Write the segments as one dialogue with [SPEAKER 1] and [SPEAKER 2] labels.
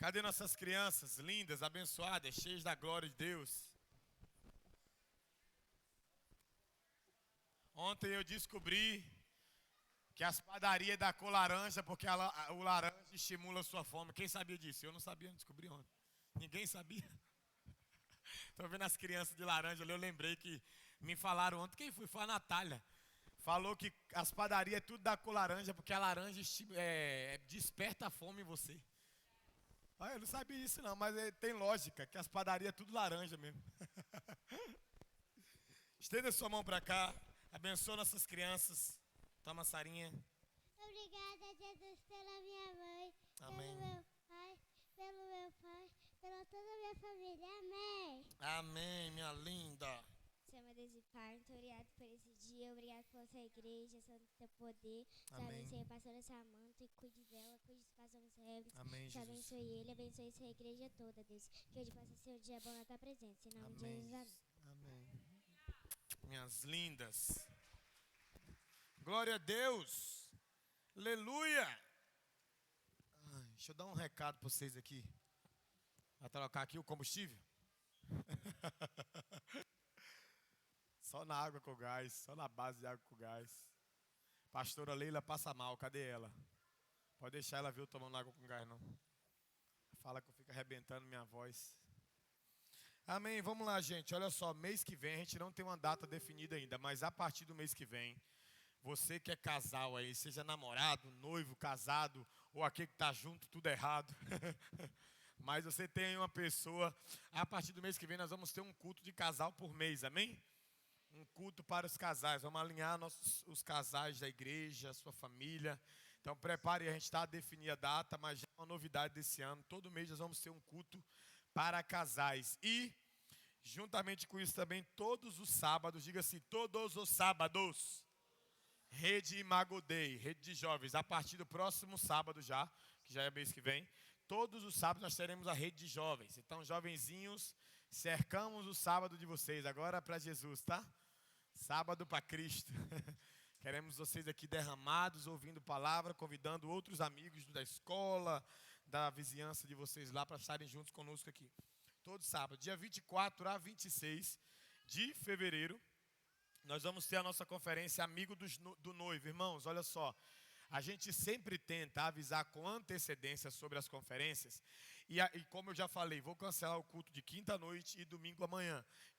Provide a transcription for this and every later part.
[SPEAKER 1] Cadê nossas crianças lindas, abençoadas, cheias da glória de Deus? Ontem eu descobri que as padarias da cor laranja, porque o laranja estimula a sua fome. Quem sabia disso? Eu não sabia, não descobri ontem. Ninguém sabia. Estou vendo as crianças de laranja ali, eu lembrei que me falaram ontem. Quem foi? Foi a Natália. Falou que as padarias é tudo da cor laranja, porque a laranja desperta a fome em você. Ah, eu não sabia isso não, mas tem lógica, que as padarias é tudo laranja mesmo. Estenda sua mão para cá, abençoa nossas crianças. Toma, Sarinha.
[SPEAKER 2] Obrigada, Jesus, pela minha mãe,
[SPEAKER 1] Amém.
[SPEAKER 2] pelo meu pai, pela toda a minha família. Amém.
[SPEAKER 1] Amém, minha linda.
[SPEAKER 2] Chama Desi Pai, muito obrigado por esse dia, obrigado por essa igreja, seu poder.
[SPEAKER 1] Amém.
[SPEAKER 2] Abençoe a pastora Samanta e cuide dela, cuide dos pastores Herbert.
[SPEAKER 1] Amém, Jesus.
[SPEAKER 2] Abençoe ele, abençoe essa igreja toda, Deus. Que hoje possa ser um dia bom na tua presença. Em nome de Jesus, amém.
[SPEAKER 1] Amém. Minhas lindas. Glória a Deus. Aleluia. Deixa eu dar um recado para vocês aqui. Vai trocar aqui o combustível? Só na água com gás, só na base de água com gás. Pastora Leila passa mal, cadê ela? Pode deixar ela vir eu tomando água com gás, não. Fala que eu fico arrebentando minha voz. Amém, vamos lá, gente. Olha só, mês que vem, a gente não tem uma data definida ainda, mas a partir do mês que vem, você que é casal aí, seja namorado, noivo, casado, ou aquele que está junto, tudo errado. Mas você tem aí uma pessoa, a partir do mês que vem nós vamos ter um culto de casal por mês, amém? Um culto para os casais, vamos alinhar os casais da igreja, a sua família. Então prepare, a gente está a definir a data, mas já é uma novidade desse ano. Todo mês nós vamos ter um culto para casais. E, juntamente com isso também, todos os sábados, diga assim, todos os sábados, Rede Imago Dei, Rede de Jovens, a partir do próximo sábado já, que já é mês que vem, todos os sábados nós teremos a Rede de Jovens. Então, jovenzinhos, cercamos o sábado de vocês, agora para Jesus, tá? Sábado para Cristo. Queremos vocês aqui derramados, ouvindo palavra, convidando outros amigos da escola, da vizinhança de vocês lá para estarem juntos conosco aqui. Todo sábado, dia 24 a 26 de fevereiro, nós vamos ter a nossa conferência Amigo do Noivo. Irmãos, olha só, a gente sempre tenta avisar com antecedência sobre as conferências. E como eu já falei, vou cancelar o culto de quinta noite e domingo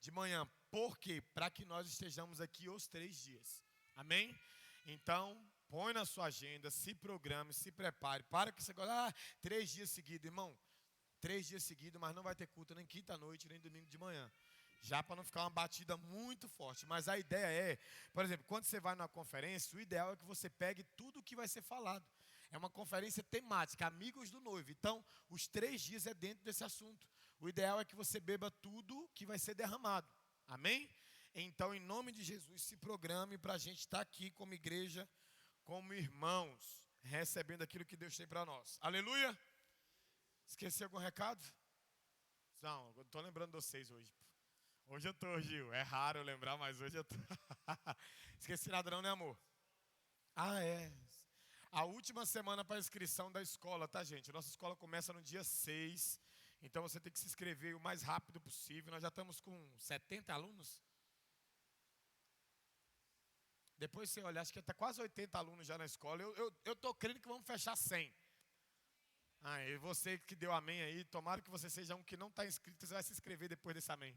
[SPEAKER 1] de manhã. Por quê? Para que nós estejamos aqui os 3 dias. Amém? Então, põe na sua agenda, se programe, se prepare. Para que você goste, 3 dias seguidos, irmão. 3 dias seguidos, mas não vai ter culto nem quinta noite, nem domingo de manhã. Já para não ficar uma batida muito forte. Mas a ideia é, por exemplo, quando você vai numa conferência, o ideal é que você pegue tudo o que vai ser falado. É uma conferência temática, Amigos do Noivo. Então, os 3 dias é dentro desse assunto. O ideal é que você beba tudo que vai ser derramado. Amém? Então, em nome de Jesus, se programe para a gente estar aqui como igreja, como irmãos, recebendo aquilo que Deus tem para nós. Aleluia! Esqueci algum recado? Não, eu estou lembrando de vocês hoje. Hoje eu estou, Gil. É raro eu lembrar, mas hoje eu estou. Esqueci nada não, né, amor? Ah, é. A última semana para a inscrição da escola, tá, gente? Nossa escola começa no dia 6. Então você tem que se inscrever o mais rápido possível. Nós já estamos com 70 alunos. Depois você olha, acho que está quase 80 alunos já na escola. Eu estou crendo que vamos fechar 100. E você que deu amém aí, tomara que você seja um que não está inscrito, você vai se inscrever depois desse amém.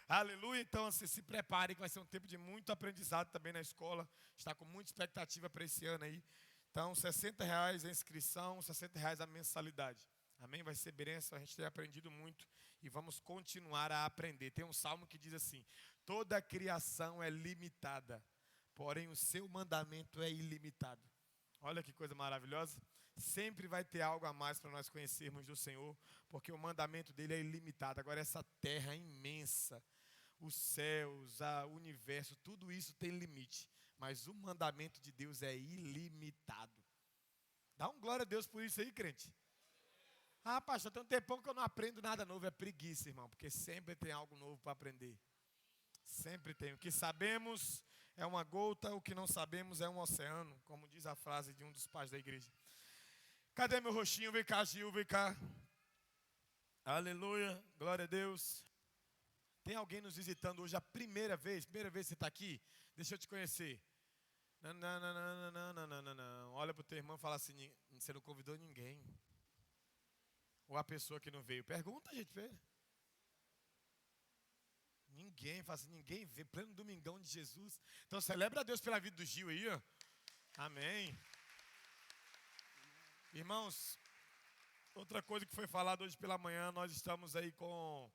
[SPEAKER 1] Aleluia, então você se prepare que vai ser um tempo de muito aprendizado também na escola. Está com muita expectativa para esse ano aí. Então, R$60 a inscrição, R$60 a mensalidade. Amém? Vai ser bênção, a gente tem aprendido muito e vamos continuar a aprender. Tem um salmo que diz assim: toda a criação é limitada, porém o seu mandamento é ilimitado. Olha que coisa maravilhosa. Sempre vai ter algo a mais para nós conhecermos do Senhor, porque o mandamento dele é ilimitado. Agora essa terra é imensa, os céus, o universo, tudo isso tem limite. Mas o mandamento de Deus é ilimitado. Dá um glória a Deus por isso aí, crente. Pastor, tem um tempão que eu não aprendo nada novo. É preguiça, irmão, porque sempre tem algo novo para aprender. Sempre tem. O que sabemos é uma gota, o que não sabemos é um oceano, como diz a frase de um dos pais da igreja. Cadê meu roxinho? Vem cá, Gil, vem cá. Aleluia, glória a Deus. Tem alguém nos visitando hoje a primeira vez que você está aqui? Deixa eu te conhecer. Não, não, não, não, não, não, não, não, não. Olha para o teu irmão e fala assim, você não convidou ninguém. Ou a pessoa que não veio. Pergunta, gente, vê. Ninguém, fala assim, ninguém vê. Pleno domingão de Jesus. Então celebra a Deus pela vida do Gil aí, ó. Amém. Irmãos, outra coisa que foi falada hoje pela manhã, nós estamos aí com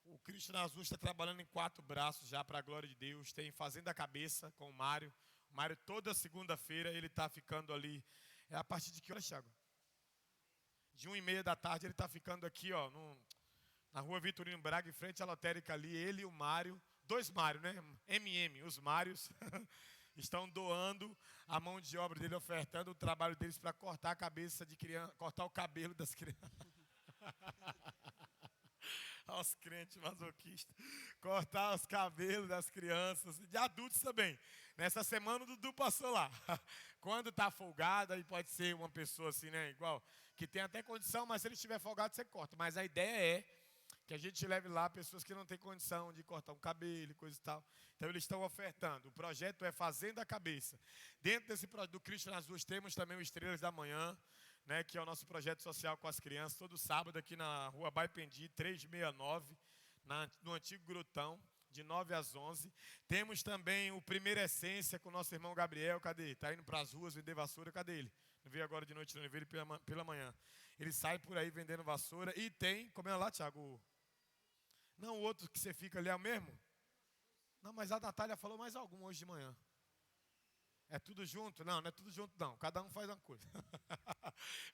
[SPEAKER 1] o Cristo nas ruas, está trabalhando em 4 braços já para a glória de Deus. Tem Fazendo a Cabeça com o Mário. O Mário toda segunda-feira ele está ficando ali. É a partir de que hora, Thiago? De 1h30 da tarde ele está ficando aqui, ó, na rua Vitorino Braga, em frente à lotérica ali. Ele e o Mário, 2 Mário, né? Os Mários. Estão doando a mão de obra dele, ofertando o trabalho deles para cortar a cabeça de criança, cortar o cabelo das crianças. Aos crentes masoquistas. Cortar os cabelos das crianças, de adultos também. Nessa semana o Dudu passou lá. Quando está folgado, aí pode ser uma pessoa assim, né? Igual, que tem até condição, mas se ele estiver folgado, você corta. Mas a ideia é que a gente leve lá pessoas que não têm condição de cortar um cabelo e coisa e tal. Então eles estão ofertando. O projeto é Fazendo a Cabeça. Dentro desse projeto do Cristo nas Ruas temos também o Estrelas da Manhã, né, que é o nosso projeto social com as crianças, todo sábado aqui na rua Baipendi, 369, no antigo Grotão, de 9 às 11. Temos também o Primeira Essência com o nosso irmão Gabriel. Cadê? Está indo para as ruas vender vassoura. Cadê ele? Não veio agora de noite, não. Ele veio pela manhã. Ele sai por aí vendendo vassoura. E tem, como é lá, Thiago? Não, o outro que você fica ali é o mesmo? Não, mas a Natália falou mais algum hoje de manhã. É tudo junto? Não, não é tudo junto não. Cada um faz uma coisa.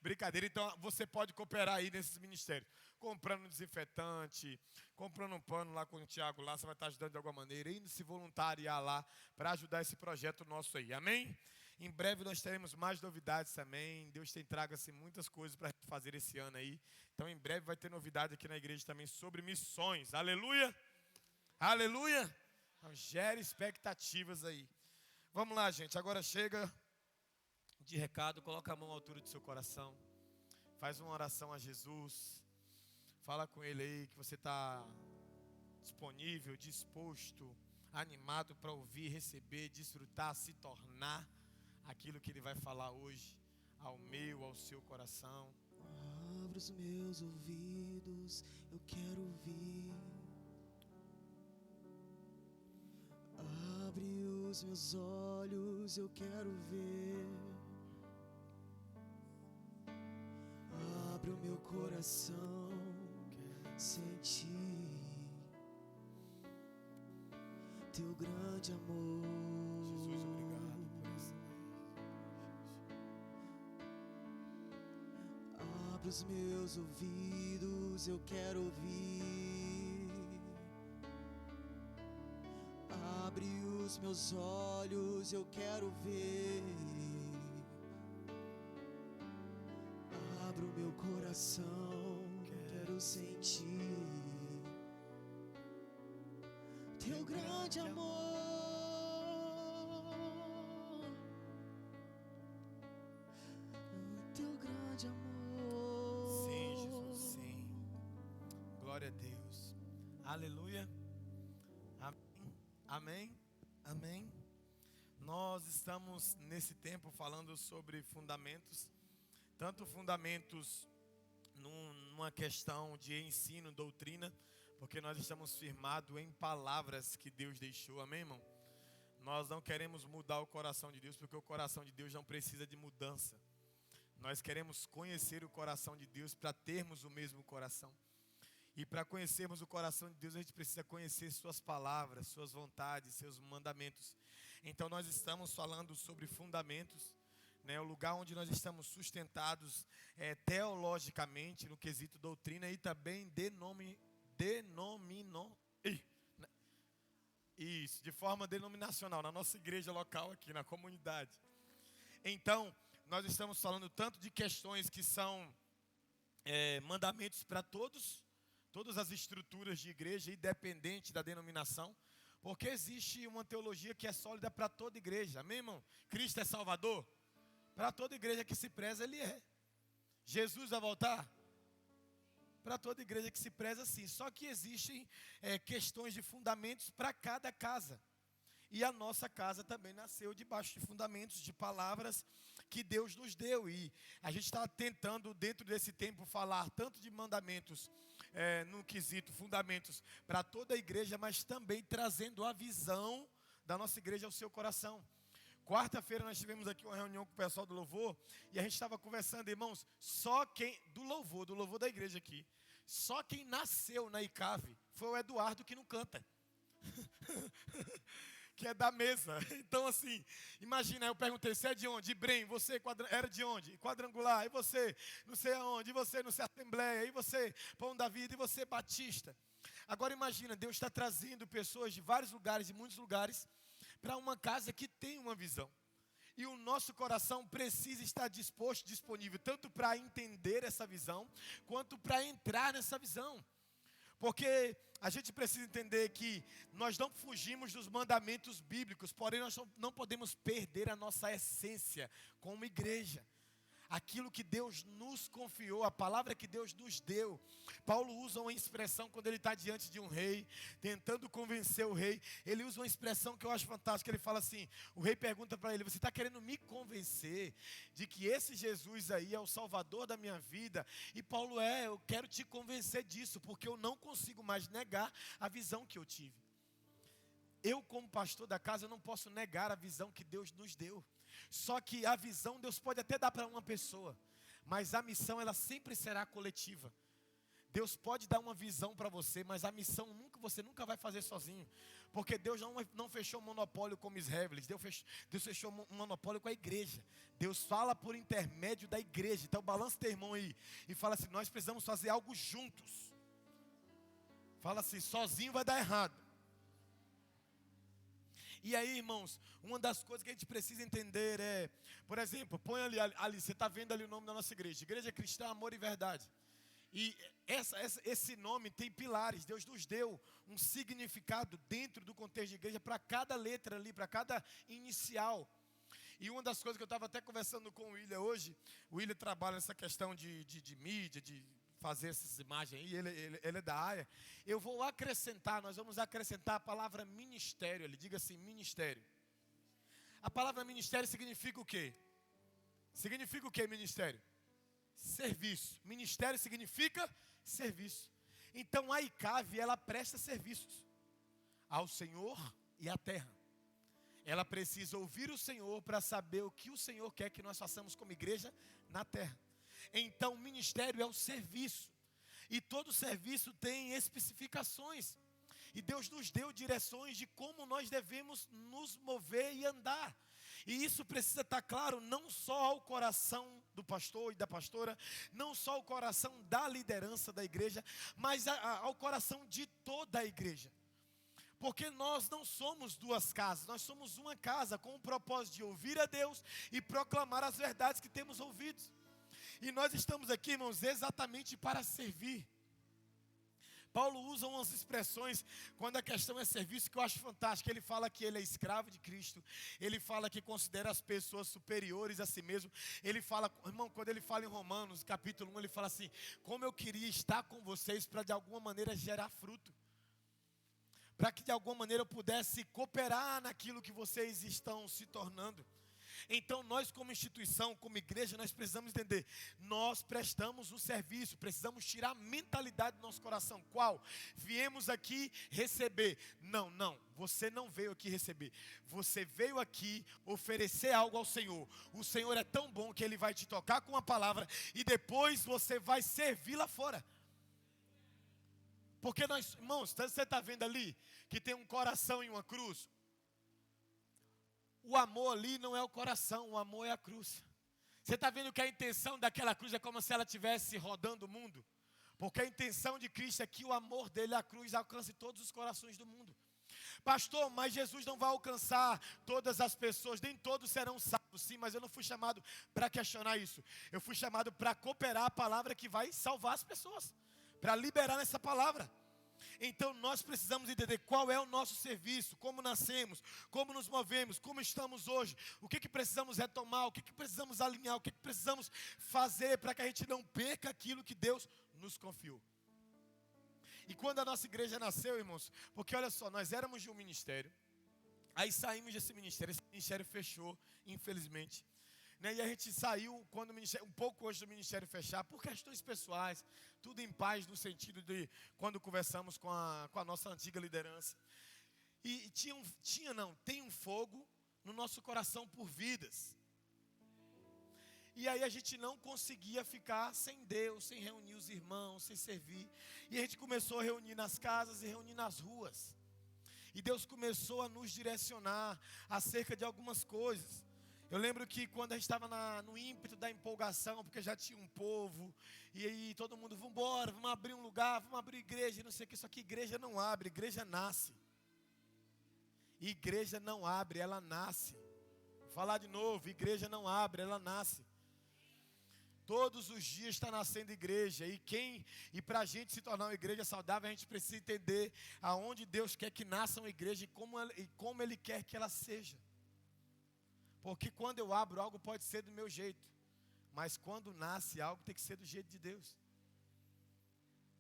[SPEAKER 1] Brincadeira. Então, você pode cooperar aí nesses ministérios. Comprando um desinfetante, comprando um pano lá com o Tiago lá, você vai estar ajudando de alguma maneira. Indo se voluntariar lá para ajudar esse projeto nosso aí. Amém? Em breve nós teremos mais novidades também. Deus tem trago assim, muitas coisas para fazer esse ano aí. Então, em breve vai ter novidade aqui na igreja também sobre missões. Aleluia! Aleluia! Então, gere expectativas aí. Vamos lá, gente. Agora chega de recado. Coloca a mão à altura do seu coração. Faz uma oração a Jesus. Fala com Ele aí que você está disponível, disposto, animado para ouvir, receber, desfrutar, se tornar aquilo que Ele vai falar hoje ao meu, ao seu coração.
[SPEAKER 3] Abra os meus ouvidos, eu quero ouvir. Abre os meus olhos, eu quero ver. Abre o meu coração, sentir teu grande amor.
[SPEAKER 1] Jesus, obrigado por essa.
[SPEAKER 3] Abre os meus ouvidos, eu quero ouvir. Abre os meus olhos, eu quero ver. Abre o meu coração, quero sentir teu grande amor. Teu grande amor.
[SPEAKER 1] Sim, Jesus, sim. Glória a Deus. Aleluia. Amém, amém. Nós estamos nesse tempo falando sobre fundamentos, tanto fundamentos numa questão de ensino, doutrina, porque nós estamos firmados em palavras que Deus deixou, amém, irmão? Nós não queremos mudar o coração de Deus, porque o coração de Deus não precisa de mudança. Nós queremos conhecer o coração de Deus para termos o mesmo coração. E para conhecermos o coração de Deus, a gente precisa conhecer suas palavras, suas vontades, seus mandamentos. Então nós estamos falando sobre fundamentos, né, o lugar onde nós estamos sustentados teologicamente, no quesito doutrina e também isso, de forma denominacional, na nossa igreja local aqui, na comunidade. Então, nós estamos falando tanto de questões que são mandamentos para todas as estruturas de igreja, independente da denominação, porque existe uma teologia que é sólida para toda igreja, amém, irmão? Cristo é Salvador? Para toda igreja que se preza, Ele é. Jesus vai voltar? Para toda igreja que se preza, sim. Só que existem questões de fundamentos para cada casa. E a nossa casa também nasceu debaixo de fundamentos, de palavras que Deus nos deu. E a gente está tentando, dentro desse tempo, falar tanto de mandamentos, no quesito fundamentos, para toda a igreja, mas também trazendo a visão da nossa igreja ao seu coração. Quarta-feira nós tivemos aqui uma reunião com o pessoal do louvor, e a gente estava conversando, irmãos, só quem, do louvor da igreja aqui, só quem nasceu na ICAV foi o Eduardo que não canta. Que é da mesa. Então assim, imagina, eu perguntei, você é de onde? De Brem, você era de onde? Quadrangular, e você, não sei aonde, e você, não sei, Assembleia, e você, Pão da Vida, e você, Batista. Agora imagina, Deus está trazendo pessoas de vários lugares, de muitos lugares, para uma casa que tem uma visão. E o nosso coração precisa estar disposto, disponível, tanto para entender essa visão, quanto para entrar nessa visão. Porque a gente precisa entender que nós não fugimos dos mandamentos bíblicos, porém nós não podemos perder a nossa essência como igreja. Aquilo que Deus nos confiou, a palavra que Deus nos deu. Paulo usa uma expressão quando ele está diante de um rei, tentando convencer o rei. Ele usa uma expressão que eu acho fantástica. Ele fala assim, o rei pergunta para ele, você está querendo me convencer de que esse Jesus aí é o salvador da minha vida? E Paulo, eu quero te convencer disso, porque eu não consigo mais negar a visão que eu tive. Eu, como pastor da casa, eu não posso negar a visão que Deus nos deu. Só que a visão Deus pode até dar para uma pessoa, mas a missão ela sempre será coletiva. Deus pode dar uma visão para você, mas a missão você nunca vai fazer sozinho. Porque Deus não fechou monopólio com os Hevelis, Deus fechou um monopólio com a igreja. Deus fala por intermédio da igreja. Então balança teu irmão aí e fala assim, nós precisamos fazer algo juntos. Fala assim, sozinho vai dar errado. E aí, irmãos, uma das coisas que a gente precisa entender é, por exemplo, põe ali, você está vendo ali o nome da nossa igreja. Igreja Cristã, Amor e Verdade. E esse nome tem pilares. Deus nos deu um significado dentro do contexto de igreja para cada letra ali, para cada inicial. E uma das coisas que eu estava até conversando com o William hoje, o William trabalha nessa questão de mídia, de fazer essas imagens aí, ele é da área. Eu vou acrescentar, nós vamos acrescentar a palavra ministério, ele diga assim, ministério. A palavra ministério significa o quê? Significa o quê, ministério? Serviço. Ministério significa serviço. Então a ICAV, ela presta serviços ao Senhor e à terra. Ela precisa ouvir o Senhor para saber o que o Senhor quer que nós façamos como igreja na terra. Então o ministério é o serviço. E todo serviço tem especificações. E Deus nos deu direções de como nós devemos nos mover e andar. E isso precisa estar claro não só ao coração do pastor e da pastora, não só ao coração da liderança da igreja, mas ao coração de toda a igreja. Porque nós não somos duas casas, nós somos uma casa com o propósito de ouvir a Deus e proclamar as verdades que temos ouvido. E nós estamos aqui, irmãos, exatamente para servir. Paulo usa umas expressões quando a questão é serviço que eu acho fantástico. Ele fala que ele é escravo de Cristo. Ele fala que considera as pessoas superiores a si mesmo. Ele fala, irmão, quando ele fala em Romanos, capítulo 1, ele fala assim, como eu queria estar com vocês para de alguma maneira gerar fruto. Para que de alguma maneira eu pudesse cooperar naquilo que vocês estão se tornando. Então nós como instituição, como igreja, nós precisamos entender, nós prestamos um serviço, precisamos tirar a mentalidade do nosso coração. Qual? Viemos aqui receber. Não, você não veio aqui receber. Você veio aqui oferecer algo ao Senhor. O Senhor é tão bom que Ele vai te tocar com a palavra e depois você vai servir lá fora. Porque nós, irmãos, você está vendo ali que tem um coração e uma cruz? O amor ali não é o coração, o amor é a cruz. Você está vendo que a intenção daquela cruz é como se ela estivesse rodando o mundo? Porque a intenção de Cristo é que o amor dele, a cruz, alcance todos os corações do mundo. Pastor, mas Jesus não vai alcançar todas as pessoas, nem todos serão salvos. Sim, mas eu não fui chamado para questionar isso. Eu fui chamado para cooperar a palavra que vai salvar as pessoas. Para liberar essa palavra. Então nós precisamos entender qual é o nosso serviço, como nascemos, como nos movemos, como estamos hoje, o que precisamos retomar, o que precisamos alinhar, o que precisamos fazer para que a gente não perca aquilo que Deus nos confiou. E quando a nossa igreja nasceu, irmãos, porque olha só, nós éramos de um ministério, aí saímos desse ministério, esse ministério fechou, infelizmente. Né? E a gente saiu quando o ministério, um pouco antes do ministério fechar, por questões pessoais, tudo em paz, no sentido de quando conversamos com a nossa antiga liderança. E tem um fogo no nosso coração por vidas. E aí a gente não conseguia ficar sem Deus, sem reunir os irmãos, sem servir. E a gente começou a reunir nas casas e reunir nas ruas. E Deus começou a nos direcionar acerca de algumas coisas. Eu lembro que quando a gente estava no ímpeto da empolgação, porque já tinha um povo, e aí todo mundo, vamos embora, vamos abrir um lugar, vamos abrir igreja, não sei o que, só que igreja não abre, igreja nasce. Igreja não abre, ela nasce. Vou falar de novo, igreja não abre, ela nasce. Todos os dias está nascendo igreja, e para a gente se tornar uma igreja saudável, a gente precisa entender aonde Deus quer que nasça uma igreja e como Ele quer que ela seja. Porque quando eu abro algo pode ser do meu jeito, mas quando nasce algo tem que ser do jeito de Deus.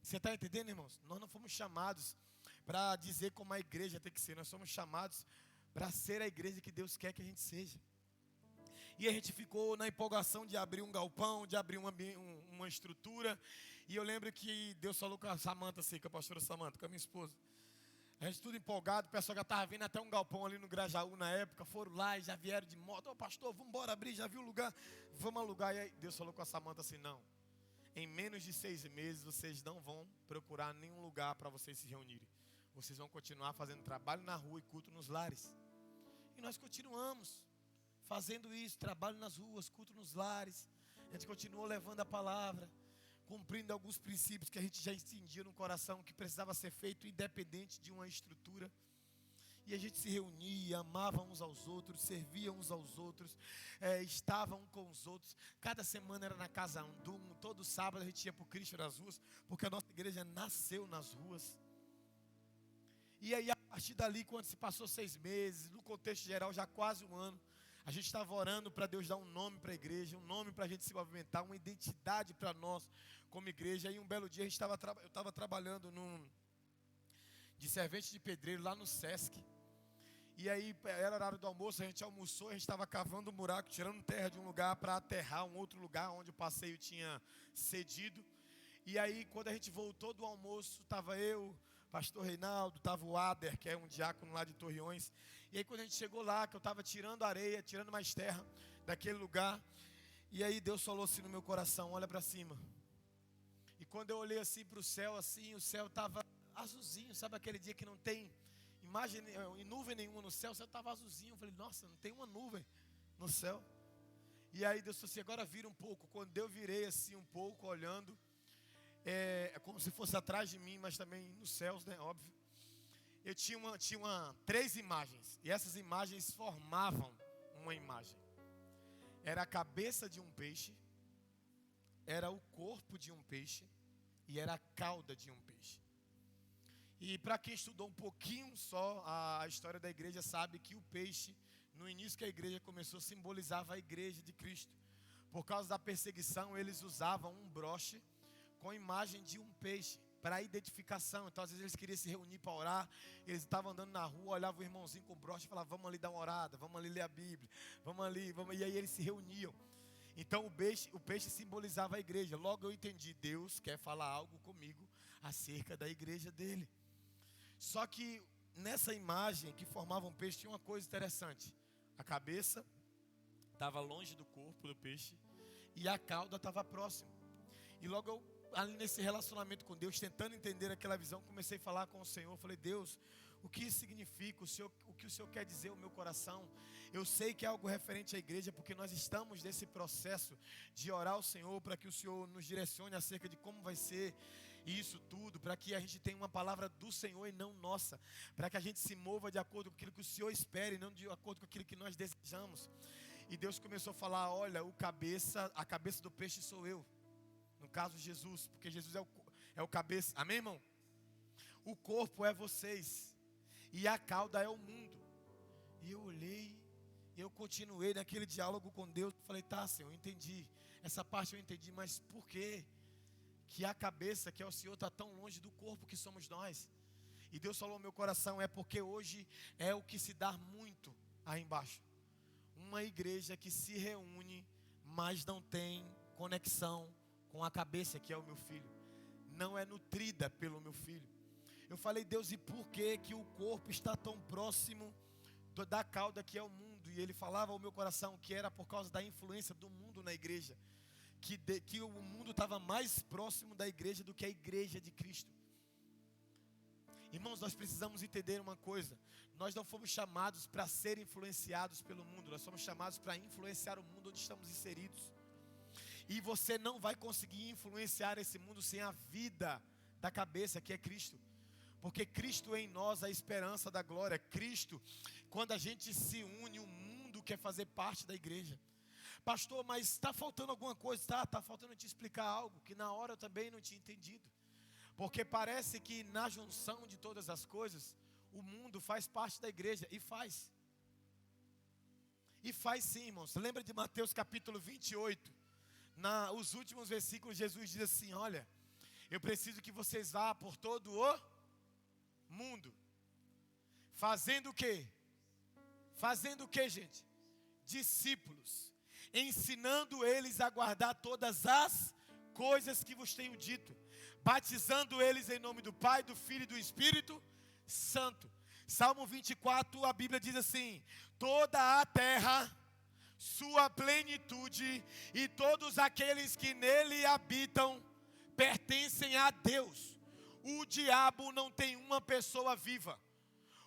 [SPEAKER 1] Você está entendendo, irmãos? Nós não fomos chamados para dizer como a igreja tem que ser, nós somos chamados para ser a igreja que Deus quer que a gente seja. E a gente ficou na empolgação de abrir um galpão, de abrir uma estrutura. E eu lembro que Deus falou com a Samanta, assim, com a pastora Samanta, com a minha esposa. A gente tudo empolgado, o pessoal já estava vendo até um galpão ali no Grajaú na época. Foram lá e já vieram de moto. Ô pastor, vamos embora abrir, já viu o lugar? Vamos alugar. E aí Deus falou com a Samanta assim, não. Em menos de 6 meses vocês não vão procurar nenhum lugar para vocês se reunirem. Vocês vão continuar fazendo trabalho na rua e culto nos lares. E nós continuamos fazendo isso, trabalho nas ruas, culto nos lares. A gente continuou levando a palavra, cumprindo alguns princípios que a gente já entendia no coração, que precisava ser feito independente de uma estrutura. E a gente se reunia, amava uns aos outros, servia uns aos outros, estava um com os outros. Cada semana era na casa um, todo sábado a gente ia para o Cristo nas ruas, porque a nossa igreja nasceu nas ruas. E aí a partir dali, quando se passou 6 meses, no contexto geral já quase um ano, a gente estava orando para Deus dar um nome para a igreja, um nome para a gente se movimentar, uma identidade para nós como igreja. E um belo dia eu estava trabalhando de servente de pedreiro lá no Sesc. E aí era horário do almoço, a gente almoçou, a gente estava cavando um buraco, tirando terra de um lugar para aterrar um outro lugar onde o passeio tinha cedido. E aí quando a gente voltou do almoço, estava eu, pastor Reinaldo, estava o Ader, que é um diácono lá de Torreões. E aí quando a gente chegou lá, que eu estava tirando areia, tirando mais terra daquele lugar. E aí Deus falou assim no meu coração, olha para cima. E quando eu olhei assim para o céu, assim, o céu estava azulzinho, sabe aquele dia que não tem imagem e nuvem nenhuma no céu, o céu estava azulzinho. Eu falei, nossa, não tem uma nuvem no céu. E aí Deus falou assim, agora vira um pouco. Quando eu virei assim um pouco, olhando, é como se fosse atrás de mim, mas também nos céus, né, óbvio. Eu tinha 3 imagens, e essas imagens formavam uma imagem. Era a cabeça de um peixe, era o corpo de um peixe, e era a cauda de um peixe. E para quem estudou um pouquinho só a história da igreja, sabe que o peixe, no início que a igreja começou, simbolizava a igreja de Cristo. Por causa da perseguição, eles usavam um broche com a imagem de um peixe, para identificação. Então às vezes eles queriam se reunir para orar, eles estavam andando na rua, olhavam o irmãozinho com o broche e falavam, vamos ali dar uma orada, vamos ali ler a Bíblia, vamos ali, e aí eles se reuniam. Então o peixe simbolizava a igreja. Logo eu entendi, Deus quer falar algo comigo acerca da igreja dele. Só que nessa imagem que formava um peixe tinha uma coisa interessante. A cabeça estava longe do corpo do peixe e a cauda estava próxima. E logo eu, ali nesse relacionamento com Deus, tentando entender aquela visão, comecei a falar com o Senhor. Falei, Deus, o que isso significa? O que o Senhor quer dizer ao meu coração? Eu sei que é algo referente à igreja, porque nós estamos nesse processo de orar ao Senhor, para que o Senhor nos direcione acerca de como vai ser isso tudo, para que a gente tenha uma palavra do Senhor e não nossa, para que a gente se mova de acordo com aquilo que o Senhor espera e não de acordo com aquilo que nós desejamos. E Deus começou a falar, olha, a cabeça do peixe sou eu. No caso Jesus, porque Jesus é o cabeça, amém, irmão? o corpo é vocês e a cauda é o mundo. E eu olhei, eu continuei naquele diálogo com Deus. Falei, tá, Senhor, eu entendi. Essa parte eu entendi, mas por que a cabeça, que é o Senhor, está tão longe do corpo que somos nós? E Deus falou no meu coração, é porque hoje é o que se dá muito aí embaixo. Uma igreja que se reúne, mas não tem conexão com a cabeça, que é o meu filho. Não é nutrida pelo meu filho. Eu falei, Deus, e por que o corpo está tão próximo da cauda, que é o mundo? E Ele falava ao meu coração que era por causa da influência do mundo na igreja. Que o mundo estava mais próximo da igreja do que a igreja de Cristo. Irmãos, nós precisamos entender uma coisa. Nós não fomos chamados para ser influenciados pelo mundo. Nós fomos chamados para influenciar o mundo onde estamos inseridos. E você não vai conseguir influenciar esse mundo sem a vida da cabeça, que é Cristo. Porque Cristo em nós, a esperança da glória. Cristo, quando a gente se une, o mundo quer fazer parte da igreja. Pastor, mas está faltando alguma coisa? Está faltando te explicar algo que na hora eu também não tinha entendido. Porque parece que na junção de todas as coisas, o mundo faz parte da igreja. E faz. E faz sim, irmãos. Lembra de Mateus capítulo 28? Os últimos versículos, Jesus diz assim, olha, eu preciso que vocês vá por todo o mundo. Fazendo o quê? Fazendo o quê, gente? Discípulos. Ensinando eles a guardar todas as coisas que vos tenho dito. Batizando eles em nome do Pai, do Filho e do Espírito Santo. Salmo 24, a Bíblia diz assim, toda a terra, sua plenitude e todos aqueles que nele habitam pertencem a Deus. O diabo não tem uma pessoa viva.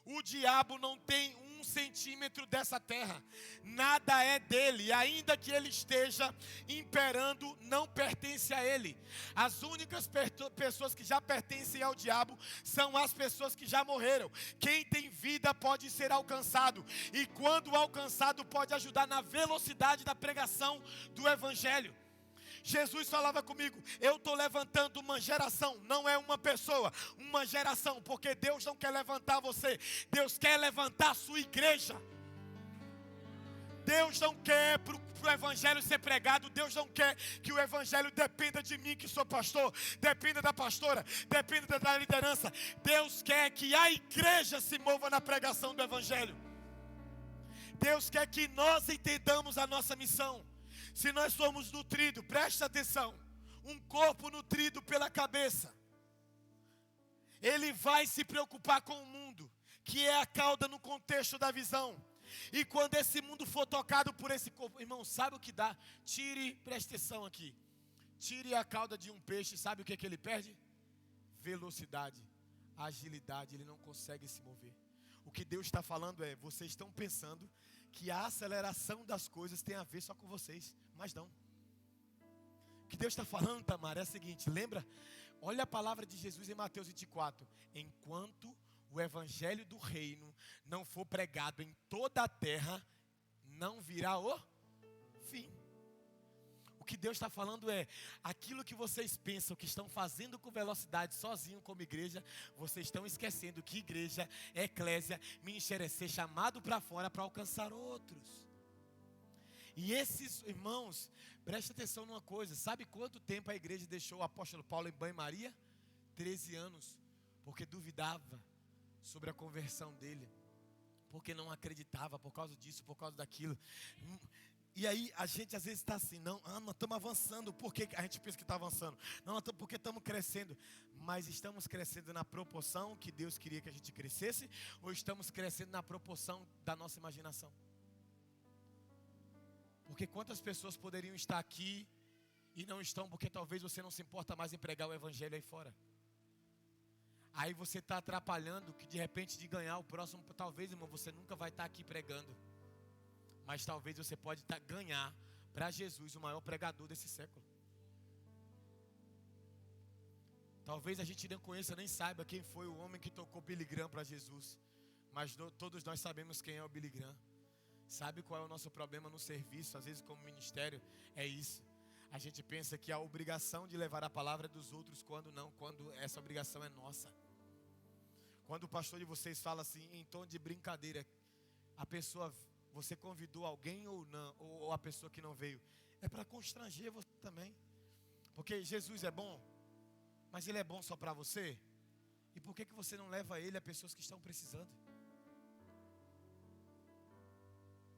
[SPEAKER 1] O diabo não tem 1 centímetro dessa terra. Nada é dele. Ainda que ele esteja imperando, não pertence a ele. As únicas pessoas que já pertencem ao diabo são as pessoas que já morreram. Quem tem vida pode ser alcançado. E quando alcançado, pode ajudar na velocidade da pregação do evangelho. Jesus falava comigo, eu estou levantando uma geração, não é uma pessoa, uma geração, porque Deus não quer levantar você, Deus quer levantar a sua igreja. Deus não quer para o evangelho ser pregado, Deus não quer que o evangelho dependa de mim que sou pastor, dependa da pastora, dependa da liderança. Deus quer que a igreja se mova na pregação do evangelho. Deus quer que nós entendamos a nossa missão. Se nós somos nutridos, presta atenção, um corpo nutrido pela cabeça, ele vai se preocupar com o mundo, que é a cauda no contexto da visão. E quando esse mundo for tocado por esse corpo, irmão, sabe o que dá? Presta atenção aqui, tire a cauda de um peixe, sabe o que ele perde? Velocidade, agilidade, ele não consegue se mover. O que Deus está falando é, vocês estão pensando que a aceleração das coisas tem a ver só com vocês, mas não. O que Deus está falando, Tamara, é o seguinte, lembra? Olha a palavra de Jesus em Mateus 24. Enquanto o evangelho do reino não for pregado em toda a terra, não virá o fim. O que Deus está falando é, aquilo que vocês pensam que estão fazendo com velocidade sozinho como igreja, vocês estão esquecendo que igreja, eclésia, ministério é ser chamado para fora para alcançar outros. E esses irmãos, preste atenção numa coisa, sabe quanto tempo a igreja deixou o apóstolo Paulo em banho-maria? 13 anos, porque duvidava sobre a conversão dele, porque não acreditava por causa disso, por causa daquilo. E aí a gente às vezes está assim, nós estamos avançando, porque a gente pensa que está avançando, porque estamos crescendo, mas estamos crescendo na proporção que Deus queria que a gente crescesse, ou estamos crescendo na proporção da nossa imaginação? Porque quantas pessoas poderiam estar aqui e não estão, porque talvez você não se importa mais em pregar o evangelho aí fora. Aí você está atrapalhando que de repente de ganhar o próximo, talvez, irmão, você nunca vai estar aqui pregando. Mas talvez você pode ganhar para Jesus o maior pregador desse século. Talvez a gente não conheça, nem saiba quem foi o homem que tocou Billy Graham para Jesus. Mas todos nós sabemos quem é o Billy Graham. Sabe qual é o nosso problema no serviço, às vezes como ministério? É isso. A gente pensa que a obrigação de levar a palavra é dos outros, quando não, quando essa obrigação é nossa. Quando o pastor de vocês fala assim, em tom de brincadeira, a pessoa, você convidou alguém ou não, ou a pessoa que não veio, é para constranger você também. Porque Jesus é bom, mas Ele é bom só para você? E por que você não leva Ele a pessoas que estão precisando?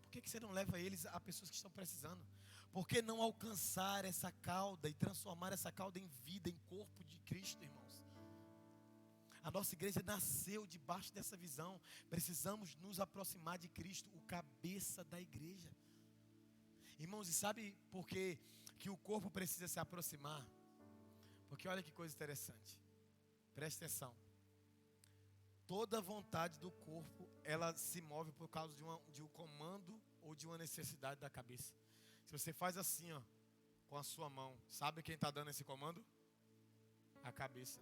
[SPEAKER 1] Por que você não leva eles a pessoas que estão precisando? Por que não alcançar essa cauda e transformar essa cauda em vida, em corpo de Cristo, irmãos? A nossa igreja nasceu debaixo dessa visão. Precisamos nos aproximar de Cristo, o cabeça da igreja. Irmãos, e sabe por que o corpo precisa se aproximar? Porque olha que coisa interessante. Preste atenção. Toda vontade do corpo, ela se move por causa de um comando ou de uma necessidade da cabeça. Se você faz assim, ó, com a sua mão, sabe quem está dando esse comando? A cabeça.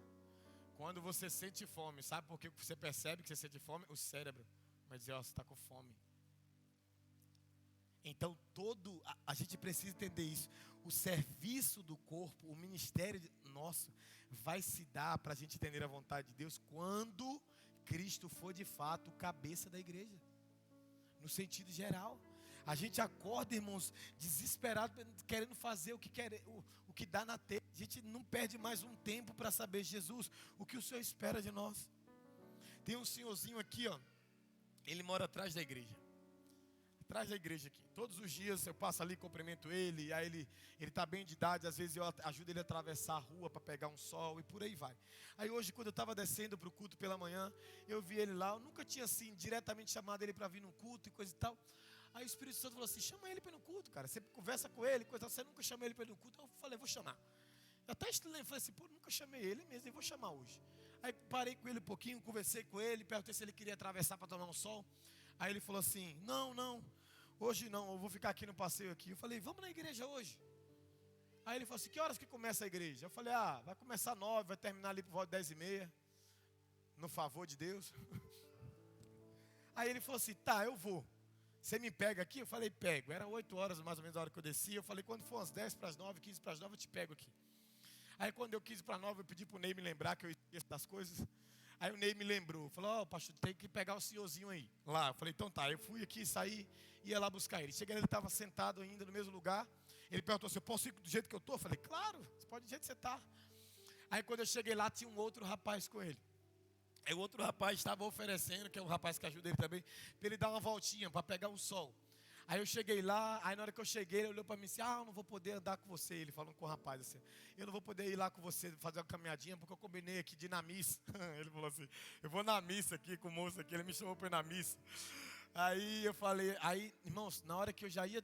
[SPEAKER 1] Quando você sente fome, sabe por que você percebe que você sente fome? O cérebro vai dizer, ó, você está com fome. Então a gente precisa entender isso. O serviço do corpo, o ministério nosso, vai se dar para a gente entender a vontade de Deus quando Cristo for de fato o cabeça da igreja. No sentido geral. A gente acorda, irmãos, desesperado, querendo fazer o que dá na telha. A gente não perde mais um tempo para saber, Jesus, o que o Senhor espera de nós. Tem um senhorzinho aqui, ó. Ele mora atrás da igreja. Atrás da igreja aqui. Todos os dias eu passo ali, cumprimento ele. E aí ele está bem de idade. Às vezes eu ajudo ele a atravessar a rua para pegar um sol e por aí vai. Aí hoje, quando eu estava descendo para o culto pela manhã, eu vi ele lá. Eu nunca tinha assim diretamente chamado ele para vir no culto e coisa e tal. Aí o Espírito Santo falou assim, chama ele para ir no culto, cara. Você conversa com ele, coisa, você nunca chamou ele para ir no culto. Eu falei, vou chamar. Eu até estranhei, falei assim, pô, nunca chamei ele mesmo, eu vou chamar hoje. Aí parei com ele um pouquinho, conversei com ele, perguntei se ele queria atravessar para tomar um sol. Aí ele falou assim, não, hoje não, eu vou ficar aqui no passeio aqui. Eu falei, vamos na igreja hoje. Aí ele falou assim, que horas que começa a igreja? Eu falei, vai começar 9, vai terminar ali por volta de 10h30. No favor de Deus. Aí ele falou assim, tá, eu vou. Você me pega aqui? Eu falei, pego. Era 8 horas mais ou menos a hora que eu desci. Eu falei, quando for umas 10 para as 9, 15 para as 9, eu te pego aqui. Aí quando eu 15 para 9, eu pedi para o Ney me lembrar que eu esqueço das coisas. Aí o Ney me lembrou. Falou, pastor, tem que pegar o senhorzinho aí. Lá, eu falei, então tá. Eu fui aqui, saí, ia lá buscar ele. Cheguei, ele estava sentado ainda no mesmo lugar. Ele perguntou se eu posso ir do jeito que eu estou? Eu falei, claro, você pode ir do jeito que você está. Aí quando eu cheguei lá, tinha um outro rapaz com ele. Aí o outro rapaz estava oferecendo, que é um rapaz que ajuda ele também, para ele dar uma voltinha, para pegar o sol. Aí eu cheguei lá, aí na hora que eu cheguei, ele olhou para mim e disse, eu não vou poder andar com você. Ele falando com o rapaz assim, eu não vou poder ir lá com você, fazer uma caminhadinha, porque eu combinei aqui de ir na missa. Ele falou assim, eu vou na missa aqui com o moço aqui, ele me chamou para ir na missa. Aí eu falei, irmãos, na hora que eu já ia,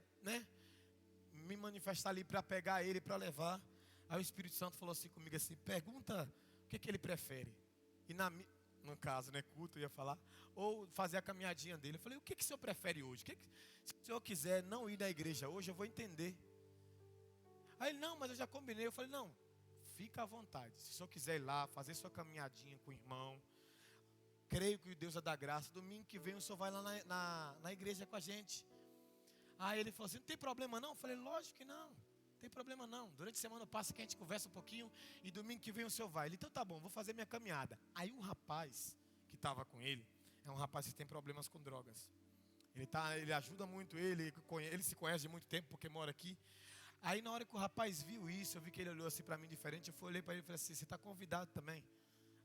[SPEAKER 1] me manifestar ali para pegar ele, para levar, aí o Espírito Santo falou assim comigo assim, pergunta o que ele prefere. E no caso, culto, eu ia falar, ou fazer a caminhadinha dele. Eu falei, o que o senhor prefere hoje? Se o senhor quiser não ir na igreja hoje, eu vou entender. Aí ele, não, mas eu já combinei. Eu falei, não, fica à vontade. Se o senhor quiser ir lá, fazer sua caminhadinha com o irmão, creio que o Deus vai dar graça. Domingo que vem o senhor vai lá na igreja com a gente. Aí ele falou assim, não tem problema não? Eu falei, lógico que não. Não tem problema não, durante a semana passa que a gente conversa um pouquinho e domingo que vem o senhor vai. Ele, então tá bom, vou fazer minha caminhada. Aí um rapaz que estava com ele, é um rapaz que tem problemas com drogas. Ele ajuda muito ele se conhece de muito tempo porque mora aqui. Aí na hora que o rapaz viu isso, eu vi que ele olhou assim para mim diferente, eu olhei para ele e falei assim, você está convidado também.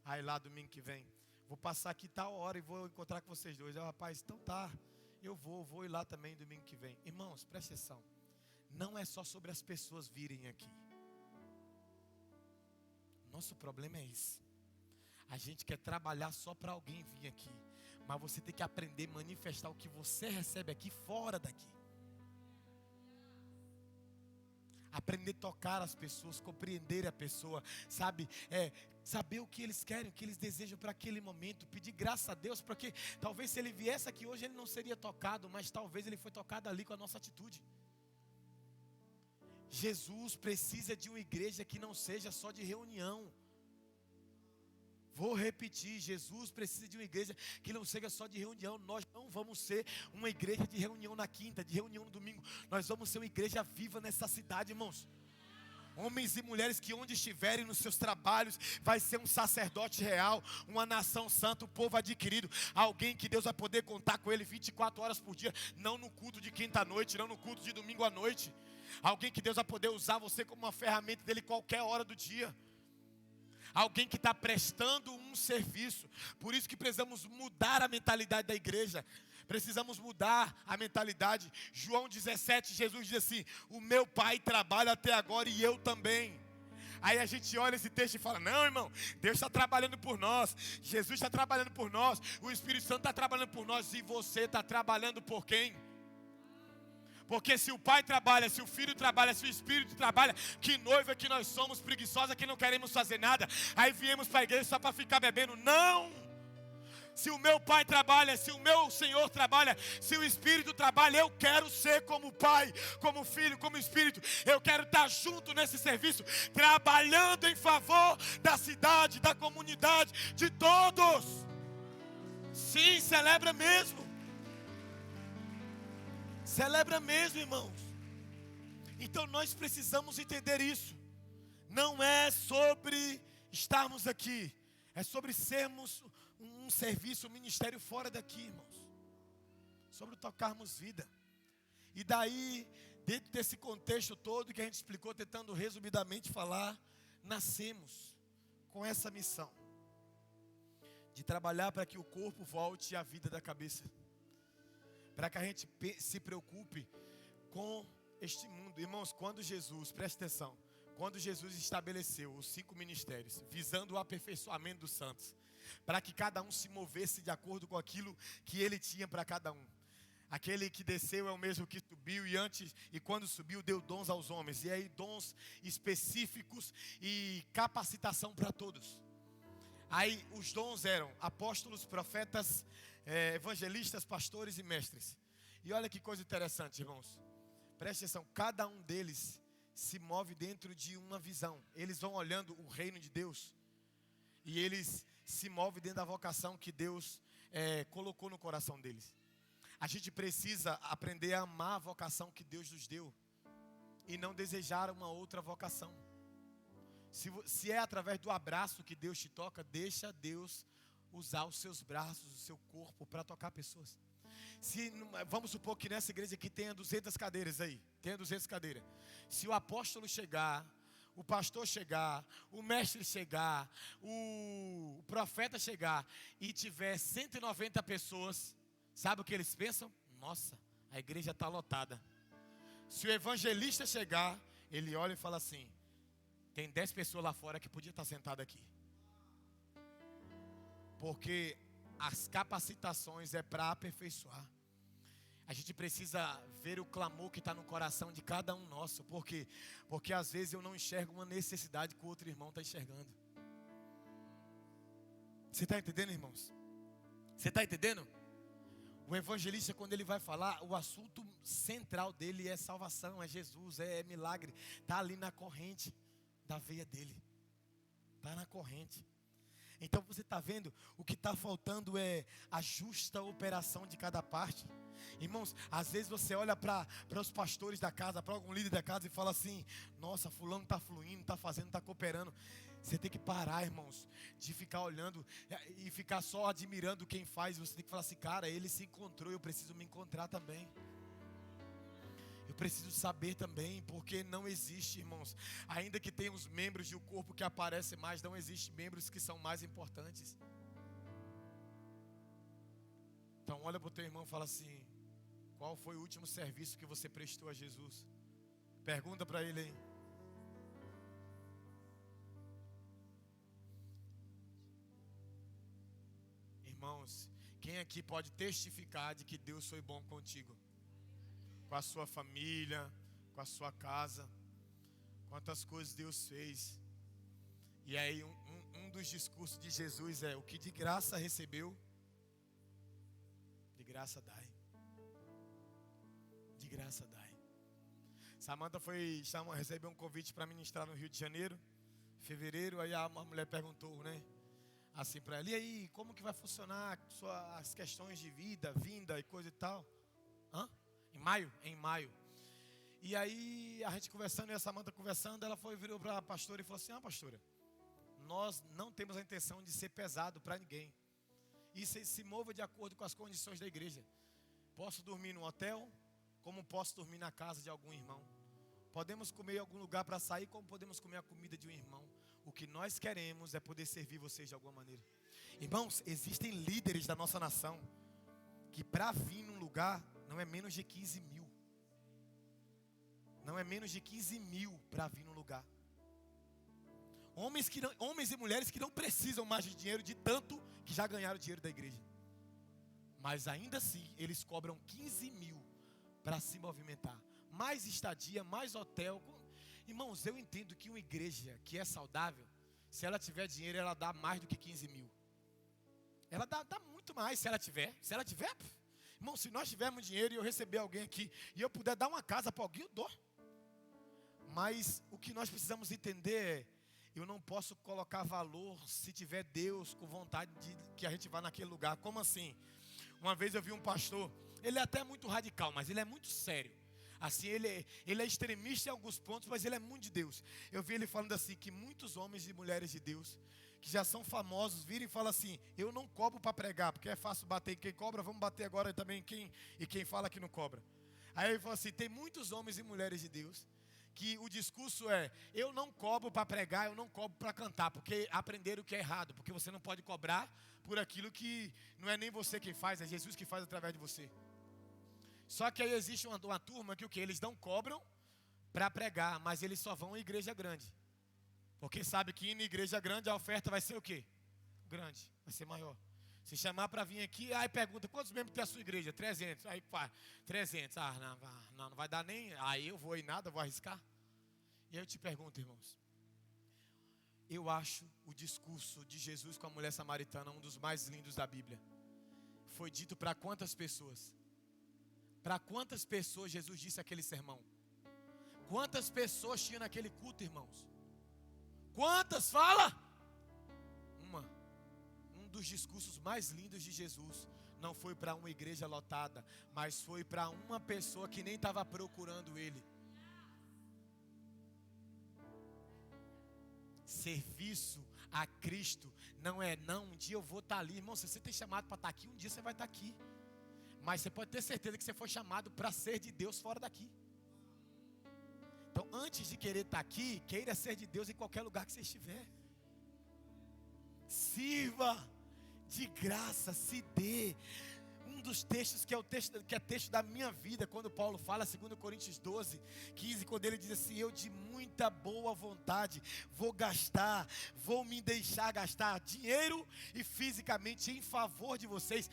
[SPEAKER 1] Aí lá domingo que vem, vou passar aqui tal hora e vou encontrar com vocês dois. Aí o rapaz, então tá, eu vou ir lá também domingo que vem. Irmãos, presta atenção. Não é só sobre as pessoas virem aqui. Nosso problema é esse. A gente quer trabalhar só para alguém vir aqui. Mas você tem que aprender a manifestar o que você recebe aqui fora daqui. Aprender a tocar as pessoas, compreender a pessoa, sabe? Saber o que eles querem, o que eles desejam para aquele momento. Pedir graça a Deus, porque talvez se ele viesse aqui hoje ele não seria tocado, mas talvez ele foi tocado ali com a nossa atitude. Jesus precisa de uma igreja que não seja só de reunião. Vou repetir, Jesus precisa de uma igreja que não seja só de reunião. Nós não vamos ser uma igreja de reunião na quinta, de reunião no domingo. Nós vamos ser uma igreja viva nessa cidade, irmãos. Homens e mulheres que onde estiverem nos seus trabalhos, vai ser um sacerdote real, uma nação santa, um povo adquirido. Alguém que Deus vai poder contar com ele 24 horas por dia. Não no culto de quinta-noite, não no culto de domingo à noite. Alguém que Deus vai poder usar você como uma ferramenta dele qualquer hora do dia. Alguém que está prestando um serviço. Por isso que precisamos mudar a mentalidade da igreja. Precisamos mudar a mentalidade. João 17, Jesus diz assim: o meu pai trabalha até agora e eu também. Aí a gente olha esse texto e fala: não, irmão, Deus está trabalhando por nós. Jesus está trabalhando por nós. O Espírito Santo está trabalhando por nós. E você está trabalhando por quem? Porque se o Pai trabalha, se o Filho trabalha, se o Espírito trabalha, que noiva que nós somos, preguiçosa, que não queremos fazer nada. Aí viemos para a igreja só para ficar bebendo. Não! Se o meu Pai trabalha, se o meu Senhor trabalha, se o Espírito trabalha, eu quero ser como Pai, como Filho, como Espírito. Eu quero estar junto nesse serviço, trabalhando em favor da cidade, da comunidade, de todos. Sim, celebra mesmo. Celebra mesmo, irmãos. Então nós precisamos entender isso. Não é sobre estarmos aqui, é sobre sermos um serviço, um ministério fora daqui, irmãos. Sobre tocarmos vida. E daí, dentro desse contexto todo que a gente explicou, tentando resumidamente falar, nascemos com essa missão de trabalhar para que o corpo volte à vida da cabeça. Para que a gente se preocupe com este mundo. Irmãos, quando Jesus, presta atenção, quando Jesus estabeleceu os 5 ministérios, visando o aperfeiçoamento dos santos, para que cada um se movesse de acordo com aquilo que ele tinha para cada um. Aquele que desceu é o mesmo que subiu, e quando subiu deu dons aos homens. E aí dons específicos e capacitação para todos. Aí os dons eram apóstolos, profetas, evangelistas, pastores e mestres. E olha que coisa interessante, irmãos. Preste atenção, cada um deles se move dentro de uma visão. Eles vão olhando o reino de Deus. E eles se movem dentro da vocação que Deus colocou no coração deles. A gente precisa aprender a amar a vocação que Deus nos deu. E não desejar uma outra vocação. Se é através do abraço que Deus te toca, deixa Deus usar os seus braços, o seu corpo para tocar pessoas. Vamos supor que nessa igreja aqui tenha 200 cadeiras aí. Tenha 200 cadeiras. Se o apóstolo chegar, o pastor chegar, o mestre chegar, o profeta chegar e tiver 190 pessoas, sabe o que eles pensam? Nossa, a igreja está lotada. Se o evangelista chegar, ele olha e fala assim: tem 10 pessoas lá fora que podiam estar sentadas aqui. Porque as capacitações é para aperfeiçoar. A gente precisa ver o clamor que está no coração de cada um nosso. Por quê? Porque às vezes eu não enxergo uma necessidade que o outro irmão está enxergando. Você está entendendo, irmãos? Você está entendendo? O evangelista, quando ele vai falar, o assunto central dele é salvação, é Jesus, é milagre. Está ali na corrente da veia dele. Está na corrente. Então você está vendo, o que está faltando é a justa operação de cada parte. Irmãos, às vezes você olha para os pastores da casa, para algum líder da casa e fala assim: nossa, fulano está fluindo, está fazendo, está cooperando. Você tem que parar, irmãos, de ficar olhando e ficar só admirando quem faz. Você tem que falar assim: cara, ele se encontrou, eu preciso me encontrar também. Eu preciso saber também, porque não existe, irmãos, ainda que tenha os membros de um corpo que aparecem mais, não existe membros que são mais importantes. Então olha para o teu irmão e fala assim: qual foi o último serviço que você prestou a Jesus? Pergunta para ele aí. Irmãos, quem aqui pode testificar de que Deus foi bom contigo? Com a sua família, com a sua casa, quantas coisas Deus fez. E aí um dos discursos de Jesus é: o que de graça recebeu, de graça dai. De graça dai. Samantha recebeu um convite para ministrar no Rio de Janeiro, em fevereiro. Aí uma mulher perguntou, né, assim para ela: e aí, como que vai funcionar as questões de vida, vinda e coisa e tal? Em maio? Em maio. E aí, a gente conversando, e a Samanta conversando, ela virou para a pastora e falou assim: pastora, nós não temos a intenção de ser pesado para ninguém. E se mova de acordo com as condições da igreja. Posso dormir no hotel, como posso dormir na casa de algum irmão. Podemos comer em algum lugar para sair, como podemos comer a comida de um irmão. O que nós queremos é poder servir vocês de alguma maneira. Irmãos, existem líderes da nossa nação que para vir num lugar não é menos de 15 mil. Não é menos de 15 mil para vir num lugar. Homens e mulheres que não precisam mais de dinheiro, de tanto que já ganharam dinheiro da igreja. Mas ainda assim, eles cobram 15 mil para se movimentar. Mais estadia, mais hotel. Irmãos, eu entendo que uma igreja que é saudável, se ela tiver dinheiro, ela dá mais do que 15 mil. Ela dá muito mais se ela tiver. Se ela tiver, irmão, se nós tivermos dinheiro e eu receber alguém aqui e eu puder dar uma casa para alguém, eu dou. Mas o que nós precisamos entender é: eu não posso colocar valor se tiver Deus com vontade de que a gente vá naquele lugar. Como assim? Uma vez eu vi um pastor, ele é até muito radical, mas ele é muito sério. Assim, ele é extremista em alguns pontos, mas ele é muito de Deus. Eu vi ele falando assim, que muitos homens e mulheres de Deus, que já são famosos, viram e falam assim: eu não cobro para pregar, porque é fácil bater em quem cobra, vamos bater agora também em quem fala que não cobra. Aí ele falou assim: tem muitos homens e mulheres de Deus que o discurso é: eu não cobro para pregar, eu não cobro para cantar, porque aprenderam o que é errado, porque você não pode cobrar por aquilo que não é nem você quem faz, é Jesus que faz através de você. Só que aí existe uma turma que o que? Eles não cobram para pregar, mas eles só vão em igreja grande, porque sabe que indo em igreja grande a oferta vai ser o quê? Grande, vai ser maior. Se chamar para vir aqui, aí pergunta: quantos membros tem a sua igreja? 300. Aí pá, 300. Não vai dar nem. Aí eu vou em nada, vou arriscar. E aí eu te pergunto, irmãos, eu acho o discurso de Jesus com a mulher samaritana um dos mais lindos da Bíblia. Foi dito para quantas pessoas? Para quantas pessoas Jesus disse aquele sermão? Quantas pessoas tinha naquele culto, irmãos? Quantas? Fala! Uma. Um dos discursos mais lindos de Jesus não foi para uma igreja lotada, mas foi para uma pessoa que nem estava procurando ele. Serviço a Cristo não é não, um dia eu vou estar ali. Irmão, se você tem chamado para estar aqui, um dia você vai estar aqui. Mas você pode ter certeza que você foi chamado para ser de Deus fora daqui. Então, antes de querer estar aqui, queira ser de Deus em qualquer lugar que você estiver. Sirva de graça, se dê. Um dos textos que é texto da minha vida, quando Paulo fala, 2 Coríntios 12, 15, quando ele diz assim: eu de muita boa vontade vou me deixar gastar dinheiro e fisicamente em favor de vocês,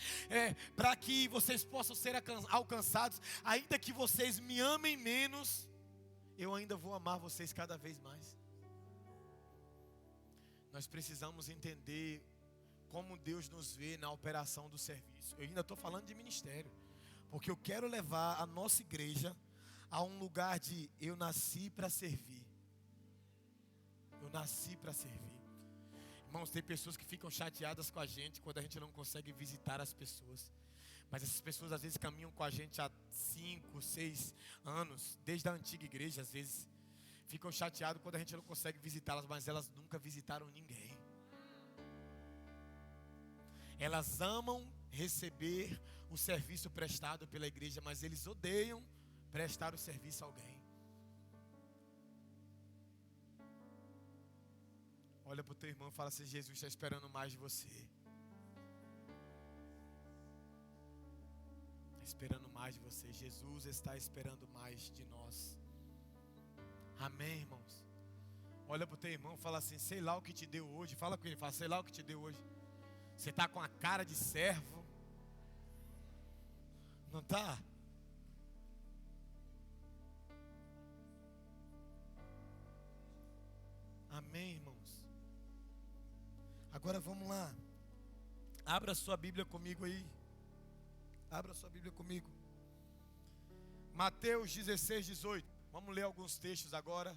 [SPEAKER 1] para que vocês possam ser alcançados. Ainda que vocês me amem menos, eu ainda vou amar vocês cada vez mais. Nós precisamos entender como Deus nos vê na operação do serviço. Eu ainda estou falando de ministério, porque eu quero levar a nossa igreja a um lugar de: eu nasci para servir. Eu nasci para servir. Irmãos, tem pessoas que ficam chateadas com a gente quando a gente não consegue visitar as pessoas. Mas essas pessoas às vezes caminham com a gente há 5, 6 anos, desde a antiga igreja. Às vezes ficam chateadas quando a gente não consegue visitá-las, mas elas nunca visitaram ninguém. Elas amam receber o serviço prestado pela igreja, mas eles odeiam prestar o serviço a alguém. Olha para o teu irmão e fala assim: Jesus está esperando mais de você. Está esperando mais de você. Jesus está esperando mais de nós. Amém, irmãos? Olha para o teu irmão e fala assim: sei lá o que te deu hoje. Fala com ele, fala: sei lá o que te deu hoje. Você está com a cara de servo? Não está? Amém, irmãos? Agora vamos lá. Abra sua Bíblia comigo aí. Abra sua Bíblia comigo. Mateus 16, 18. Vamos ler alguns textos agora.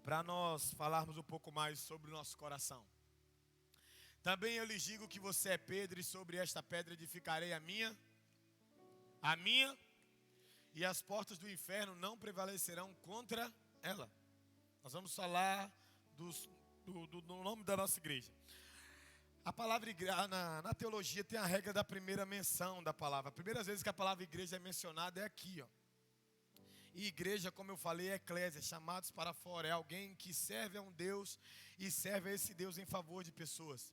[SPEAKER 1] Para nós falarmos um pouco mais sobre o nosso coração. Também eu lhes digo que você é Pedro, e sobre esta pedra edificarei a minha, e as portas do inferno não prevalecerão contra ela. Nós vamos falar do nome da nossa igreja. A palavra igreja, na teologia tem a regra da primeira menção da palavra. A primeira vez que a palavra igreja é mencionada é aqui, ó. E igreja, como eu falei, é eclésia, chamados para fora. É alguém que serve a um Deus e serve a esse Deus em favor de pessoas.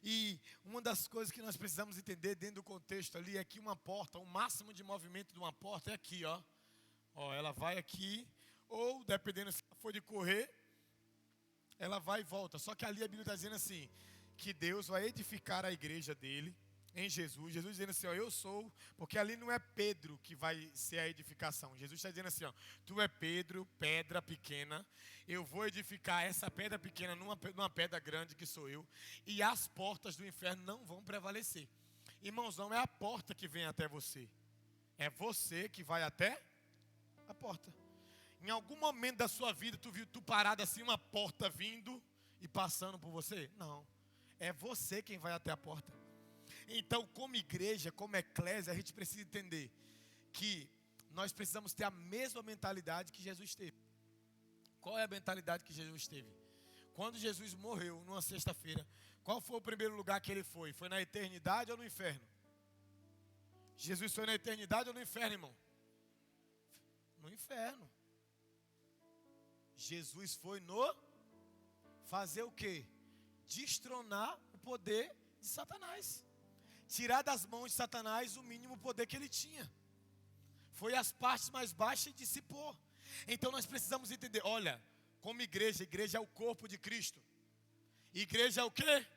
[SPEAKER 1] E uma das coisas que nós precisamos entender dentro do contexto ali é que uma porta, o máximo de movimento de uma porta é aqui, ó. Ó, ela vai aqui, ou dependendo se for de correr, ela vai e volta. Só que ali a Bíblia está dizendo assim, que Deus vai edificar a igreja dele em Jesus. Jesus dizendo assim, ó, eu sou, porque ali não é Pedro que vai ser a edificação. Jesus está dizendo assim, ó, tu é Pedro, pedra pequena, eu vou edificar essa pedra pequena numa pedra grande que sou eu, e as portas do inferno não vão prevalecer. Irmãos, não é a porta que vem até você, é você que vai até a porta. Em algum momento da sua vida, tu viu tu parado assim, uma porta vindo e passando por você? Não, é você quem vai até a porta. Então, como igreja, como eclésia, a gente precisa entender que nós precisamos ter a mesma mentalidade que Jesus teve. Qual é a mentalidade que Jesus teve? Quando Jesus morreu, numa sexta-feira, qual foi o primeiro lugar que ele foi? Foi na eternidade ou no inferno? Jesus foi na eternidade ou no inferno, irmão? No inferno. Jesus foi no fazer o quê? Destronar o poder de Satanás. Tirar das mãos de Satanás o mínimo poder que ele tinha. Foi as partes mais baixas e dissipou. Então nós precisamos entender, olha, como igreja é o corpo de Cristo. Igreja é o quê?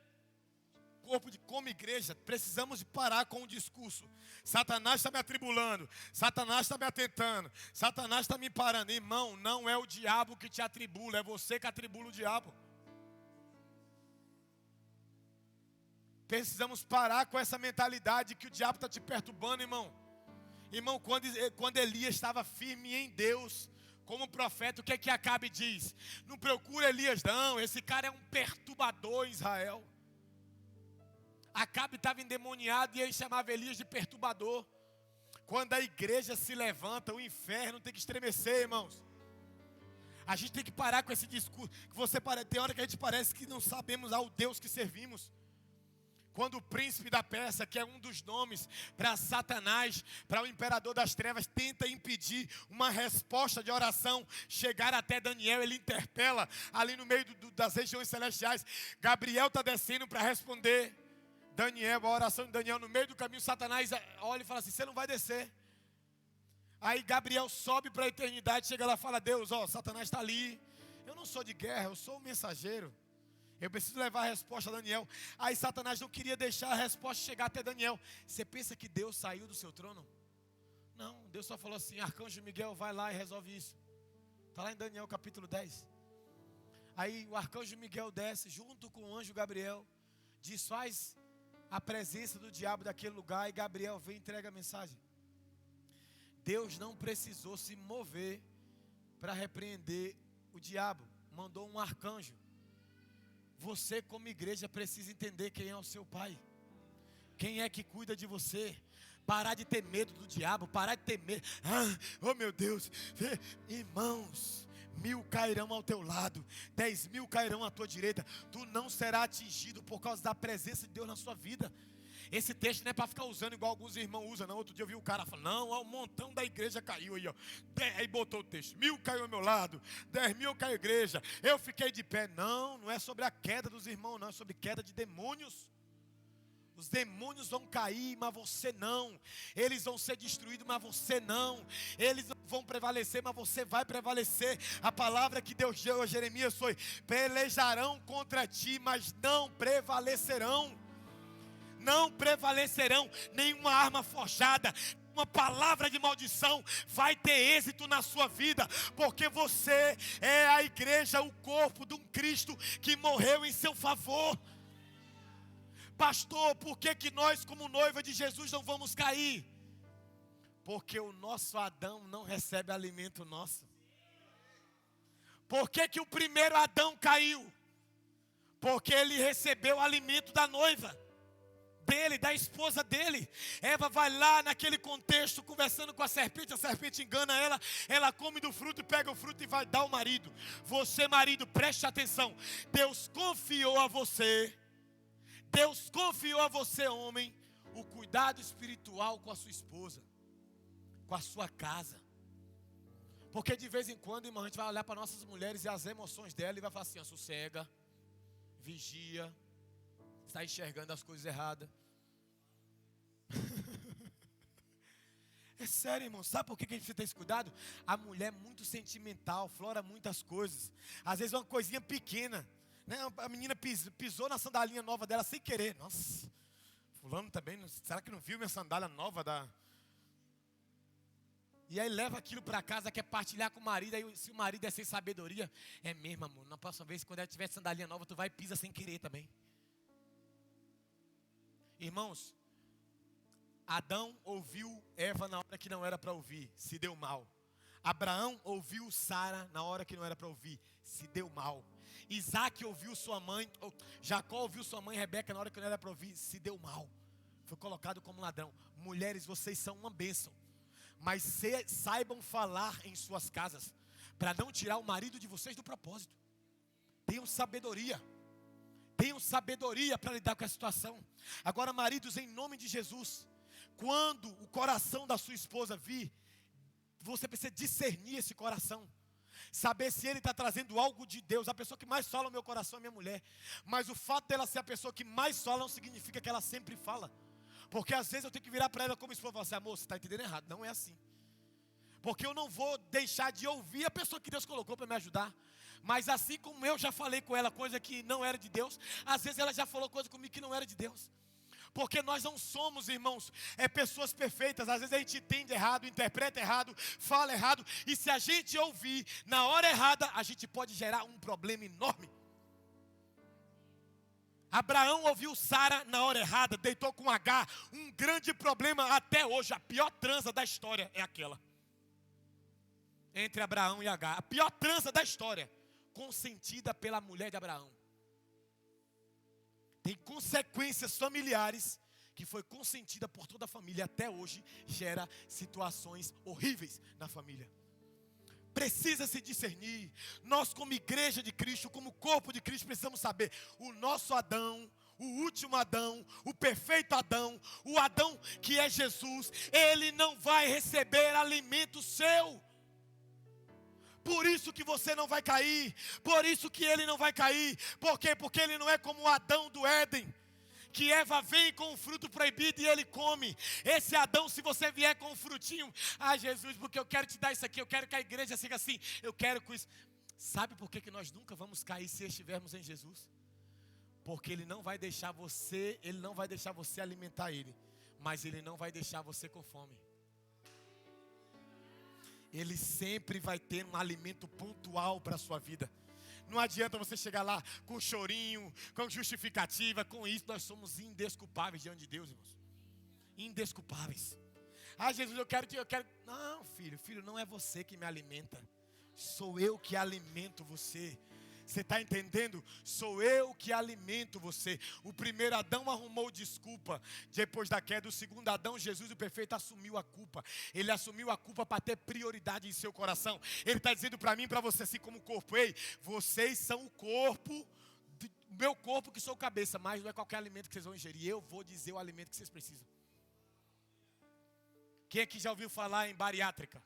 [SPEAKER 1] Como igreja, precisamos de parar com o discurso. Satanás está me atribulando, Satanás está me atentando, Satanás está me parando. Irmão, não é o diabo que te atribula, é você que atribula o diabo. Precisamos parar com essa mentalidade que o diabo está te perturbando, irmão. Irmão, quando Elias estava firme em Deus, como profeta, o que é que Acabe diz? Não procura Elias não, esse cara é um perturbador em Israel. Acabe estava endemoniado e ele chamava Elias de perturbador. Quando a igreja se levanta, o inferno tem que estremecer, irmãos. A gente tem que parar com esse discurso. Tem hora que a gente parece que não sabemos ao Deus que servimos. Quando o príncipe da Pérsia, que é um dos nomes para Satanás, para o imperador das trevas, tenta impedir uma resposta de oração chegar até Daniel, ele interpela ali no meio das regiões celestiais. Gabriel está descendo para responder Daniel, a oração de Daniel. No meio do caminho, Satanás olha e fala assim, você não vai descer. Aí Gabriel sobe para a eternidade, chega lá e fala, Deus, ó, Satanás está ali. Eu não sou de guerra, eu sou um mensageiro. Eu preciso levar a resposta a Daniel. Aí Satanás não queria deixar a resposta chegar até Daniel. Você pensa que Deus saiu do seu trono? Não, Deus só falou assim, Arcanjo Miguel, vai lá e resolve isso. Está lá em Daniel capítulo 10. Aí o Arcanjo Miguel desce junto com o anjo Gabriel, desfaz a presença do diabo daquele lugar e Gabriel vem e entrega a mensagem. Deus não precisou se mover para repreender o diabo. Mandou um arcanjo. Você como igreja precisa entender quem é o seu pai. Quem é que cuida de você. Parar de ter medo do diabo. Parar de ter medo. Oh meu Deus. Irmãos, 1000 cairão ao teu lado, 10.000 cairão à tua direita. Tu não será atingido por causa da presença de Deus na sua vida. Esse texto não é para ficar usando igual alguns irmãos usam, não. Outro dia eu vi o cara falando, não, ó, um montão da igreja caiu aí, ó. Aí botou o texto, 1000 caiu ao meu lado, 10.000 caiu a igreja, eu fiquei de pé. Não, não é sobre a queda dos irmãos, não, é sobre queda de demônios. Os demônios vão cair, mas você não. Eles vão ser destruídos, mas você não. Eles vão prevalecer, mas você vai prevalecer. A palavra que Deus deu a Jeremias foi, pelejarão contra ti, mas não prevalecerão. Não prevalecerão, nenhuma arma forjada, uma palavra de maldição vai ter êxito na sua vida, porque você é a igreja, o corpo de um Cristo que morreu em seu favor. Pastor, por que nós como noiva de Jesus não vamos cair? Porque o nosso Adão não recebe alimento nosso. Por que o primeiro Adão caiu? Porque ele recebeu o alimento da noiva dele, da esposa dele. Eva vai lá naquele contexto conversando com a serpente engana ela, ela come do fruto, pega o fruto e vai dar ao marido. Você, marido, preste atenção. Deus confiou a você, homem, o cuidado espiritual com a sua esposa, com a sua casa. Porque de vez em quando, irmão, a gente vai olhar para nossas mulheres e as emoções dela e vai falar assim: ó, sossega, vigia, está enxergando as coisas erradas. É sério, irmão. Sabe por que a gente precisa ter esse cuidado? A mulher é muito sentimental, flora muitas coisas. Às vezes é uma coisinha pequena, né? A menina pisou na sandalinha nova dela sem querer. Nossa, fulano também, será que não viu minha sandália nova da... E aí leva aquilo para casa, quer partilhar com o marido. Aí se o marido é sem sabedoria, é mesmo, amor, na próxima vez, quando ela tiver sandalinha nova, tu vai e pisa sem querer também. Irmãos, Adão ouviu Eva na hora que não era para ouvir, se deu mal. Abraão ouviu Sara na hora que não era para ouvir, se deu mal. Isaac ouviu sua mãe, Jacó ouviu sua mãe Rebeca na hora que não era para ouvir, se deu mal. Foi colocado como ladrão. Mulheres, vocês são uma bênção, mas saibam falar em suas casas, para não tirar o marido de vocês do propósito. Tenham sabedoria. Tenham sabedoria para lidar com a situação. Agora, maridos, em nome de Jesus, quando o coração da sua esposa vir, você precisa discernir esse coração. Saber se ele está trazendo algo de Deus. A pessoa que mais fala no meu coração é minha mulher. Mas o fato dela ser a pessoa que mais fala não significa que ela sempre fala. Porque às vezes eu tenho que virar para ela como esposa e falar assim: amor, você está entendendo errado. Não é assim. Porque eu não vou deixar de ouvir a pessoa que Deus colocou para me ajudar. Mas assim como eu já falei com ela coisa que não era de Deus, às vezes ela já falou coisa comigo que não era de Deus. Porque nós não somos, irmãos, pessoas perfeitas. Às vezes a gente entende errado, interpreta errado, fala errado. E se a gente ouvir na hora errada, a gente pode gerar um problema enorme. Abraão ouviu Sara na hora errada, deitou com Agar. Um grande problema até hoje. A pior transa da história é aquela. Entre Abraão e Agar. A pior transa da história. Consentida pela mulher de Abraão. Tem consequências familiares que foi consentida por toda a família. Até hoje gera situações horríveis na família. Precisa se discernir. Nós como igreja de Cristo, como corpo de Cristo, precisamos saber. O nosso Adão, o último Adão, o perfeito Adão, o Adão que é Jesus, ele não vai receber alimento seu. Por isso que você não vai cair. Por isso que ele não vai cair. Por quê? Porque ele não é como o Adão do Éden, que Eva vem com o fruto proibido e ele come. Esse Adão, se você vier com um frutinho: ah, Jesus, porque eu quero te dar isso aqui, eu quero que a igreja siga assim, eu quero com isso. Sabe por que nós nunca vamos cair se estivermos em Jesus? Porque ele não vai deixar você alimentar ele, mas ele não vai deixar você com fome. Ele sempre vai ter um alimento pontual para a sua vida. Não adianta você chegar lá com chorinho, com justificativa, com isso. Nós somos indesculpáveis diante de Deus, irmãos. Indesculpáveis. Ah, Jesus, eu quero. Não, filho, não é você que me alimenta. Sou eu que alimento você. Você está entendendo? Sou eu que alimento você. O primeiro Adão arrumou desculpa. Depois da queda, o segundo Adão, Jesus o perfeito, assumiu a culpa. Ele assumiu a culpa para ter prioridade em seu coração. Ele está dizendo para mim e para você, assim como o corpo: ei, vocês são o corpo, meu corpo que sou o cabeça, mas não é qualquer alimento que vocês vão ingerir. Eu vou dizer o alimento que vocês precisam. Quem aqui já ouviu falar em bariátrica?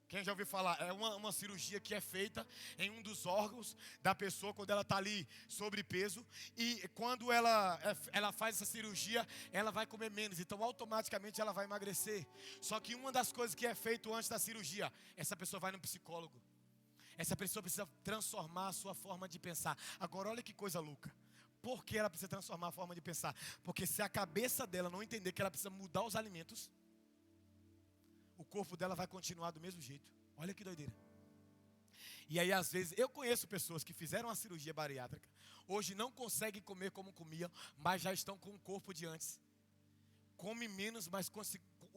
[SPEAKER 1] Quem já ouviu falar? É uma cirurgia que é feita em um dos órgãos da pessoa quando ela está ali sobrepeso. E quando ela faz essa cirurgia, ela vai comer menos. Então automaticamente ela vai emagrecer. Só que uma das coisas que é feito antes da cirurgia, essa pessoa vai no psicólogo. Essa pessoa precisa transformar a sua forma de pensar. Agora olha que coisa louca. Por que ela precisa transformar a forma de pensar? Porque se a cabeça dela não entender que ela precisa mudar os alimentos, o corpo dela vai continuar do mesmo jeito. Olha que doideira. E aí às vezes, eu conheço pessoas que fizeram a cirurgia bariátrica, hoje não conseguem comer como comiam, mas já estão com o corpo de antes. Come menos, mas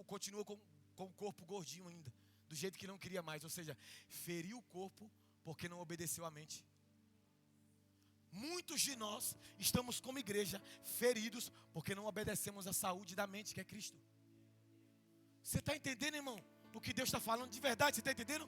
[SPEAKER 1] continua com o corpo gordinho ainda, do jeito que não queria mais. Ou seja, feriu o corpo porque não obedeceu à mente. muitos de nós estamos como igreja feridos porque não obedecemos à saúde da mente, que é Cristo. Você está entendendo, irmão? O que Deus está falando de verdade, você está entendendo?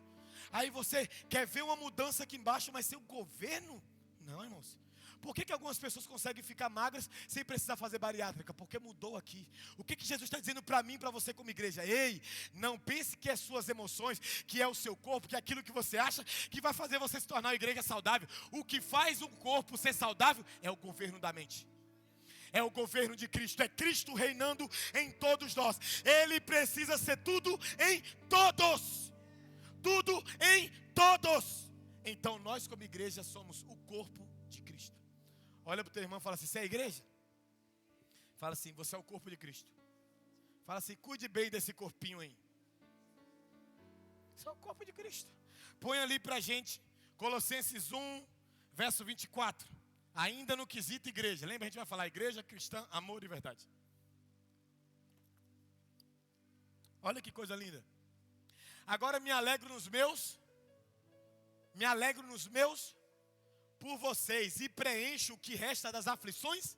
[SPEAKER 1] Aí você quer ver uma mudança aqui embaixo, mas ser o governo? Não, irmãos. Por que algumas pessoas conseguem ficar magras sem precisar fazer bariátrica? Porque mudou aqui. O que Jesus está dizendo para mim, para você como igreja? Ei, não pense que é suas emoções, que é o seu corpo, que é aquilo que você acha que vai fazer você se tornar uma igreja saudável. O que faz um corpo ser saudável é o governo da mente. É o governo de Cristo, é Cristo reinando em todos nós. Ele precisa ser tudo em todos. Tudo em todos. Então nós como igreja somos o corpo de Cristo. Olha para o teu irmão e fala assim: você é a igreja? Fala assim: você é o corpo de Cristo. Fala assim: cuide bem desse corpinho aí. Você é o corpo de Cristo. Põe ali para a gente Colossenses 1, verso 24. Ainda no quesito igreja. Lembra, a gente vai falar igreja cristã, amor e verdade. Olha que coisa linda. Agora me alegro nos meus por vocês e preencho o que resta das aflições.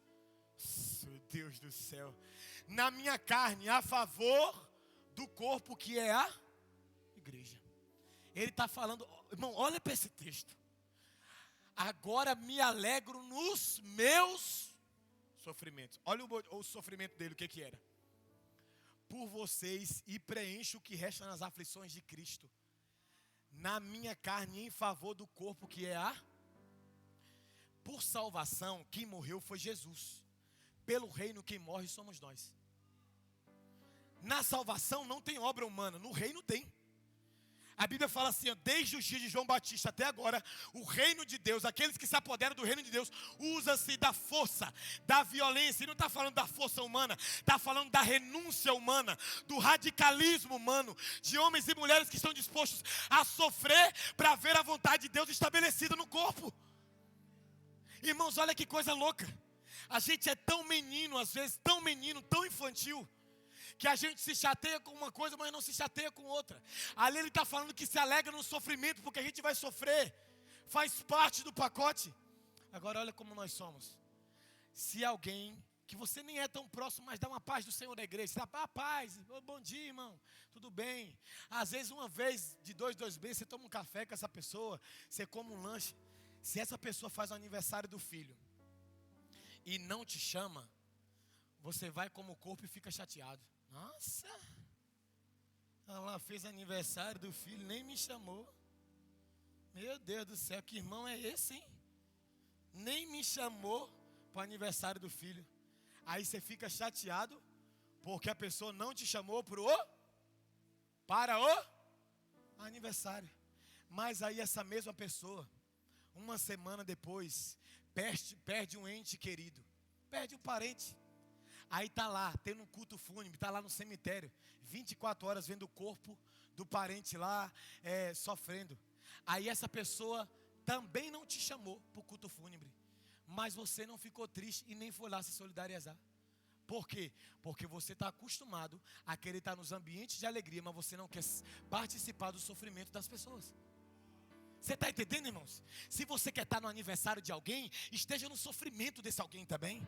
[SPEAKER 1] Meu Deus do céu. Na minha carne, a favor do corpo que é a igreja. Ele está falando, irmão, olha para esse texto. Agora me alegro nos meus sofrimentos. Olha o sofrimento dele, o que era? Por vocês e preencho o que resta nas aflições de Cristo. Na minha carne, em favor do corpo que é a... Por salvação, quem morreu foi Jesus. Pelo reino, quem morre somos nós. Na salvação não tem obra humana, no reino tem. A Bíblia fala assim, ó, desde os dias de João Batista até agora, o reino de Deus, aqueles que se apoderam do reino de Deus, usa-se da força, da violência. E não está falando da força humana, está falando da renúncia humana, do radicalismo humano, de homens e mulheres que estão dispostos a sofrer para ver a vontade de Deus estabelecida no corpo. Irmãos, olha que coisa louca. A gente é tão menino, às vezes, tão menino, tão infantil, que a gente se chateia com uma coisa, mas não se chateia com outra. Ali ele está falando que se alegra no sofrimento, porque a gente vai sofrer. Faz parte do pacote. Agora olha como nós somos. Se alguém, que você nem é tão próximo, mas dá uma paz do Senhor da igreja. Você dá paz, bom dia, irmão, tudo bem. Às vezes uma vez, de dois meses, você toma um café com essa pessoa, você come um lanche. Se essa pessoa faz o aniversário do filho e não te chama, você vai como corpo e fica chateado. Nossa, ela fez aniversário do filho, nem me chamou. Meu Deus do céu, que irmão é esse, hein? Nem me chamou para o aniversário do filho. Aí você fica chateado porque a pessoa não te chamou para o aniversário. Mas aí essa mesma pessoa, uma semana depois, perde um ente querido, perde um parente. Aí está lá, tendo um culto fúnebre, está lá no cemitério, 24 horas vendo o corpo do parente lá, sofrendo. Aí essa pessoa também não te chamou para o culto fúnebre, mas você não ficou triste e nem foi lá se solidarizar. Por quê? Porque você está acostumado a querer estar nos ambientes de alegria, mas você não quer participar do sofrimento das pessoas. Você está entendendo, irmãos? Se você quer estar no aniversário de alguém, esteja no sofrimento desse alguém também.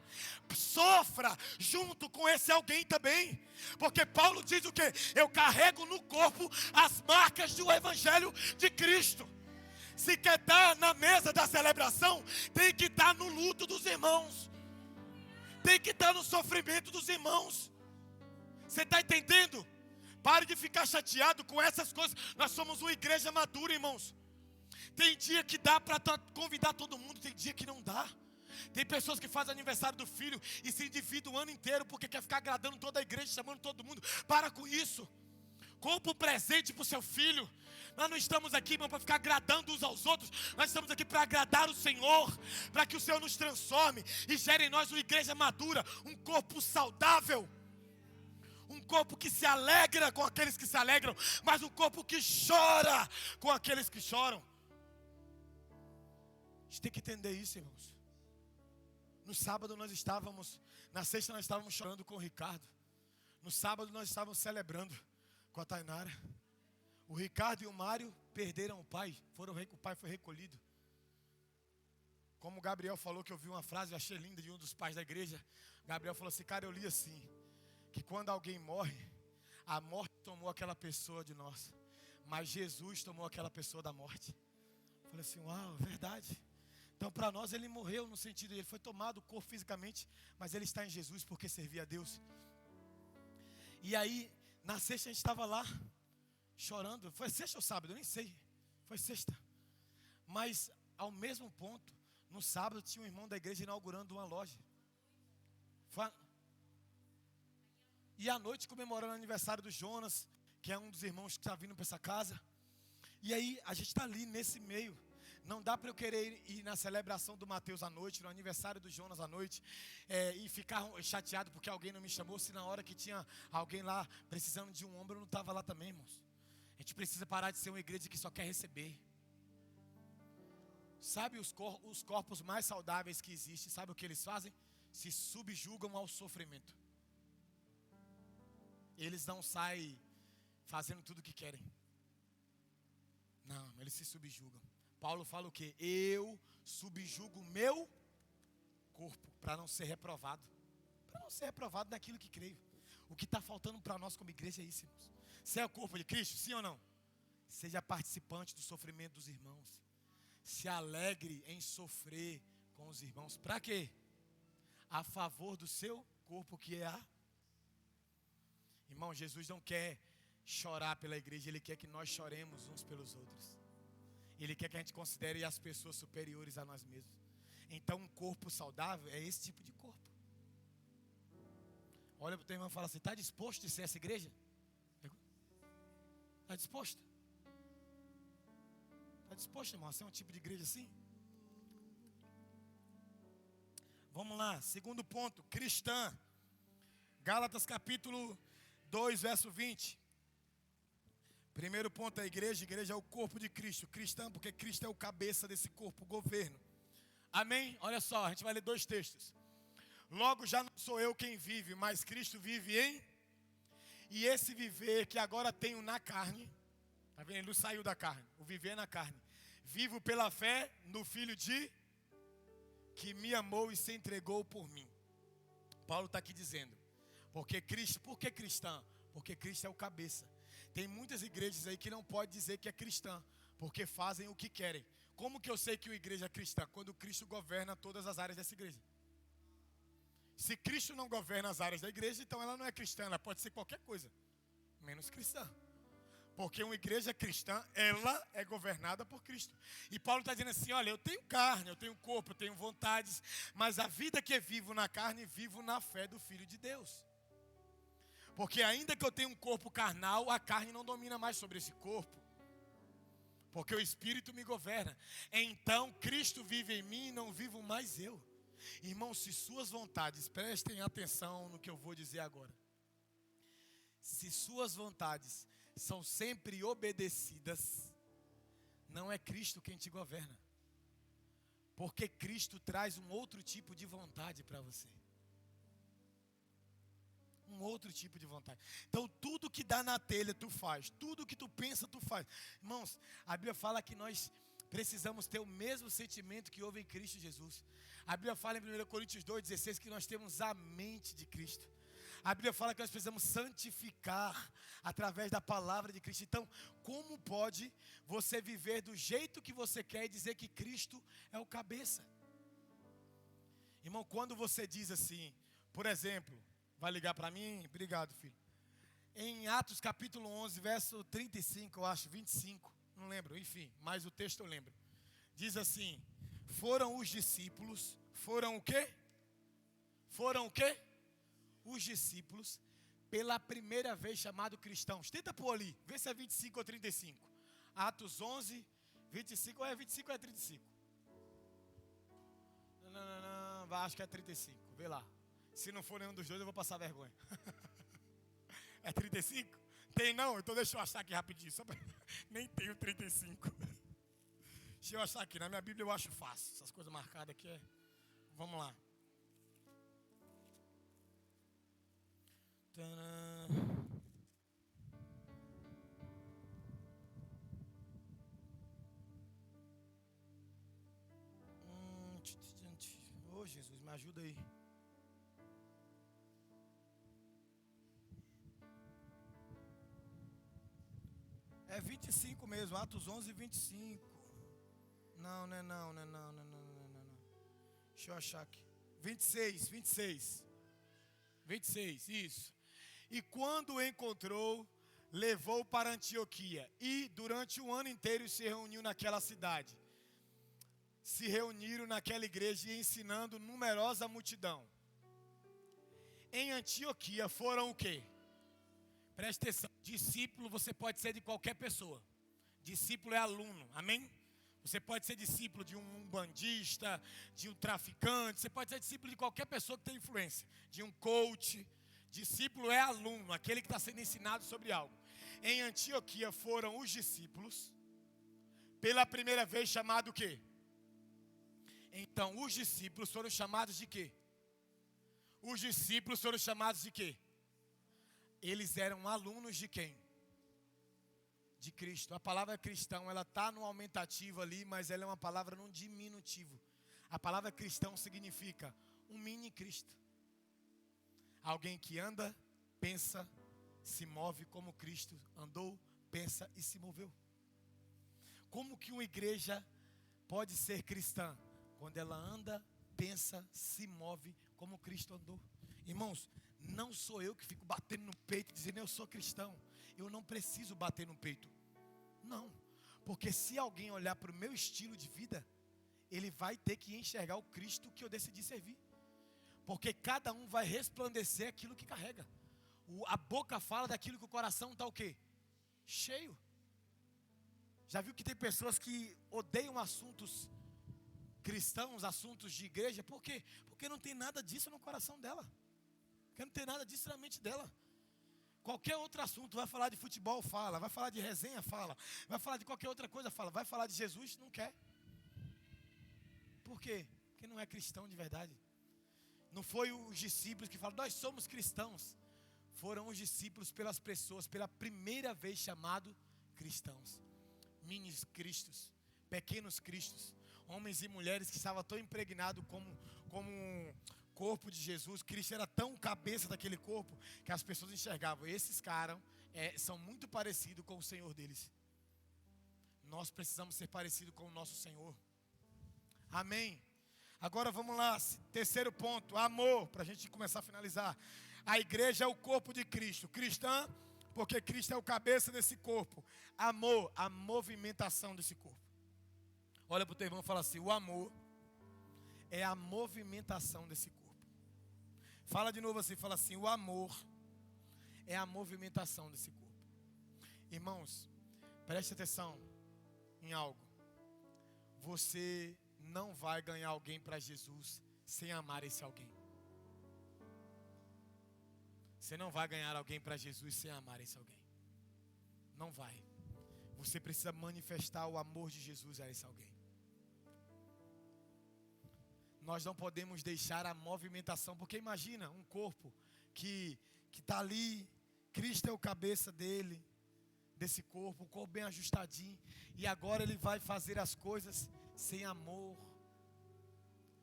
[SPEAKER 1] Sofra junto com esse alguém também. Porque Paulo diz o quê? Eu carrego no corpo as marcas do Evangelho de Cristo. Se quer estar na mesa da celebração, tem que estar no luto dos irmãos. Tem que estar no sofrimento dos irmãos. Você está entendendo? Pare de ficar chateado com essas coisas. Nós somos uma igreja madura, irmãos. Tem dia que dá para convidar todo mundo, tem dia que não dá. Tem pessoas que fazem aniversário do filho e se endividam o ano inteiro porque quer ficar agradando toda a igreja, chamando todo mundo. Para com isso. Compre um presente para o seu filho. Nós não estamos aqui, irmão, para ficar agradando uns aos outros. Nós estamos aqui para agradar o Senhor, para que o Senhor nos transforme e gere em nós uma igreja madura, um corpo saudável. Um corpo que se alegra com aqueles que se alegram, mas um corpo que chora com aqueles que choram. A gente tem que entender isso, irmãos. No sábado na sexta nós estávamos chorando com o Ricardo. No sábado nós estávamos celebrando com a Tainara. O Ricardo e o Mário perderam o pai. O pai foi recolhido. Como o Gabriel falou, que eu vi uma frase, eu achei linda, de um dos pais da igreja. Gabriel falou assim, cara, eu li assim, que quando alguém morre, a morte tomou aquela pessoa de nós, mas Jesus tomou aquela pessoa da morte. Eu falei assim, uau, verdade. Então para nós ele morreu no sentido, ele foi tomado o corpo fisicamente, mas ele está em Jesus porque servia a Deus. E aí, na sexta a gente estava lá, chorando. Foi sexta ou sábado? Eu nem sei. Foi sexta. Mas ao mesmo ponto, no sábado tinha um irmão da igreja inaugurando uma loja. E à noite comemorando o aniversário do Jonas, que é um dos irmãos que está vindo para essa casa. E aí a gente está ali nesse meio. Não dá para eu querer ir na celebração do Mateus à noite, no aniversário do Jonas à noite, e ficar chateado porque alguém não me chamou, se na hora que tinha alguém lá precisando de um ombro, eu não estava lá também, irmãos. A gente precisa parar de ser uma igreja que só quer receber. Sabe os corpos mais saudáveis que existem, sabe o que eles fazem? Se subjugam ao sofrimento. Eles não saem fazendo tudo o que querem. Não, eles se subjugam. Paulo fala o quê? Eu subjugo o meu corpo para não ser reprovado. Para não ser reprovado naquilo que creio. O que está faltando para nós como igreja é isso, irmãos. Você é o corpo de Cristo, sim ou não? Seja participante do sofrimento dos irmãos. Se alegre em sofrer com os irmãos. Para quê? A favor do seu corpo, que é a... Irmão, Jesus não quer chorar pela igreja, Ele quer que nós choremos uns pelos outros. Ele quer que a gente considere as pessoas superiores a nós mesmos. Então um corpo saudável é esse tipo de corpo. Olha para o teu irmão e fala assim, está disposto de ser essa igreja? Está disposto? Está disposto, irmão, a ser um tipo de igreja assim? Vamos lá, segundo ponto, cristã. Gálatas capítulo 2, verso 20. Primeiro ponto é a igreja é o corpo de Cristo. Cristã, porque Cristo é o cabeça desse corpo, o governo. Amém? Olha só, a gente vai ler 2 textos. Logo já não sou eu quem vive, mas Cristo vive em... E esse viver que agora tenho na carne, tá vendo? Ele não saiu da carne, o viver é na carne. Vivo pela fé no Filho de... que me amou e se entregou por mim. Paulo está aqui dizendo, por que cristã? Porque Cristo é o cabeça. Tem muitas igrejas aí que não pode dizer que é cristã, porque fazem o que querem. Como que eu sei que uma igreja é cristã? Quando Cristo governa todas as áreas dessa igreja. Se Cristo não governa as áreas da igreja, então ela não é cristã, ela pode ser qualquer coisa, menos cristã. Porque uma igreja cristã, ela é governada por Cristo. E Paulo está dizendo assim, olha, eu tenho carne, eu tenho corpo, eu tenho vontades, mas a vida que eu vivo na carne, vivo na fé do Filho de Deus. Porque ainda que eu tenha um corpo carnal, a carne não domina mais sobre esse corpo. Porque o Espírito me governa. Então Cristo vive em mim e não vivo mais eu. Irmãos, se suas vontades, prestem atenção no que eu vou dizer agora. Se suas vontades são sempre obedecidas, não é Cristo quem te governa. Porque Cristo traz um outro tipo de vontade para você. Um outro tipo de vontade. Então tudo que dá na telha tu faz. Tudo que tu pensa tu faz. Irmãos, a Bíblia fala que nós precisamos ter o mesmo sentimento que houve em Cristo Jesus. A Bíblia fala em 1 Coríntios 2,16 que nós temos a mente de Cristo. A Bíblia fala que nós precisamos santificar através da palavra de Cristo. Então, como pode você viver do jeito que você quer e dizer que Cristo é o cabeça? Irmão, quando você diz assim, por exemplo, vai ligar para mim? Obrigado, filho. Em Atos capítulo 11, verso 35, eu acho, 25, não lembro, enfim, mas o texto eu lembro. Diz assim, foram os discípulos, foram o quê? Foram o quê? Os discípulos, pela primeira vez chamados cristãos. Tenta pôr ali, vê se é 25 ou 35. Atos 11, 25, ou é 25 ou é 35? Não, acho que é 35, vê lá. Se não for nenhum dos dois, eu vou passar vergonha. É 35? Tem não? Então deixa eu achar aqui rapidinho. Nem tenho 35. Deixa eu achar aqui. Na minha Bíblia eu acho fácil. Essas coisas marcadas aqui é... Vamos lá. ajuda aí. É 25 mesmo, Atos 11, 25. Não. Deixa eu achar aqui. 26, isso. E quando o encontrou, levou para Antioquia. E durante um ano inteiro se reuniu naquela cidade. Se reuniram naquela igreja e ensinando numerosa multidão. Em Antioquia foram o quê? Preste atenção. Discípulo você pode ser de qualquer pessoa. Discípulo é aluno, amém? Você pode ser discípulo de um bandista, de um traficante. Você pode ser discípulo de qualquer pessoa que tem influência. De um coach. Discípulo é aluno, aquele que está sendo ensinado sobre algo. Em Antioquia foram os discípulos, pela primeira vez chamado o quê? Então, os discípulos foram chamados de quê? Os discípulos foram chamados de quê? Eles eram alunos de quem? De Cristo. A palavra cristão, ela está no aumentativo ali, mas ela é uma palavra num diminutivo. A palavra cristão significa um mini Cristo. Alguém que anda, pensa, se move como Cristo andou, pensa e se moveu. Como que uma igreja pode ser cristã? Quando ela anda, pensa, se move como Cristo andou. Irmãos, não sou eu que fico batendo no peito dizendo eu sou cristão. Eu não preciso bater no peito. Não, porque se alguém olhar para o meu estilo de vida, ele vai ter que enxergar o Cristo que eu decidi servir. Porque cada um vai resplandecer aquilo que carrega. A boca fala daquilo que o coração está o quê? Cheio. Já viu que tem pessoas que odeiam assuntos cristãos, assuntos de igreja? Por quê? Porque não tem nada disso no coração dela. Porque não tem nada disso na mente dela. Qualquer outro assunto, vai falar de futebol, fala. Vai falar de resenha, fala. Vai falar de qualquer outra coisa, fala. Vai falar de Jesus, não quer. Por quê? Porque não é cristão de verdade. Não foi os discípulos que falaram, nós somos cristãos. Foram os discípulos pelas pessoas, pela primeira vez chamado cristãos. Minis cristos, pequenos cristos. Homens e mulheres que estavam tão impregnados como um corpo de Jesus. Cristo era tão cabeça daquele corpo que as pessoas enxergavam. Esses caras são muito parecidos com o Senhor deles. Nós precisamos ser parecidos com o nosso Senhor. Amém. Agora vamos lá, terceiro ponto, amor, para a gente começar a finalizar. A igreja é o corpo de Cristo, cristã, porque Cristo é o cabeça desse corpo. Amor, a movimentação desse corpo. Olha para o teu irmão e fala assim, o amor é a movimentação desse corpo. Fala de novo assim, fala assim, o amor é a movimentação desse corpo. Irmãos, preste atenção em algo. Você não vai ganhar alguém para Jesus sem amar esse alguém. Você não vai ganhar alguém para Jesus sem amar esse alguém. Não vai. Você precisa manifestar o amor de Jesus a esse alguém. Nós não podemos deixar a movimentação, porque imagina um corpo que está ali, Cristo é o cabeça dele, desse corpo, um corpo bem ajustadinho, e agora ele vai fazer as coisas sem amor,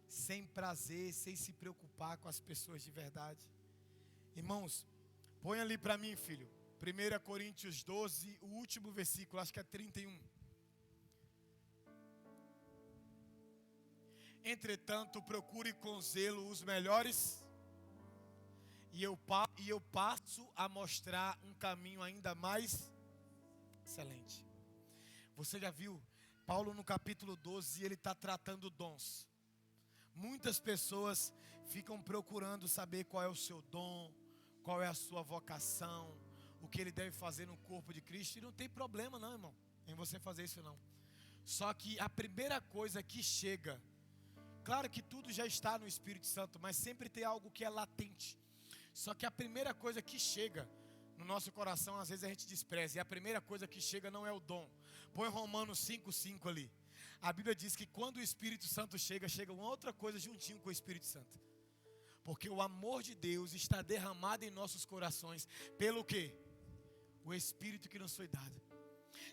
[SPEAKER 1] sem prazer, sem se preocupar com as pessoas de verdade. Irmãos, põe ali para mim, filho, 1 Coríntios 12, o último versículo, acho que é 31. Entretanto, procure com zelo os melhores, e eu passo a mostrar um caminho ainda mais excelente. Você já viu, Paulo no capítulo 12, ele está tratando dons. Muitas pessoas ficam procurando saber qual é o seu dom, qual é a sua vocação, o que ele deve fazer no corpo de Cristo. E não tem problema não, irmão, em você fazer isso não. Só que a primeira coisa que chega, claro que tudo já está no Espírito Santo, mas sempre tem algo que é latente. Só que a primeira coisa que chega no nosso coração, às vezes a gente despreza. E a primeira coisa que chega não é o dom. Põe Romanos 5:5 ali. A Bíblia diz que quando o Espírito Santo chega uma outra coisa juntinho com o Espírito Santo. Porque o amor de Deus está derramado em nossos corações. Pelo quê? O Espírito que nos foi dado.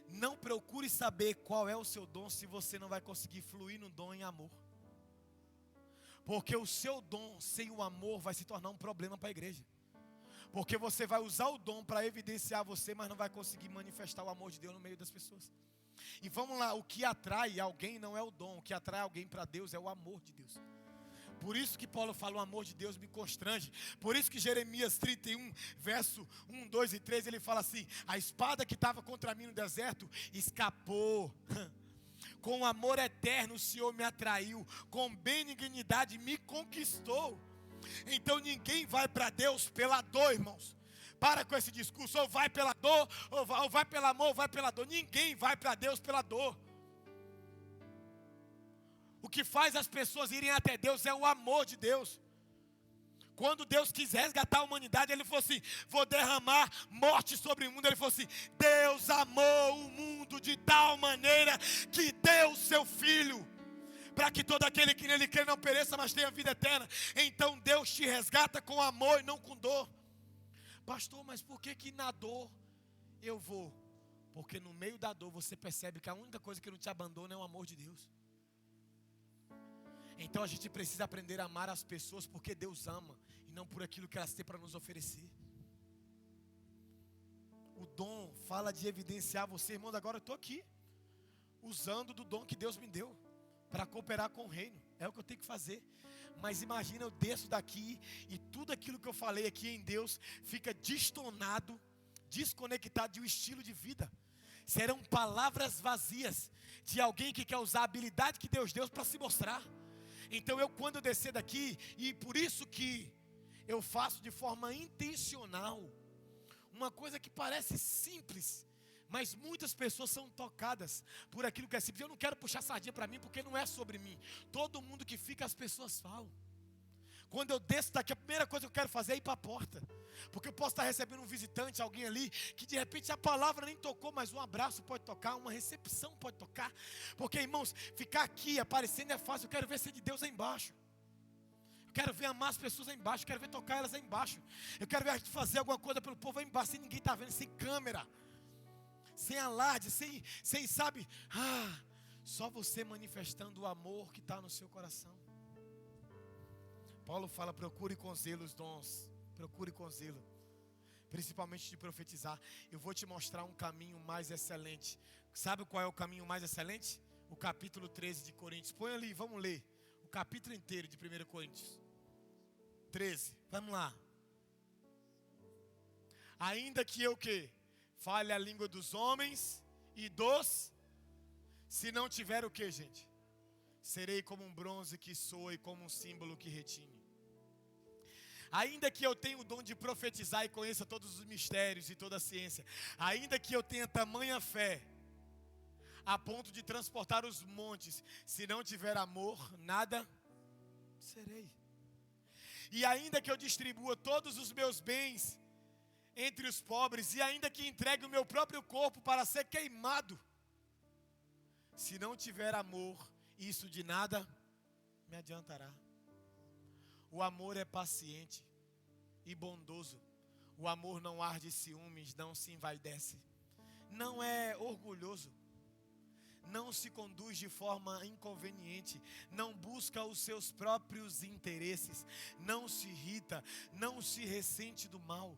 [SPEAKER 1] Não procure saber qual é o seu dom se você não vai conseguir fluir no dom em amor. Porque o seu dom sem o amor vai se tornar um problema para a igreja. Porque você vai usar o dom para evidenciar você, mas não vai conseguir manifestar o amor de Deus no meio das pessoas. E vamos lá, o que atrai alguém não é o dom, o que atrai alguém para Deus é o amor de Deus. Por isso que Paulo fala, o amor de Deus me constrange. Por isso que Jeremias 31, verso 1, 2 e 3, ele fala assim: a espada que estava contra mim no deserto escapou. Com amor eterno o Senhor me atraiu, com benignidade me conquistou. Então ninguém vai para Deus pela dor, irmãos. Para com esse discurso, ou vai pela dor, ou vai pelo amor, ou vai pela dor. Ninguém vai para Deus pela dor. O que faz as pessoas irem até Deus é o amor de Deus. Quando Deus quis resgatar a humanidade, Ele falou assim: vou derramar morte sobre o mundo. Ele falou assim: Deus amou o mundo de tal maneira que deu o seu Filho, para que todo aquele que nele crê não pereça, mas tenha vida eterna. Então Deus te resgata com amor e não com dor. Pastor, mas por que na dor eu vou? Porque no meio da dor você percebe que a única coisa que não te abandona é o amor de Deus. Então a gente precisa aprender a amar as pessoas porque Deus ama e não por aquilo que elas têm para nos oferecer. O dom fala de evidenciar você, irmão. Agora eu estou aqui usando do dom que Deus me deu para cooperar com o reino. É o que eu tenho que fazer. Mas imagina, eu desço daqui e tudo aquilo que eu falei aqui em Deus fica destonado, desconectado de um estilo de vida. Serão palavras vazias de alguém que quer usar a habilidade que Deus deu para se mostrar. Então eu, quando eu descer daqui, e por isso que eu faço de forma intencional, uma coisa que parece simples, mas muitas pessoas são tocadas por aquilo que é simples. Eu não quero puxar sardinha para mim, porque não é sobre mim. Todo mundo que fica, as pessoas falam. Quando eu desço daqui, a primeira coisa que eu quero fazer é ir para a porta. Porque eu posso estar recebendo um visitante, alguém ali, que de repente a palavra nem tocou, mas um abraço pode tocar, uma recepção pode tocar. Porque, irmãos, ficar aqui aparecendo é fácil. Eu quero ver ser de Deus aí embaixo. Eu quero ver amar as pessoas aí embaixo. Eu quero ver tocar elas aí embaixo. Eu quero ver a gente fazer alguma coisa pelo povo aí embaixo, sem ninguém estar vendo, sem câmera, sem alarde, sem sabe, só você manifestando o amor que está no seu coração. Paulo fala: procure com zelo os dons, procure com zelo, principalmente de profetizar. Eu vou te mostrar um caminho mais excelente. Sabe qual é o caminho mais excelente? O capítulo 13 de Coríntios. Põe ali, vamos ler o capítulo inteiro de 1 Coríntios 13, vamos lá. Ainda que eu fale a língua dos homens e dos... Se não tiver o que, gente? Serei como um bronze que soa e como um símbolo que retine. Ainda que eu tenha o dom de profetizar e conheça todos os mistérios e toda a ciência, ainda que eu tenha tamanha fé, a ponto de transportar os montes, se não tiver amor, nada serei. E ainda que eu distribua todos os meus bens entre os pobres, e ainda que entregue o meu próprio corpo para ser queimado, se não tiver amor, isso de nada me adiantará. O amor é paciente e bondoso. O amor não arde ciúmes, não se envaidece, não é orgulhoso, não se conduz de forma inconveniente, não busca os seus próprios interesses, não se irrita, não se ressente do mal.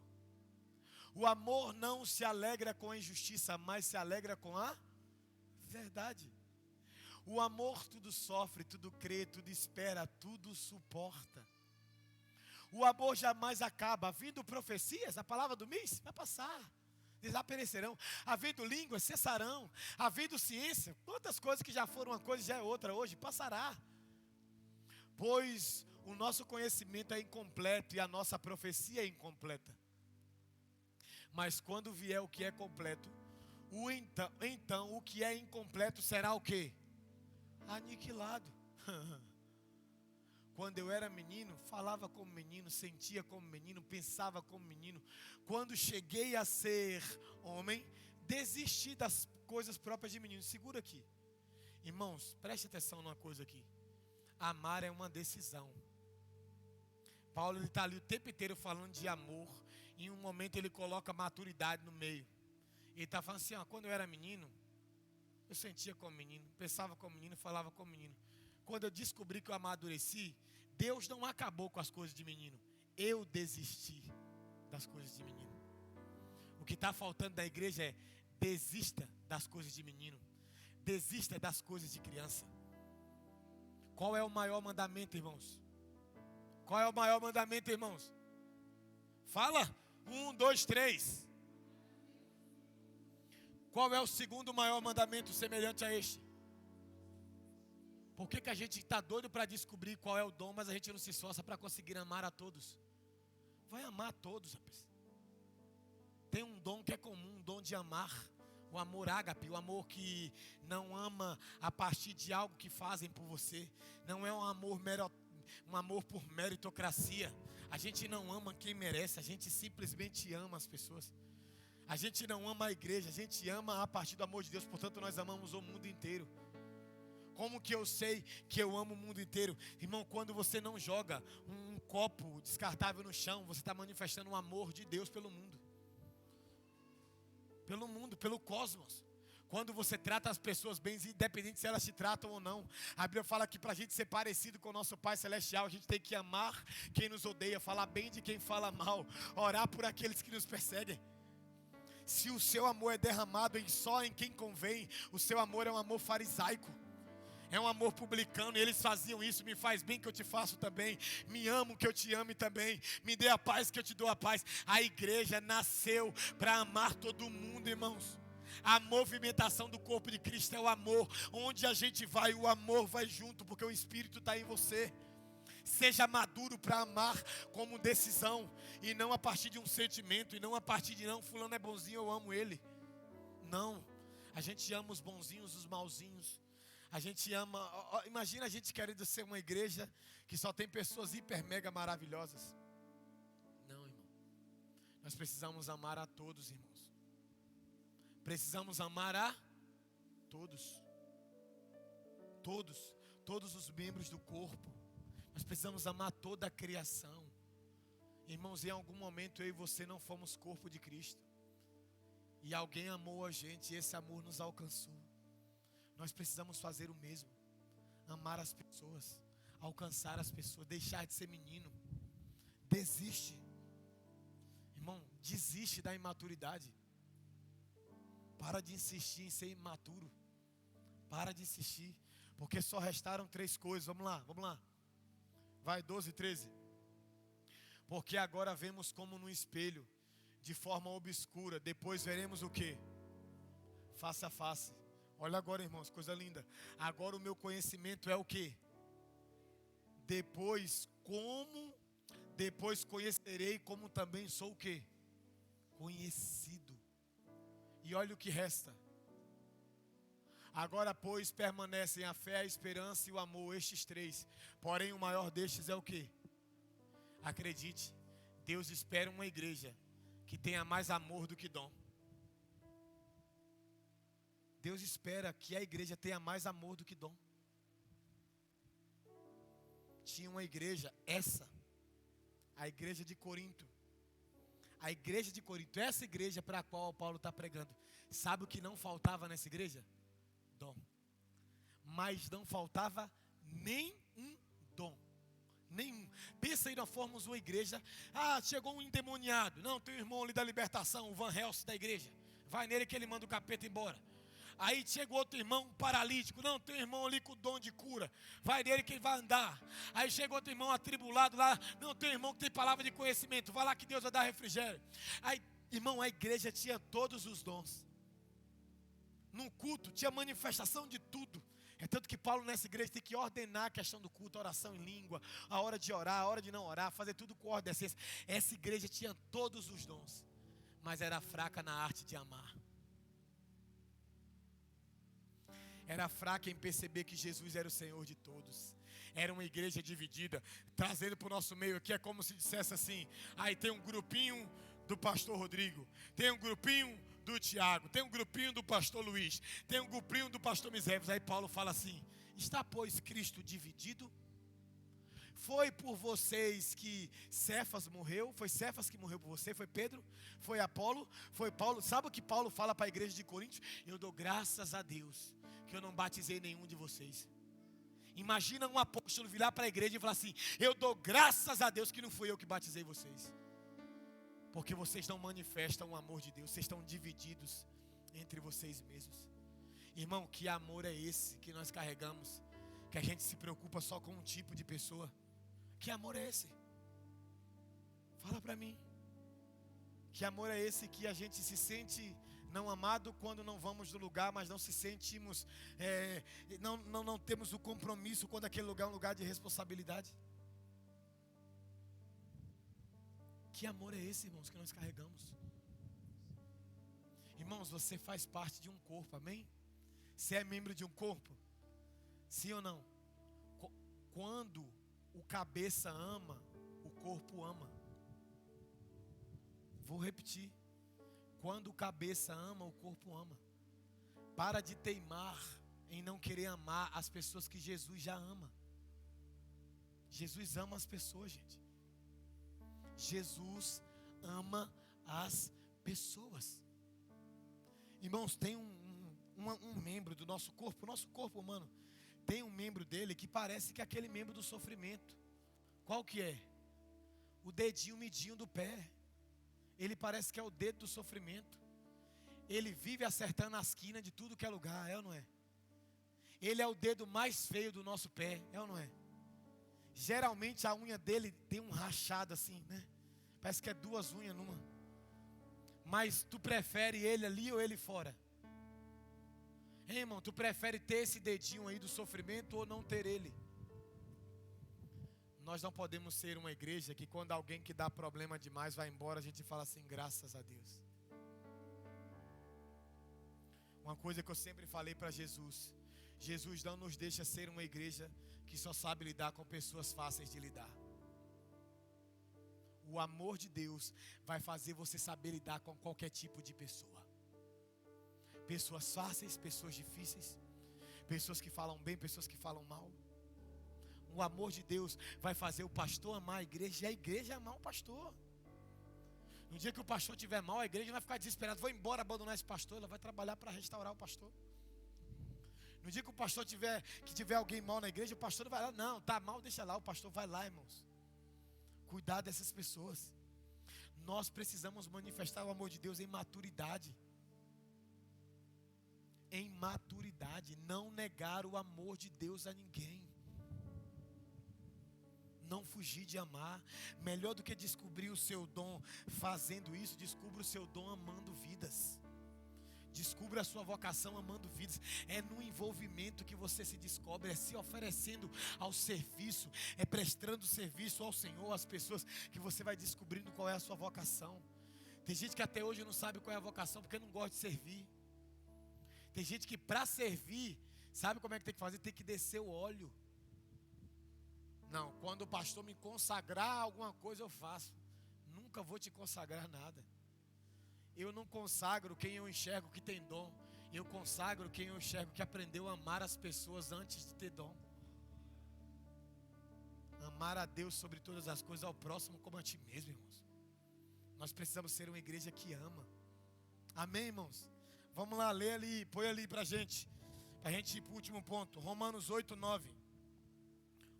[SPEAKER 1] O amor não se alegra com a injustiça, mas se alegra com a verdade. O amor tudo sofre, tudo crê, tudo espera, tudo suporta. O amor jamais acaba. Havendo profecias, a palavra do mês vai passar, desaparecerão. Havendo línguas, cessarão. Havendo ciência, quantas coisas que já foram uma coisa já é outra hoje, passará. Pois o nosso conhecimento é incompleto e a nossa profecia é incompleta. Mas quando vier o que é completo, então o que é incompleto será o quê? Aniquilado. Quando eu era menino, falava como menino, sentia como menino, pensava como menino. Quando cheguei a ser homem, desisti das coisas próprias de menino. Segura aqui. Irmãos, preste atenção numa coisa aqui. Amar é uma decisão. Paulo está ali o tempo inteiro falando de amor. Em um momento ele coloca maturidade no meio. Ele está falando assim, quando eu era menino, eu sentia como menino, pensava como menino, falava como menino. Quando eu descobri que eu amadureci, Deus não acabou com as coisas de menino. Eu desisti das coisas de menino. O que está faltando da igreja é: desista das coisas de menino. Desista das coisas de criança. Qual é o maior mandamento, irmãos? Qual é o maior mandamento, irmãos? Fala. 1, 2, 3. Qual é o segundo maior mandamento semelhante a este? Por que a gente está doido para descobrir qual é o dom, mas a gente não se esforça para conseguir amar a todos? Vai amar a todos, rapaz. Tem um dom que é comum, um dom de amar. O amor ágape, o amor que não ama a partir de algo que fazem por você. Não é um amor por meritocracia. A gente não ama quem merece, a gente simplesmente ama as pessoas. A gente não ama a igreja, a gente ama a partir do amor de Deus. Portanto, nós amamos o mundo inteiro. Como que eu sei que eu amo o mundo inteiro? Irmão, quando você não joga um copo descartável no chão, você está manifestando o amor de Deus pelo mundo. Pelo mundo, pelo cosmos. Quando você trata as pessoas bem, independente se elas te tratam ou não. A Bíblia fala que para a gente ser parecido com o nosso Pai Celestial, a gente tem que amar quem nos odeia, falar bem de quem fala mal, orar por aqueles que nos perseguem. Se o seu amor é derramado só em quem convém, o seu amor é um amor farisaico. É um amor publicano, e eles faziam isso. Me faz bem que eu te faço também. Me amo que eu te ame também. Me dê a paz que eu te dou a paz. A igreja nasceu para amar todo mundo, irmãos. A movimentação do corpo de Cristo é o amor. Onde a gente vai, o amor vai junto, porque o Espírito está em você. Seja maduro para amar como decisão, e não a partir de um sentimento, e não a partir de não, fulano é bonzinho, eu amo ele. Não, a gente ama os bonzinhos, os malzinhos. A gente ama, imagina a gente querendo ser uma igreja que só tem pessoas hiper mega maravilhosas. Não, irmão. Nós precisamos amar a todos, irmãos. Precisamos amar a todos. Todos os membros do corpo. Nós precisamos amar toda a criação. Irmãos, em algum momento eu e você não fomos corpo de Cristo. E alguém amou a gente e esse amor nos alcançou. Nós precisamos fazer o mesmo. Amar as pessoas, alcançar as pessoas, deixar de ser menino. Desiste. Irmão, desiste da imaturidade. Para de insistir em ser imaturo. Para de insistir. Porque só restaram 3 coisas. Vamos lá. Vai, 12, 13. Porque agora vemos como no espelho, de forma obscura. Depois veremos o quê? Face a face. Olha agora, irmãos, coisa linda. Agora o meu conhecimento é o quê? Depois conhecerei como também sou o quê? Conhecido. E olha o que resta. Agora, pois, permanecem a fé, a esperança e o amor, estes 3. Porém, o maior destes é o quê? Acredite, Deus espera uma igreja que tenha mais amor do que dom. Deus espera que a igreja tenha mais amor do que dom. Tinha uma igreja, a igreja de Corinto. A igreja de Corinto, essa igreja para a qual Paulo está pregando. Sabe o que não faltava nessa igreja? Dom. Mas não faltava nenhum dom. Nenhum. Pensa aí, nós formos uma igreja. Chegou um endemoniado. Não, tem um irmão ali da libertação, o Van Helsing da igreja. Vai nele que ele manda o capeta embora. Aí chega outro irmão, um paralítico. Não, tem um irmão ali com o dom de cura. Vai nele que ele vai andar. Aí chega outro irmão atribulado lá. Não, tem um irmão que tem palavra de conhecimento. Vai lá que Deus vai dar refrigério. Aí, irmão, a igreja tinha todos os dons. No culto tinha manifestação de tudo. É tanto que Paulo nessa igreja tem que ordenar a questão do culto, a oração em língua, a hora de orar, a hora de não orar, fazer tudo com ordem. Essa igreja tinha todos os dons, mas era fraca na arte de amar. Era fraca em perceber que Jesus era o Senhor de todos. Era uma igreja dividida. Trazendo para o nosso meio aqui, é como se dissesse assim: aí tem um grupinho do pastor Rodrigo, tem um grupinho do Tiago, tem um grupinho do pastor Luiz, tem um grupinho do pastor Misévios. Aí Paulo fala assim: está pois Cristo dividido? Foi por vocês que Cefas morreu? Foi Cefas que morreu por você? Foi Pedro? Foi Apolo? Foi Paulo? Sabe o que Paulo fala para a igreja de Coríntios? Eu dou graças a Deus que eu não batizei nenhum de vocês. Imagina um apóstolo virar para a igreja e falar assim: eu dou graças a Deus que não fui eu que batizei vocês. Porque vocês não manifestam o amor de Deus, vocês estão divididos entre vocês mesmos. Irmão, que amor é esse que nós carregamos? Que a gente se preocupa só com um tipo de pessoa. Que amor é esse? Fala para mim. Que amor é esse que a gente se sente não amado quando não vamos do lugar, mas não se sentimos, não temos o compromisso quando aquele lugar é um lugar de responsabilidade? Que amor é esse, irmãos, que nós carregamos? Irmãos, você faz parte de um corpo, amém? Você é membro de um corpo? Sim ou não? Quando o cabeça ama, o corpo ama. Vou repetir. Quando o cabeça ama, o corpo ama. Para de teimar em não querer amar as pessoas que Jesus já ama. Jesus ama as pessoas, gente. Jesus ama as pessoas. Irmãos, tem um membro do nosso corpo humano, tem um membro dele que parece que é aquele membro do sofrimento. Qual que é? O dedinho midinho do pé. Ele parece que é o dedo do sofrimento. Ele vive acertando a esquina de tudo que é lugar, é ou não é? Ele é o dedo mais feio do nosso pé, é ou não é? Geralmente a unha dele tem um rachado assim, né? Parece que é duas unhas numa. Mas tu prefere ele ali ou ele fora? Hein, irmão, tu prefere ter esse dedinho aí do sofrimento ou não ter ele? Nós não podemos ser uma igreja que quando alguém que dá problema demais vai embora, a gente fala assim, graças a Deus. Uma coisa que eu sempre falei para Jesus: Jesus não nos deixa ser uma igreja que só sabe lidar com pessoas fáceis de lidar. O amor de Deus vai fazer você saber lidar com qualquer tipo de pessoa. Pessoas fáceis, pessoas difíceis, pessoas que falam bem, pessoas que falam mal. O amor de Deus vai fazer o pastor amar a igreja e a igreja amar o pastor. No dia que o pastor estiver mal, a igreja não vai ficar desesperada: vou embora abandonar esse pastor. Ela vai trabalhar para restaurar o pastor. No dia que o pastor tiver alguém mal na igreja, o pastor não vai lá: não, tá mal, deixa lá. O pastor vai lá, irmãos. Cuidar dessas pessoas. Nós precisamos manifestar o amor de Deus em maturidade. Em maturidade. Não negar o amor de Deus a ninguém. Não fugir de amar. Melhor do que descobrir o seu dom fazendo isso, descubra o seu dom amando vidas. Descubra a sua vocação amando vidas. É no envolvimento que você se descobre. É se oferecendo ao serviço. É prestando serviço ao Senhor, às pessoas, que você vai descobrindo qual é a sua vocação. Tem gente que até hoje não sabe qual é a vocação porque não gosta de servir. Tem gente que para servir, sabe como é que tem que fazer? Tem que descer o óleo. Não, quando o pastor me consagrar alguma coisa eu faço. Nunca vou te consagrar nada. Eu não consagro quem eu enxergo que tem dom. Eu consagro quem eu enxergo que aprendeu a amar as pessoas antes de ter dom. Amar a Deus sobre todas as coisas, ao próximo como a ti mesmo, irmãos. Nós precisamos ser uma igreja que ama. Amém, irmãos? Vamos lá, lê ali, põe ali pra gente ir pro último ponto. Romanos 8:9.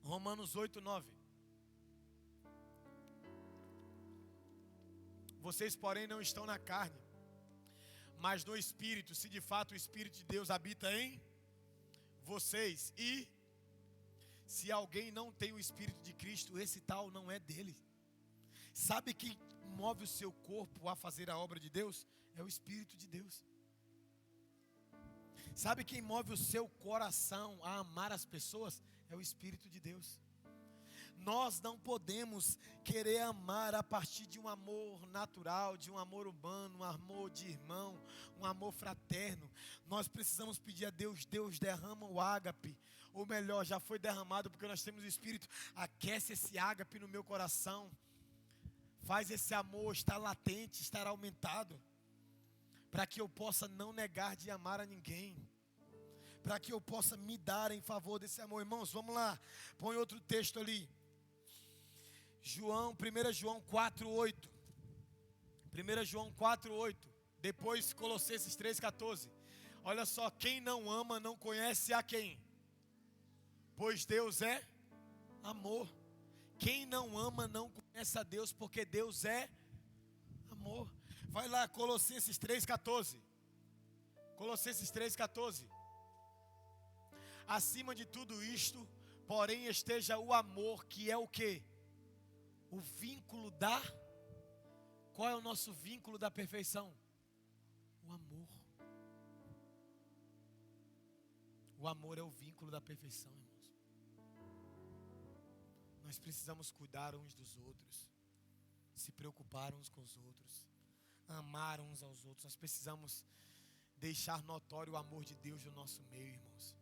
[SPEAKER 1] Romanos 8:9. Vocês, porém, não estão na carne, mas no Espírito, se de fato o Espírito de Deus habita em vocês. E se alguém não tem o Espírito de Cristo, esse tal não é dele. Sabe quem move o seu corpo a fazer a obra de Deus? É o Espírito de Deus. Sabe quem move o seu coração a amar as pessoas? É o Espírito de Deus. Nós não podemos querer amar a partir de um amor natural, de um amor humano, um amor de irmão, um amor fraterno. Nós precisamos pedir a Deus: Deus, derrama o ágape. Ou melhor, já foi derramado porque nós temos o Espírito. Aquece esse ágape no meu coração. Faz esse amor estar latente, estar aumentado. Para que eu possa não negar de amar a ninguém. Para que eu possa me dar em favor desse amor. Irmãos, vamos lá. Põe outro texto ali. 1 João 4:8. 1 João 4:8. Depois Colossenses 3:14. Olha só, quem não ama não conhece a quem? pois Deus é amor. Quem não ama não conhece a Deus, porque Deus é amor. Vai lá, Colossenses 3,14. Colossenses 3,14. Acima de tudo isto, porém, esteja o amor, que é o quê? O vínculo da... Qual é o nosso vínculo da perfeição? O amor. O amor é o vínculo da perfeição, irmãos. Nós precisamos cuidar uns dos outros, se preocupar uns com os outros, amar uns aos outros. Nós precisamos deixar notório o amor de Deus no nosso meio, irmãos.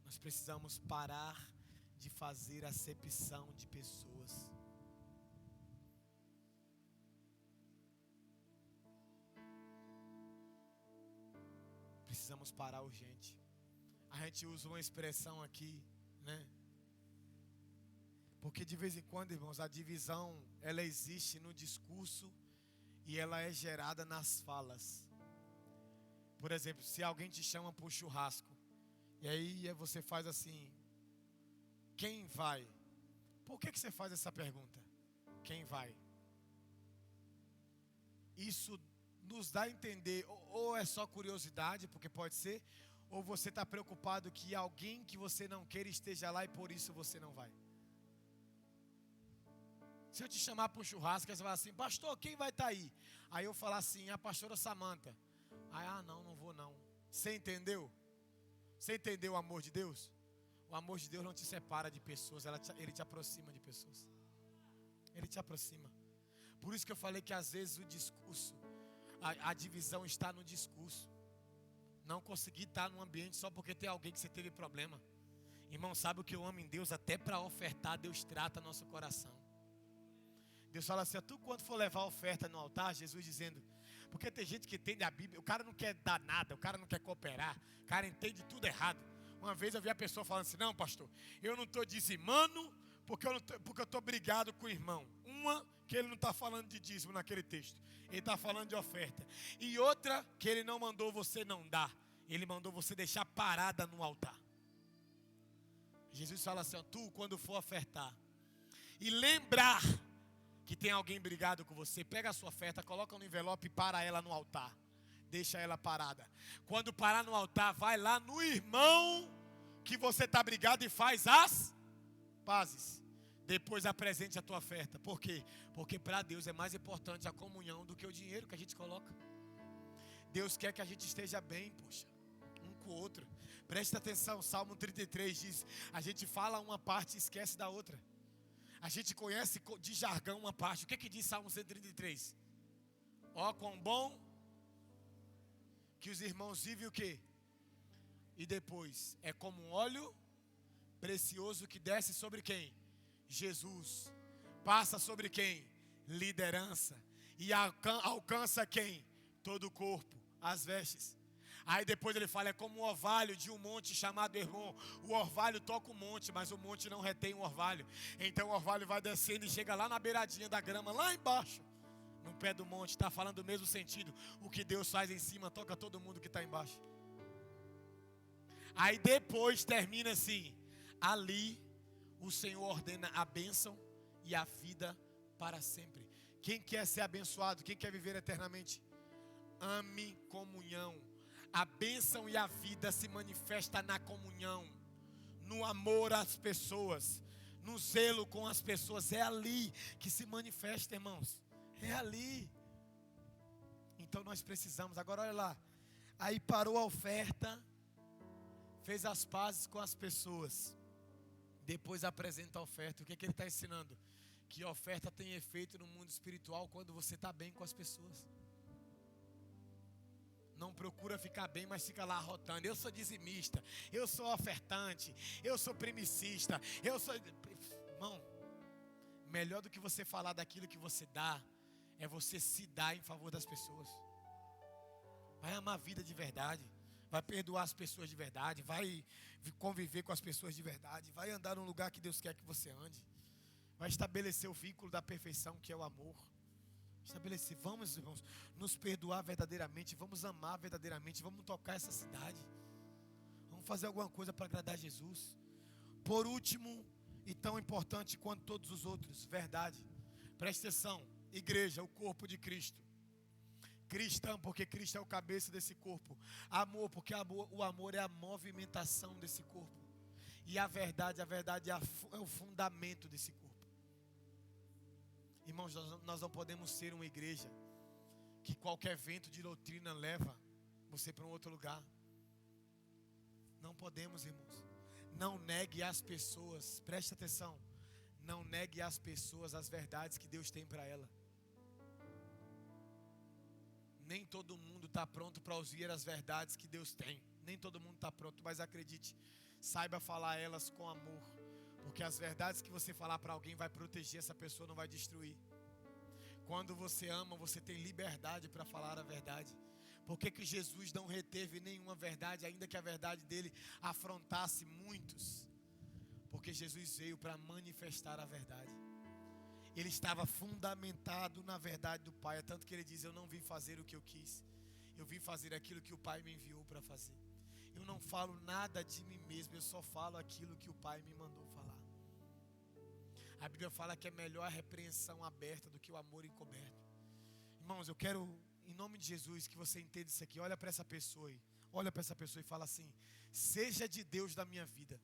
[SPEAKER 1] Nós precisamos parar de fazer acepção de pessoas. Precisamos parar urgente. A gente usa uma expressão aqui, né? Porque de vez em quando, irmãos, a divisão, ela existe no discurso e ela é gerada nas falas. Por exemplo, se alguém te chama para um churrasco, e aí você faz assim: quem vai? Por que você faz essa pergunta? Quem vai? Isso nos dá a entender, ou é só curiosidade, porque pode ser, ou você está preocupado que alguém que você não queira esteja lá e por isso você não vai. Se eu te chamar para um churrasco, você vai falar assim: pastor, quem vai estar aí? Aí eu falar assim: a pastora Samanta. Aí, não vou não. Você entendeu? Você entendeu o amor de Deus? O amor de Deus não te separa de pessoas, ele te aproxima de pessoas. Ele te aproxima. Por isso que eu falei que às vezes o discurso, a divisão está no discurso. Não conseguir estar no ambiente só porque tem alguém que você teve problema. Irmão, sabe o que eu amo em Deus? Até para ofertar, Deus trata nosso coração. Deus fala assim: tu quando for levar a oferta no altar, Jesus dizendo, porque tem gente que entende a Bíblia, o cara não quer dar nada, o cara não quer cooperar, o cara entende tudo errado. Uma vez eu vi a pessoa falando assim: não, pastor, eu não estou dizimando porque eu estou brigado com o irmão. Uma, que ele não está falando de dízimo naquele texto, ele está falando de oferta. E outra, que ele não mandou você não dar, ele mandou você deixar parada no altar. Jesus fala assim: tu quando for ofertar e lembrar que tem alguém brigado com você, pega a sua oferta, coloca no envelope e para ela no altar. Deixa ela parada. Quando parar no altar, vai lá no irmão que você está brigado e faz as pazes. Depois apresente a tua oferta. Por quê? Porque para Deus é mais importante a comunhão do que o dinheiro que a gente coloca. Deus quer que a gente esteja bem, poxa, um com o outro. Preste atenção, Salmo 33 diz: a gente fala uma parte e esquece da outra. A gente conhece de jargão uma parte. O que diz Salmo 133? Ó, quão bom que os irmãos vivem o quê? E depois, é como um óleo precioso que desce sobre quem? Jesus. Passa sobre quem? Liderança. E alcança quem? Todo o corpo, as vestes. Aí depois ele fala: é como o orvalho de um monte chamado Hermon. O orvalho toca o monte, mas o monte não retém o orvalho. Então o orvalho vai descendo e chega lá na beiradinha da grama, lá embaixo, no pé do monte. Está falando o mesmo sentido. O que Deus faz em cima toca todo mundo que está embaixo. Aí depois termina assim: ali o Senhor ordena a bênção e a vida para sempre. Quem quer ser abençoado? Quem quer viver eternamente? Ame comunhão. A bênção e a vida se manifesta na comunhão, no amor às pessoas, no zelo com as pessoas. É ali que se manifesta, irmãos. É ali. Então nós precisamos. Agora olha lá. Aí parou a oferta, fez as pazes com as pessoas, depois apresenta a oferta. O que ele está ensinando? Que a oferta tem efeito no mundo espiritual quando você está bem com as pessoas. Não procura ficar bem, mas fica lá arrotando: eu sou dizimista, eu sou ofertante, eu sou primicista, eu sou... Irmão, melhor do que você falar daquilo que você dá, é você se dar em favor das pessoas. Vai amar a vida de verdade, vai perdoar as pessoas de verdade, vai conviver com as pessoas de verdade, vai andar num lugar que Deus quer que você ande, vai estabelecer o vínculo da perfeição, que é o amor. Estabelecer, vamos, irmãos, nos perdoar verdadeiramente, vamos amar verdadeiramente, vamos tocar essa cidade, Vamos fazer alguma coisa para agradar Jesus. Por último, e tão importante quanto todos os outros, verdade. Preste atenção, igreja, o corpo de Cristo. Cristão, porque Cristo é o cabeça desse corpo. Amor, porque o amor é a movimentação desse corpo. E a verdade é o fundamento desse corpo. Irmãos, nós não podemos ser uma igreja que qualquer vento de doutrina leva você para um outro lugar. Não podemos, irmãos. Não negue às pessoas, preste atenção. Não negue às pessoas as verdades que Deus tem para ela. Nem todo mundo está pronto para ouvir as verdades que Deus tem. Nem todo mundo está pronto, mas acredite, saiba falar elas com amor. Porque as verdades que você falar para alguém vai proteger essa pessoa, não vai destruir. Quando você ama, você tem liberdade para falar a verdade. Por que Jesus não reteve nenhuma verdade, ainda que a verdade dele afrontasse muitos? Porque Jesus veio para manifestar a verdade. Ele estava fundamentado na verdade do Pai. É tanto que ele diz: eu não vim fazer o que eu quis, eu vim fazer aquilo que o Pai me enviou para fazer. Eu não falo nada de mim mesmo, eu só falo aquilo que o Pai me mandou falar. A Bíblia fala que é melhor a repreensão aberta do que o amor encoberto. Irmãos, eu quero, em nome de Jesus, que você entenda isso aqui. Olha para essa pessoa aí. Olha para essa pessoa e fala assim: seja de Deus da minha vida.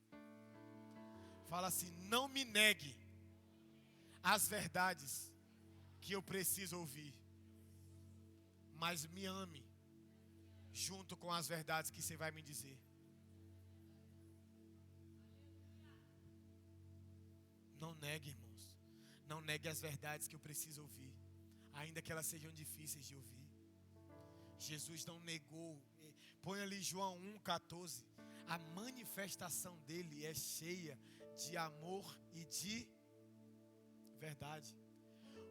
[SPEAKER 1] Fala assim: não me negue as verdades que eu preciso ouvir, mas me ame junto com as verdades que você vai me dizer. Não negue, irmãos. Não negue as verdades que eu preciso ouvir, ainda que elas sejam difíceis de ouvir. Jesus não negou. Põe ali João 1,14. A manifestação dele é cheia de amor e de verdade.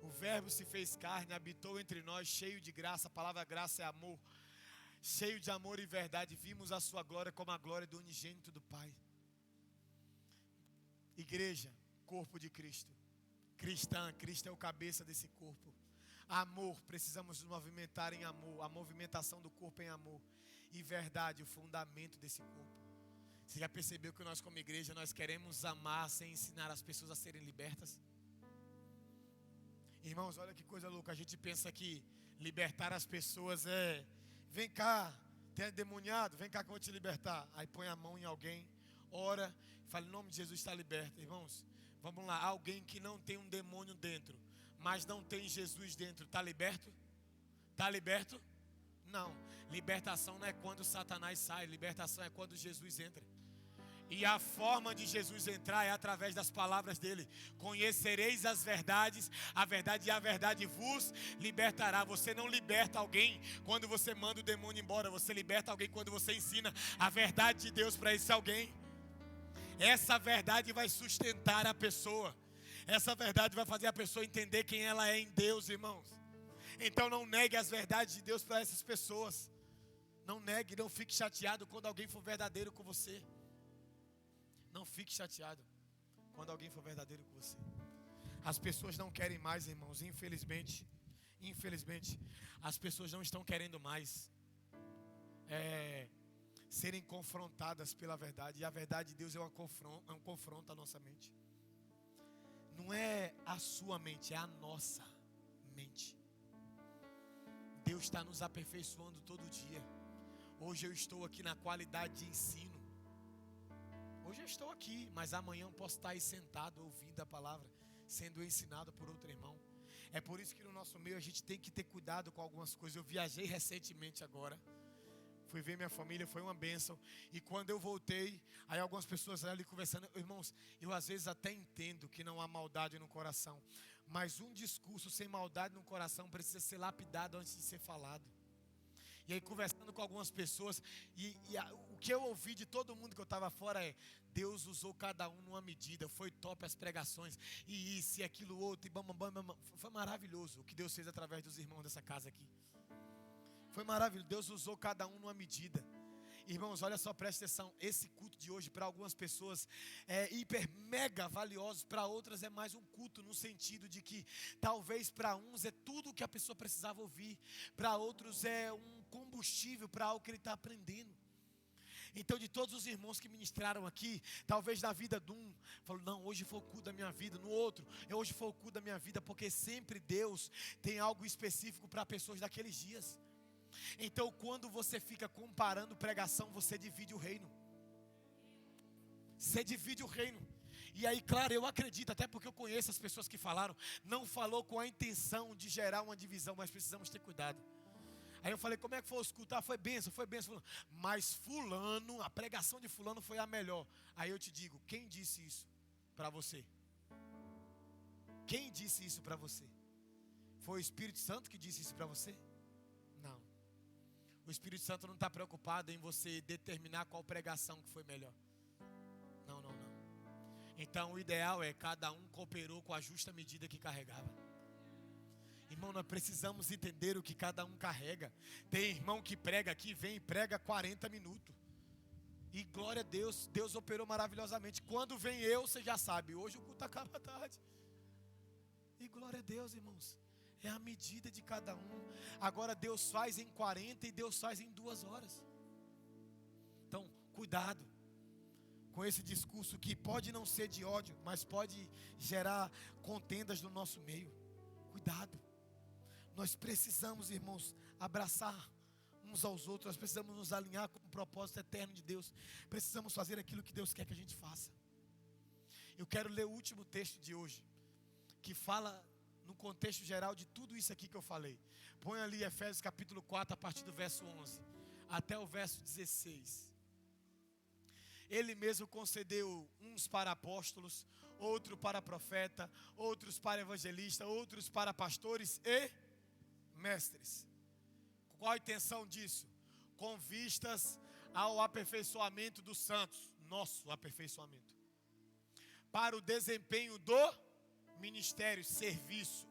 [SPEAKER 1] O verbo se fez carne, habitou entre nós, cheio de graça. A palavra graça é amor. Cheio de amor e verdade. Vimos a sua glória como a glória do unigênito do Pai. Igreja, corpo de Cristo. Cristã, Cristo é o cabeça desse corpo. Amor, precisamos nos movimentar em amor. A movimentação do corpo em amor. E verdade, o fundamento desse corpo. Você já percebeu que nós como igreja, nós queremos amar sem ensinar as pessoas a serem libertas? Irmãos, olha que coisa louca. A gente pensa que libertar as pessoas é: vem cá, tem endemoniado, vem cá que eu vou te libertar. Aí põe a mão em alguém, ora, fala: em nome de Jesus, está liberto. Irmãos, vamos lá. Alguém que não tem um demônio dentro, mas não tem Jesus dentro, está liberto? Está liberto? Não. Libertação não é quando Satanás sai, libertação é quando Jesus entra. E a forma de Jesus entrar é através das palavras dele. Conhecereis as verdades, a verdade e a verdade vos libertará. Você não liberta alguém quando você manda o demônio embora. Você liberta alguém quando você ensina a verdade de Deus para esse alguém. Essa verdade vai sustentar a pessoa. Essa verdade vai fazer a pessoa entender quem ela é em Deus, irmãos. Então não negue as verdades de Deus para essas pessoas. Não negue, não fique chateado quando alguém for verdadeiro com você. Não fique chateado quando alguém for verdadeiro com você. As pessoas não querem mais, irmãos. Infelizmente, as pessoas não estão querendo mais serem confrontadas pela verdade. E a verdade de Deus é um confronto à nossa mente. Não é a sua mente, é a nossa mente. Deus está nos aperfeiçoando todo dia. Hoje eu estou aqui na qualidade de ensino. Hoje eu estou aqui, mas amanhã eu posso estar aí sentado, ouvindo a palavra, sendo ensinado por outro irmão. É por isso que no nosso meio a gente tem que ter cuidado com algumas coisas. Eu viajei recentemente agora, fui ver minha família, foi uma bênção. E quando eu voltei, aí algumas pessoas ali conversando. Irmãos, eu às vezes até entendo que não há maldade no coração, mas um discurso sem maldade no coração precisa ser lapidado antes de ser falado. E aí conversando com algumas pessoas, o que eu ouvi de todo mundo que eu estava fora é: Deus usou cada um numa medida, foi top as pregações, e isso e aquilo outro, e bam. Foi maravilhoso o que Deus fez através dos irmãos dessa casa aqui. Foi maravilhoso, Deus usou cada um numa medida. Irmãos, olha só, preste atenção. Esse culto de hoje para algumas pessoas é hiper mega valioso, para outras é mais um culto no sentido de que talvez para uns é tudo o que a pessoa precisava ouvir, para outros é um combustível para algo que ele está aprendendo. Então, de todos os irmãos que ministraram aqui, talvez na vida de um, falou, não, hoje foi o culto da minha vida. No outro, hoje foi o culto da minha vida. Porque sempre Deus tem algo específico para pessoas daqueles dias. Então, quando você fica comparando pregação, você divide o reino. Você divide o reino. E aí, claro, eu acredito, até porque eu conheço as pessoas que falaram, não falou com a intenção de gerar uma divisão, mas precisamos ter cuidado. Aí eu falei, como é que foi escutar? Foi bênção. Mas fulano, a pregação de fulano foi a melhor. Aí eu te digo, quem disse isso para você? Quem disse isso para você? Foi o Espírito Santo que disse isso para você? Não. O Espírito Santo não está preocupado em você determinar qual pregação que foi melhor. Não. Então o ideal é cada um cooperou com a justa medida que carregava. Irmão, nós precisamos entender o que cada um carrega. Tem irmão que prega aqui, vem e prega 40 minutos. E glória a Deus, Deus operou maravilhosamente. Quando vem eu, você já sabe, hoje o culto acaba tarde. E glória a Deus, irmãos. É a medida de cada um. Agora Deus faz em 40 e Deus faz em 2 horas. Então, cuidado com esse discurso que pode não ser de ódio, mas pode gerar contendas no nosso meio. Cuidado. Nós precisamos, irmãos, abraçar uns aos outros. Nós precisamos nos alinhar com o propósito eterno de Deus. Precisamos fazer aquilo que Deus quer que a gente faça. Eu quero ler o último texto de hoje, que fala no contexto geral de tudo isso aqui que eu falei. Põe ali Efésios capítulo 4, a partir do verso 11 até o verso 16. Ele mesmo concedeu uns para apóstolos, outro para profeta, outros para evangelista, outros para pastores e mestres. Qual a intenção disso? Com vistas ao aperfeiçoamento dos santos, nosso aperfeiçoamento, para o desempenho do ministério, serviço,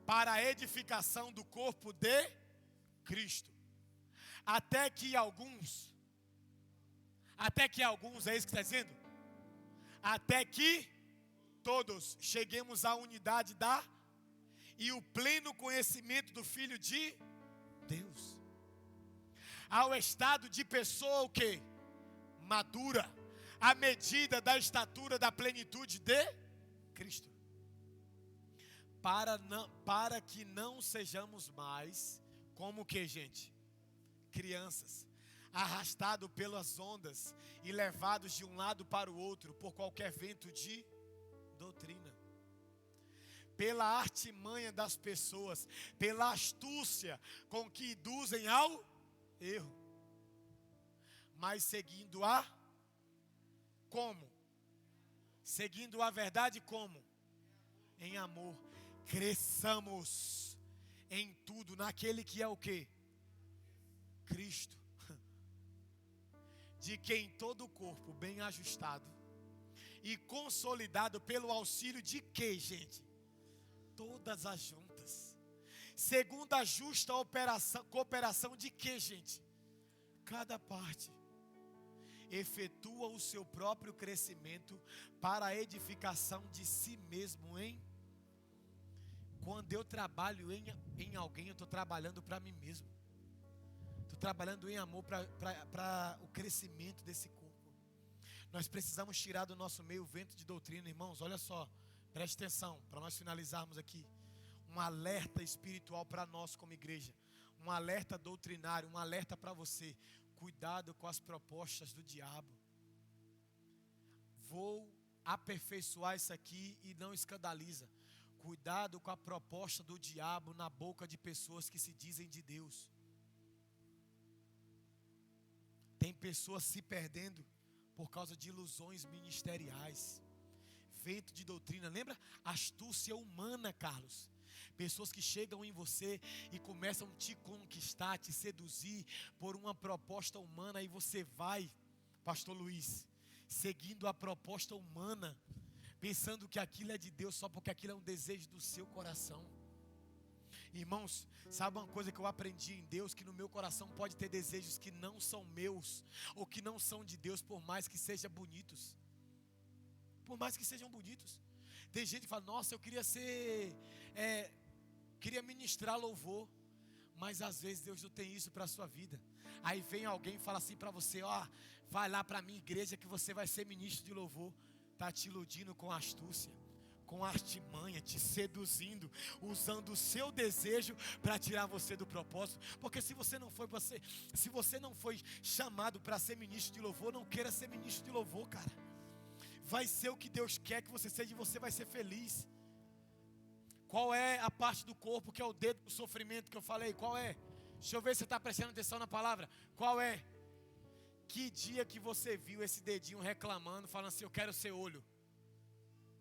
[SPEAKER 1] para a edificação do corpo de Cristo, até que alguns, é isso que está dizendo? Até que todos cheguemos à unidade e o pleno conhecimento do Filho de Deus, ao estado de pessoa o quê? Madura, à medida da estatura da plenitude de Cristo, para que não sejamos mais como que, gente? Crianças, arrastados pelas ondas e levados de um lado para o outro por qualquer vento de doutrina, pela artimanha das pessoas, pela astúcia com que induzem ao erro, mas seguindo seguindo a verdade como? Em amor. Cresçamos em tudo naquele que é o quê? Cristo, de quem todo o corpo bem ajustado e consolidado pelo auxílio de quê, gente? Todas as juntas, segundo a justa cooperação de quê, gente? Cada parte efetua o seu próprio crescimento para a edificação de si mesmo quando eu trabalho em alguém, eu estou trabalhando para mim mesmo. Estou trabalhando em amor para o crescimento desse corpo. Nós precisamos tirar do nosso meio o vento de doutrina, irmãos. Olha só, preste atenção, para nós finalizarmos aqui. Um alerta espiritual para nós como igreja. Um alerta doutrinário, um alerta para você. Cuidado com as propostas do diabo. Vou aperfeiçoar isso aqui e não escandaliza. Cuidado com a proposta do diabo na boca de pessoas que se dizem de Deus. Tem pessoas se perdendo por causa de ilusões ministeriais. Vento de doutrina, lembra? Astúcia humana, Carlos. Pessoas que chegam em você e começam a te conquistar, te seduzir por uma proposta humana. E você vai, pastor Luiz, seguindo a proposta humana, pensando que aquilo é de Deus só porque aquilo é um desejo do seu coração. Irmãos, sabe uma coisa que eu aprendi em Deus? Que no meu coração pode ter desejos que não são meus, ou que não são de Deus, por mais que sejam bonitos. Por mais que sejam bonitos. Tem gente que fala, nossa, eu queria queria ministrar louvor. Mas às vezes Deus não tem isso para a sua vida. Aí vem alguém e fala assim para você, ó, vai lá para a minha igreja que você vai ser ministro de louvor. Está te iludindo com astúcia, com artimanha, te seduzindo, usando o seu desejo para tirar você do propósito. Porque se você não foi chamado para ser ministro de louvor, não queira ser ministro de louvor, cara. Vai ser o que Deus quer que você seja e você vai ser feliz. Qual é a parte do corpo que é o dedo do sofrimento que eu falei? Qual é? Deixa eu ver se você está prestando atenção na palavra. Qual é? Que dia que você viu esse dedinho reclamando, falando assim, eu quero ser olho?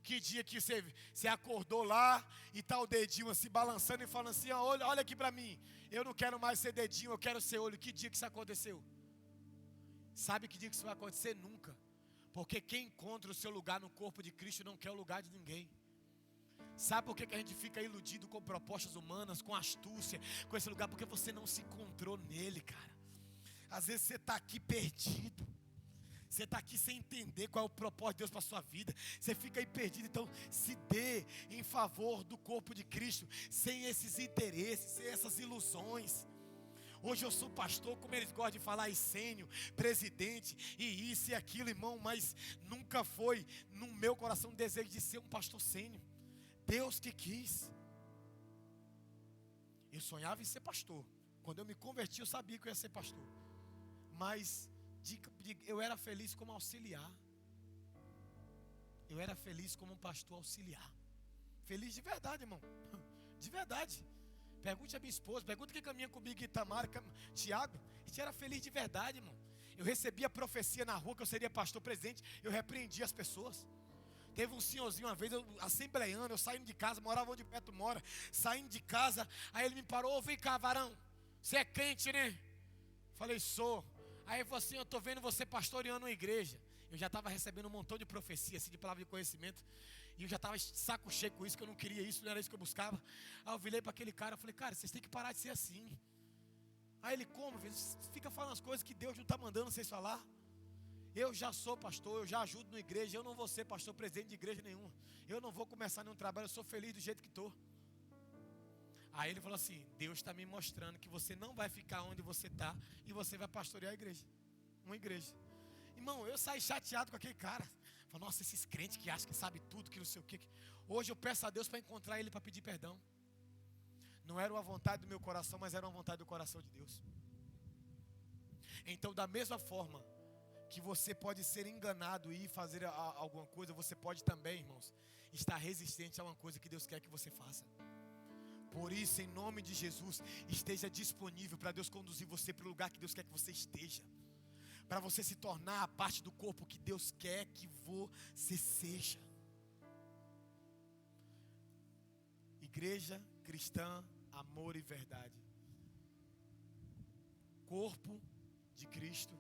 [SPEAKER 1] Que dia que você acordou lá e tá o dedinho assim balançando e falando assim, olha aqui para mim, eu não quero mais ser dedinho, eu quero ser olho. Que dia que isso aconteceu? Sabe que dia que isso vai acontecer? Nunca. Porque quem encontra o seu lugar no corpo de Cristo não quer o lugar de ninguém. Sabe por que a gente fica iludido com propostas humanas, com astúcia, com esse lugar? Porque você não se encontrou nele, cara. Às vezes você está aqui perdido. Você está aqui sem entender qual é o propósito de Deus para a sua vida. Você fica aí perdido. Então se dê em favor do corpo de Cristo, sem esses interesses, sem essas ilusões. Hoje eu sou pastor, como eles gostam de falar, essênio, presidente, e isso e aquilo, irmão. Mas nunca foi no meu coração o desejo de ser um pastor sênior. Deus que quis. Eu sonhava em ser pastor. Quando eu me converti eu sabia que eu ia ser pastor. Mas eu era feliz como auxiliar. Eu era feliz como um pastor auxiliar. Feliz de verdade, irmão. De verdade. Pergunte a minha esposa, pergunta quem caminha comigo, Itamar, Tiago. A gente era feliz de verdade, irmão. Eu recebia profecia na rua que eu seria pastor presidente. Eu repreendia as pessoas. Teve um senhorzinho uma vez, assembleiano, eu saindo de casa, morava onde Beto mora, saindo de casa, aí ele me parou, vem cá, varão, você é crente, né? Falei, sou. Aí ele falou assim, eu estou vendo você pastoreando uma igreja. Eu já estava recebendo um montão de profecia, assim, de palavra de conhecimento, e eu já estava saco cheio com isso, que eu não queria isso, não era isso que eu buscava. Aí eu virei para aquele cara, eu falei, cara, vocês têm que parar de ser assim. Aí ele, como? Fica falando as coisas que Deus não está mandando vocês falar. Eu já sou pastor, eu já ajudo na igreja, eu não vou ser pastor presidente de igreja nenhuma. Eu não vou começar nenhum trabalho, eu sou feliz do jeito que estou. Aí ele falou assim, Deus está me mostrando que você não vai ficar onde você está e você vai pastorear a igreja. Uma igreja. Irmão, eu saí chateado com aquele cara. Falei, nossa, esses crentes que acham que sabem tudo, que não sei o que. Hoje eu peço a Deus para encontrar ele, para pedir perdão. Não era uma vontade do meu coração, mas era uma vontade do coração de Deus. Então, da mesma forma que você pode ser enganado e fazer alguma coisa, você pode também, irmãos, estar resistente a uma coisa que Deus quer que você faça. Por isso, em nome de Jesus, esteja disponível para Deus conduzir você para o lugar que Deus quer que você esteja. Para você se tornar a parte do corpo que Deus quer que você seja. Igreja cristã, amor e verdade. Corpo de Cristo.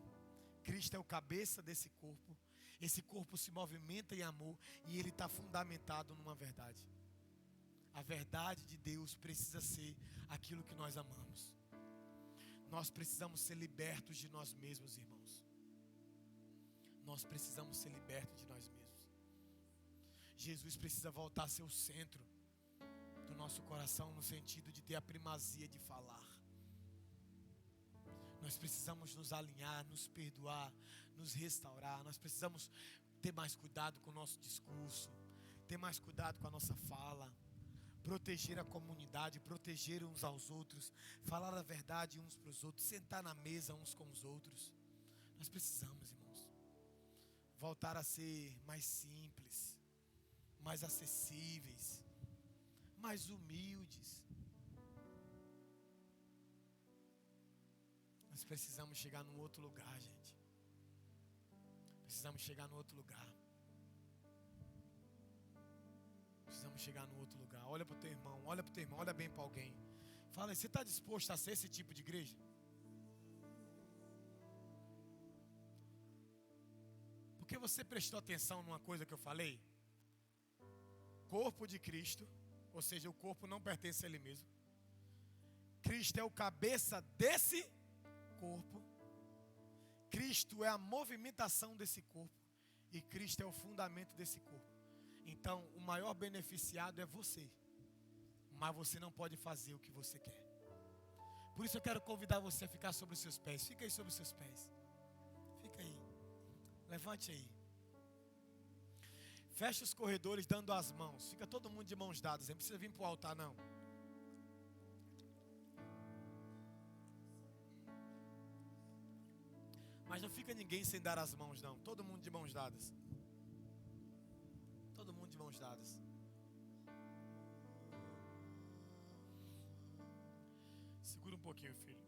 [SPEAKER 1] Cristo é o cabeça desse corpo. Esse corpo se movimenta em amor e ele está fundamentado numa verdade. A verdade de Deus precisa ser aquilo que nós amamos. Nós precisamos ser libertos de nós mesmos, irmãos. Nós precisamos ser libertos de nós mesmos. Jesus precisa voltar a ser o centro do nosso coração, no sentido de ter a primazia de falar. Nós precisamos nos alinhar, nos perdoar, nos restaurar. Nós precisamos ter mais cuidado com o nosso discurso, ter mais cuidado com a nossa fala, proteger a comunidade, proteger uns aos outros, falar a verdade uns para os outros, sentar na mesa uns com os outros. Nós precisamos, irmãos, voltar a ser mais simples, mais acessíveis, mais humildes. Nós precisamos chegar num outro lugar, gente. Precisamos chegar num outro lugar. Precisamos chegar num outro lugar. Olha para o teu irmão, olha bem para alguém. Fala, você está disposto a ser esse tipo de igreja? Porque você prestou atenção numa coisa que eu falei? Corpo de Cristo, ou seja, o corpo não pertence a ele mesmo. Cristo é o cabeça desse corpo. Cristo é a movimentação desse corpo. E Cristo é o fundamento desse corpo. Então, o maior beneficiado é você. Mas você não pode fazer o que você quer. Por isso eu quero convidar você a ficar sobre os seus pés. Fica aí sobre os seus pés. Fica aí. Levante aí. Feche os corredores dando as mãos. Fica todo mundo de mãos dadas. Não precisa vir para o altar, não. Mas não fica ninguém sem dar as mãos, não. Todo mundo de mãos dadas. Todo mundo de mãos dadas. Segura um pouquinho, filho.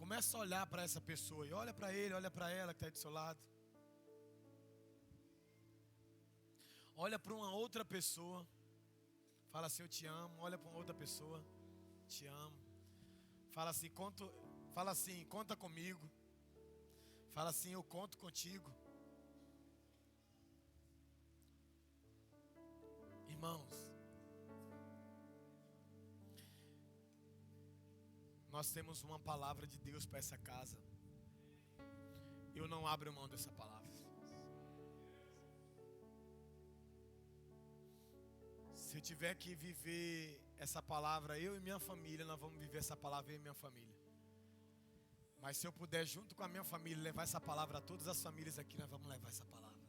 [SPEAKER 1] Começa a olhar para essa pessoa e olha para ele, olha para ela que está aí do seu lado. Olha para uma outra pessoa. Fala assim, eu te amo. Olha para uma outra pessoa. Te amo. Fala assim, conta comigo. Fala assim, eu conto contigo. Irmãos, nós temos uma palavra de Deus para essa casa. Eu não abro mão dessa palavra. Se eu tiver que viver essa palavra, eu e minha família, nós vamos viver essa palavra, eu e minha família. Mas se eu puder, junto com a minha família, levar essa palavra a todas as famílias aqui, nós vamos levar essa palavra.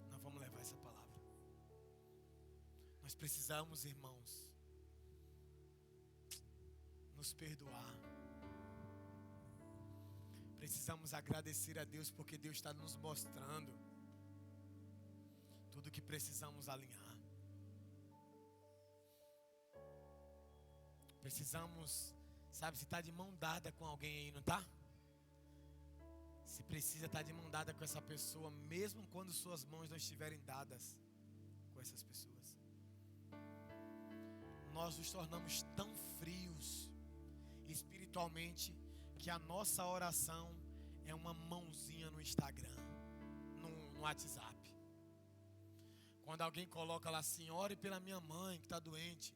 [SPEAKER 1] Nós vamos levar essa palavra. Nós precisamos, irmãos, nos perdoar. Precisamos agradecer a Deus porque Deus está nos mostrando tudo que precisamos alinhar. Precisamos, sabe, se está de mão dada com alguém aí, não está? Se precisa estar de mão dada com essa pessoa, mesmo quando suas mãos não estiverem dadas com essas pessoas. Nós nos tornamos tão frios espiritualmente que a nossa oração é uma mãozinha no Instagram, no WhatsApp. Quando alguém coloca lá assim, ore pela minha mãe que está doente,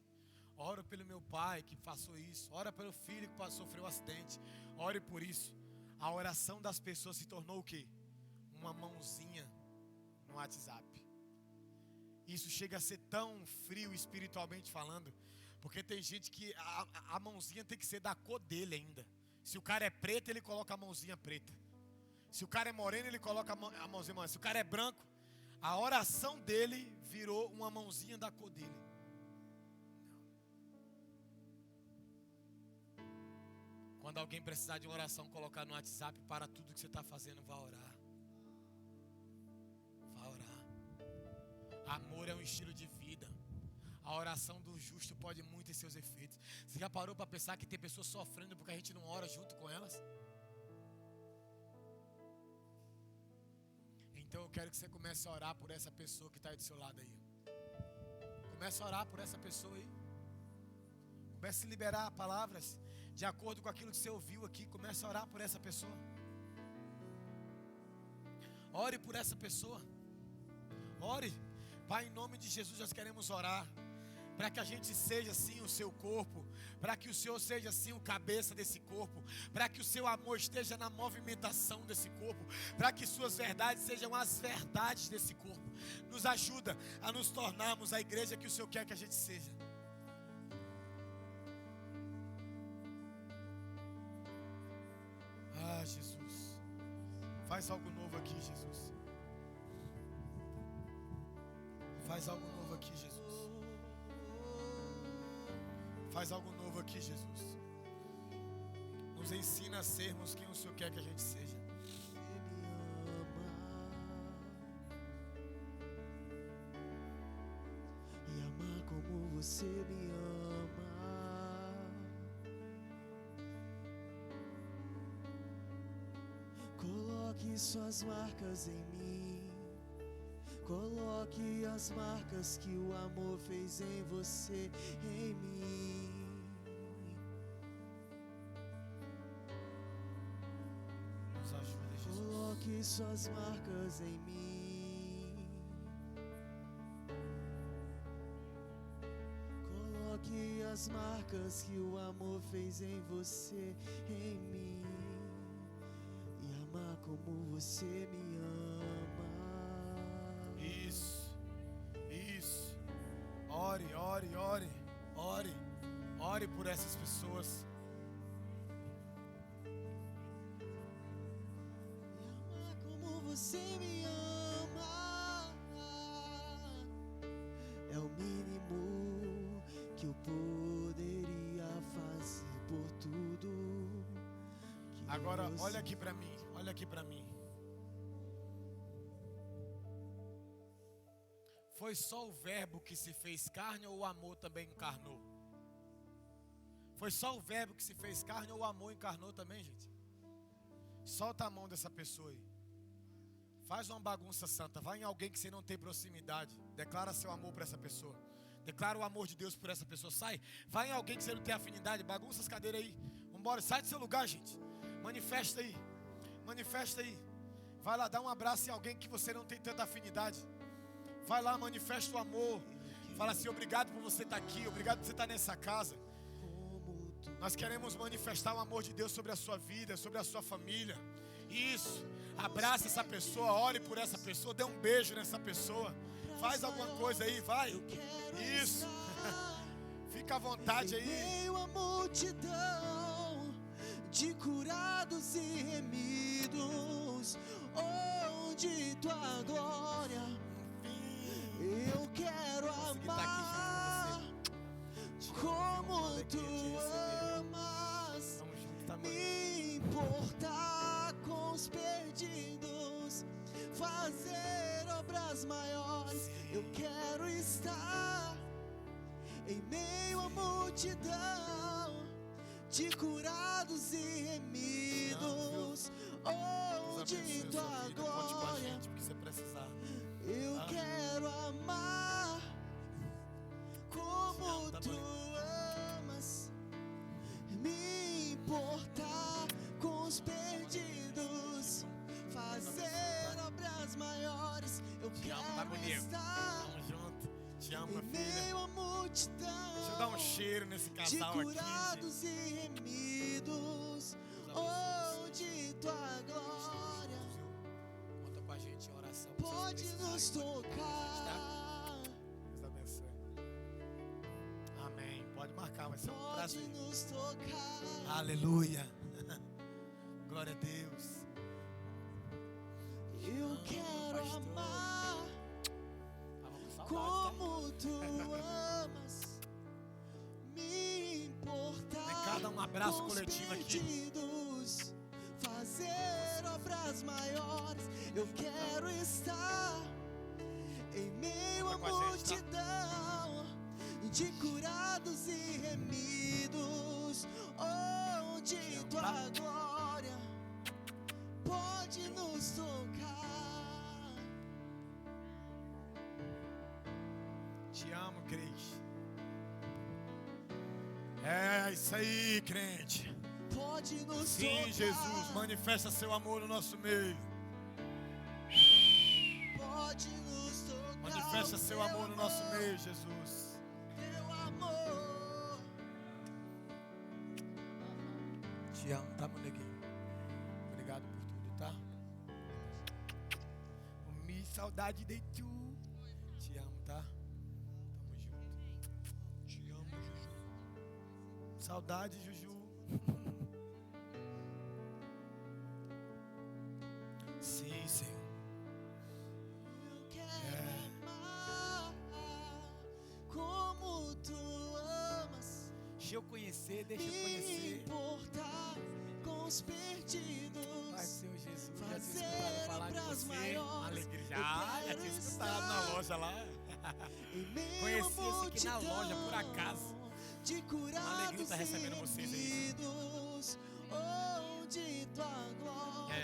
[SPEAKER 1] ore pelo meu pai que passou isso, ore pelo filho que sofreu um acidente, ore por isso. A oração das pessoas se tornou o quê? Uma mãozinha no WhatsApp. Isso chega a ser tão frio espiritualmente falando, porque tem gente que a mãozinha tem que ser da cor dele ainda. Se o cara é preto, ele coloca a mãozinha preta. Se o cara é moreno, ele coloca a mãozinha morena. Se o cara é branco, a oração dele virou uma mãozinha da cor dele. Quando alguém precisar de uma oração, colocar no WhatsApp, para tudo que você está fazendo, vá orar. Vá orar. Amor é um estilo de vida. A oração do justo pode muito em seus efeitos. Você já parou para pensar que tem pessoas sofrendo porque a gente não ora junto com elas? Então eu quero que você comece a orar por essa pessoa que está aí do seu lado aí. Comece a orar por essa pessoa aí. Comece a liberar palavras de acordo com aquilo que você ouviu aqui. Comece a orar por essa pessoa. Ore por essa pessoa. Ore. Pai, em nome de Jesus nós queremos orar para que a gente seja assim o seu corpo, para que o Senhor seja assim o cabeça desse corpo, para que o seu amor esteja na movimentação desse corpo, para que suas verdades sejam as verdades desse corpo. Nos ajuda a nos tornarmos a igreja que o Senhor quer que a gente seja. Ah, Jesus, faz algo novo aqui, Jesus. Faz algo novo aqui, Jesus. Faz algo novo aqui, Jesus. Nos ensina a sermos quem o Senhor quer que a gente seja.
[SPEAKER 3] E amar como você me ama. Coloque suas marcas em mim. Coloque as marcas que o amor fez em você, em mim.
[SPEAKER 1] Nos ajuda, Jesus.
[SPEAKER 3] Coloque suas marcas em mim. Coloque as marcas que o amor fez em você, em mim. E amar como você me ama.
[SPEAKER 1] Isso, isso. Ore, ore, ore, ore. Ore por essas pessoas.
[SPEAKER 3] Me amar como você me ama é o mínimo que eu poderia fazer por tudo que
[SPEAKER 1] Agora,
[SPEAKER 3] você
[SPEAKER 1] olha aqui para mim. Olha aqui para mim. Foi só o verbo que se fez carne ou o amor também encarnou? Foi só o verbo que se fez carne ou o amor encarnou também, gente? Solta a mão dessa pessoa aí. Faz uma bagunça santa. Vai em alguém que você não tem proximidade. Declara seu amor por essa pessoa. Declara o amor de Deus por essa pessoa. Sai. Vai em alguém que você não tem afinidade. Bagunça as cadeiras aí. Vambora. Sai do seu lugar, gente. Manifesta aí. Manifesta aí. Vai lá, dá um abraço em alguém que você não tem tanta afinidade. Vai lá, manifesta o amor. Fala assim, obrigado por você estar aqui. Obrigado por você estar nessa casa. Nós queremos manifestar o amor de Deus sobre a sua vida, sobre a sua família. Isso. Abraça essa pessoa, ore por essa pessoa, dê um beijo nessa pessoa. Faz alguma coisa aí, vai. Isso. Fica à vontade aí.
[SPEAKER 3] Meio a multidão de curados e remidos, onde tua glória eu quero amar como tu amas, me importar com os perdidos, fazer obras maiores. Eu quero estar em meio à multidão de curados e remidos, onde tua glória eu quero amar como tu amas, me importar com os perdidos, fazer obras maiores. Eu quero estar
[SPEAKER 1] Tamo junto. Te amo,
[SPEAKER 3] em
[SPEAKER 1] minha filha.
[SPEAKER 3] meio à multidão
[SPEAKER 1] Deixa eu dar um cheiro nesse
[SPEAKER 3] de
[SPEAKER 1] casal aqui, gente.
[SPEAKER 3] curados e remidos, onde tua glória
[SPEAKER 1] Conta com a gente em oração.
[SPEAKER 3] pode nos tocar,
[SPEAKER 1] Deus abençoe. Amém. Pode marcar, vai ser um
[SPEAKER 3] pode
[SPEAKER 1] prazer.
[SPEAKER 3] nos tocar.
[SPEAKER 1] Aleluia. Glória a Deus.
[SPEAKER 3] Eu quero
[SPEAKER 1] pastor.
[SPEAKER 3] amar
[SPEAKER 1] Tava com saudade, tá?
[SPEAKER 3] como tu amas, me importar
[SPEAKER 1] Vem cá, dá um abraço
[SPEAKER 3] com os
[SPEAKER 1] coletivo aqui.
[SPEAKER 3] perdidos, fazer obras maiores. Eu quero estar em meio à
[SPEAKER 1] Conta com a gente, tá?
[SPEAKER 3] multidão de curados e remidos, onde tua
[SPEAKER 1] tá?
[SPEAKER 3] glória pode nos tocar.
[SPEAKER 1] Te amo, crente. É isso aí, crente.
[SPEAKER 3] Pode nos
[SPEAKER 1] Sim,
[SPEAKER 3] tocar.
[SPEAKER 1] Jesus, manifesta seu amor no nosso meio.
[SPEAKER 3] Pode nos tocar.
[SPEAKER 1] Manifesta seu
[SPEAKER 3] teu
[SPEAKER 1] amor no nosso meio, Jesus.
[SPEAKER 3] Teu amor.
[SPEAKER 1] Te amo, tá, meu neguinho? Obrigado por tudo, tá? Me saudade de tu. Te amo, tá? Tamo junto. Te amo, Juju. Saudade, Juju. Sim, Senhor.
[SPEAKER 3] Eu quero amar como tu amas,
[SPEAKER 1] Deixa eu conhecer, deixa eu
[SPEAKER 3] me
[SPEAKER 1] conhecer.
[SPEAKER 3] importar com os perdidos,
[SPEAKER 1] Pai, Senhor Jesus, já tinha
[SPEAKER 3] fazer
[SPEAKER 1] escutado falar de
[SPEAKER 3] obras
[SPEAKER 1] você.
[SPEAKER 3] maiores.
[SPEAKER 1] Alegria.
[SPEAKER 3] Eu
[SPEAKER 1] Já
[SPEAKER 3] quero
[SPEAKER 1] tinha escutado na
[SPEAKER 3] estar
[SPEAKER 1] loja lá.
[SPEAKER 3] em meio
[SPEAKER 1] Conheci
[SPEAKER 3] à
[SPEAKER 1] esse aqui na loja, por acaso.
[SPEAKER 3] multidão de
[SPEAKER 1] Uma
[SPEAKER 3] curados
[SPEAKER 1] alegria estar
[SPEAKER 3] e
[SPEAKER 1] recebendo vocês aí.
[SPEAKER 3] remidos, onde tua glória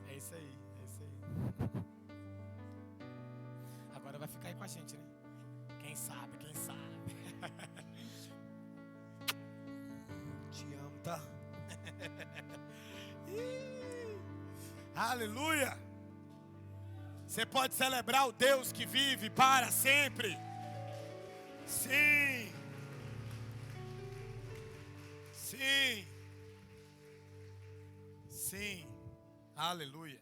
[SPEAKER 1] É isso aí, é isso aí. Agora vai ficar aí com a gente, né? Quem sabe, quem sabe. Te amo, tá? Ih, aleluia! Você pode celebrar o Deus que vive para sempre. Sim. Sim. Sim. Aleluia.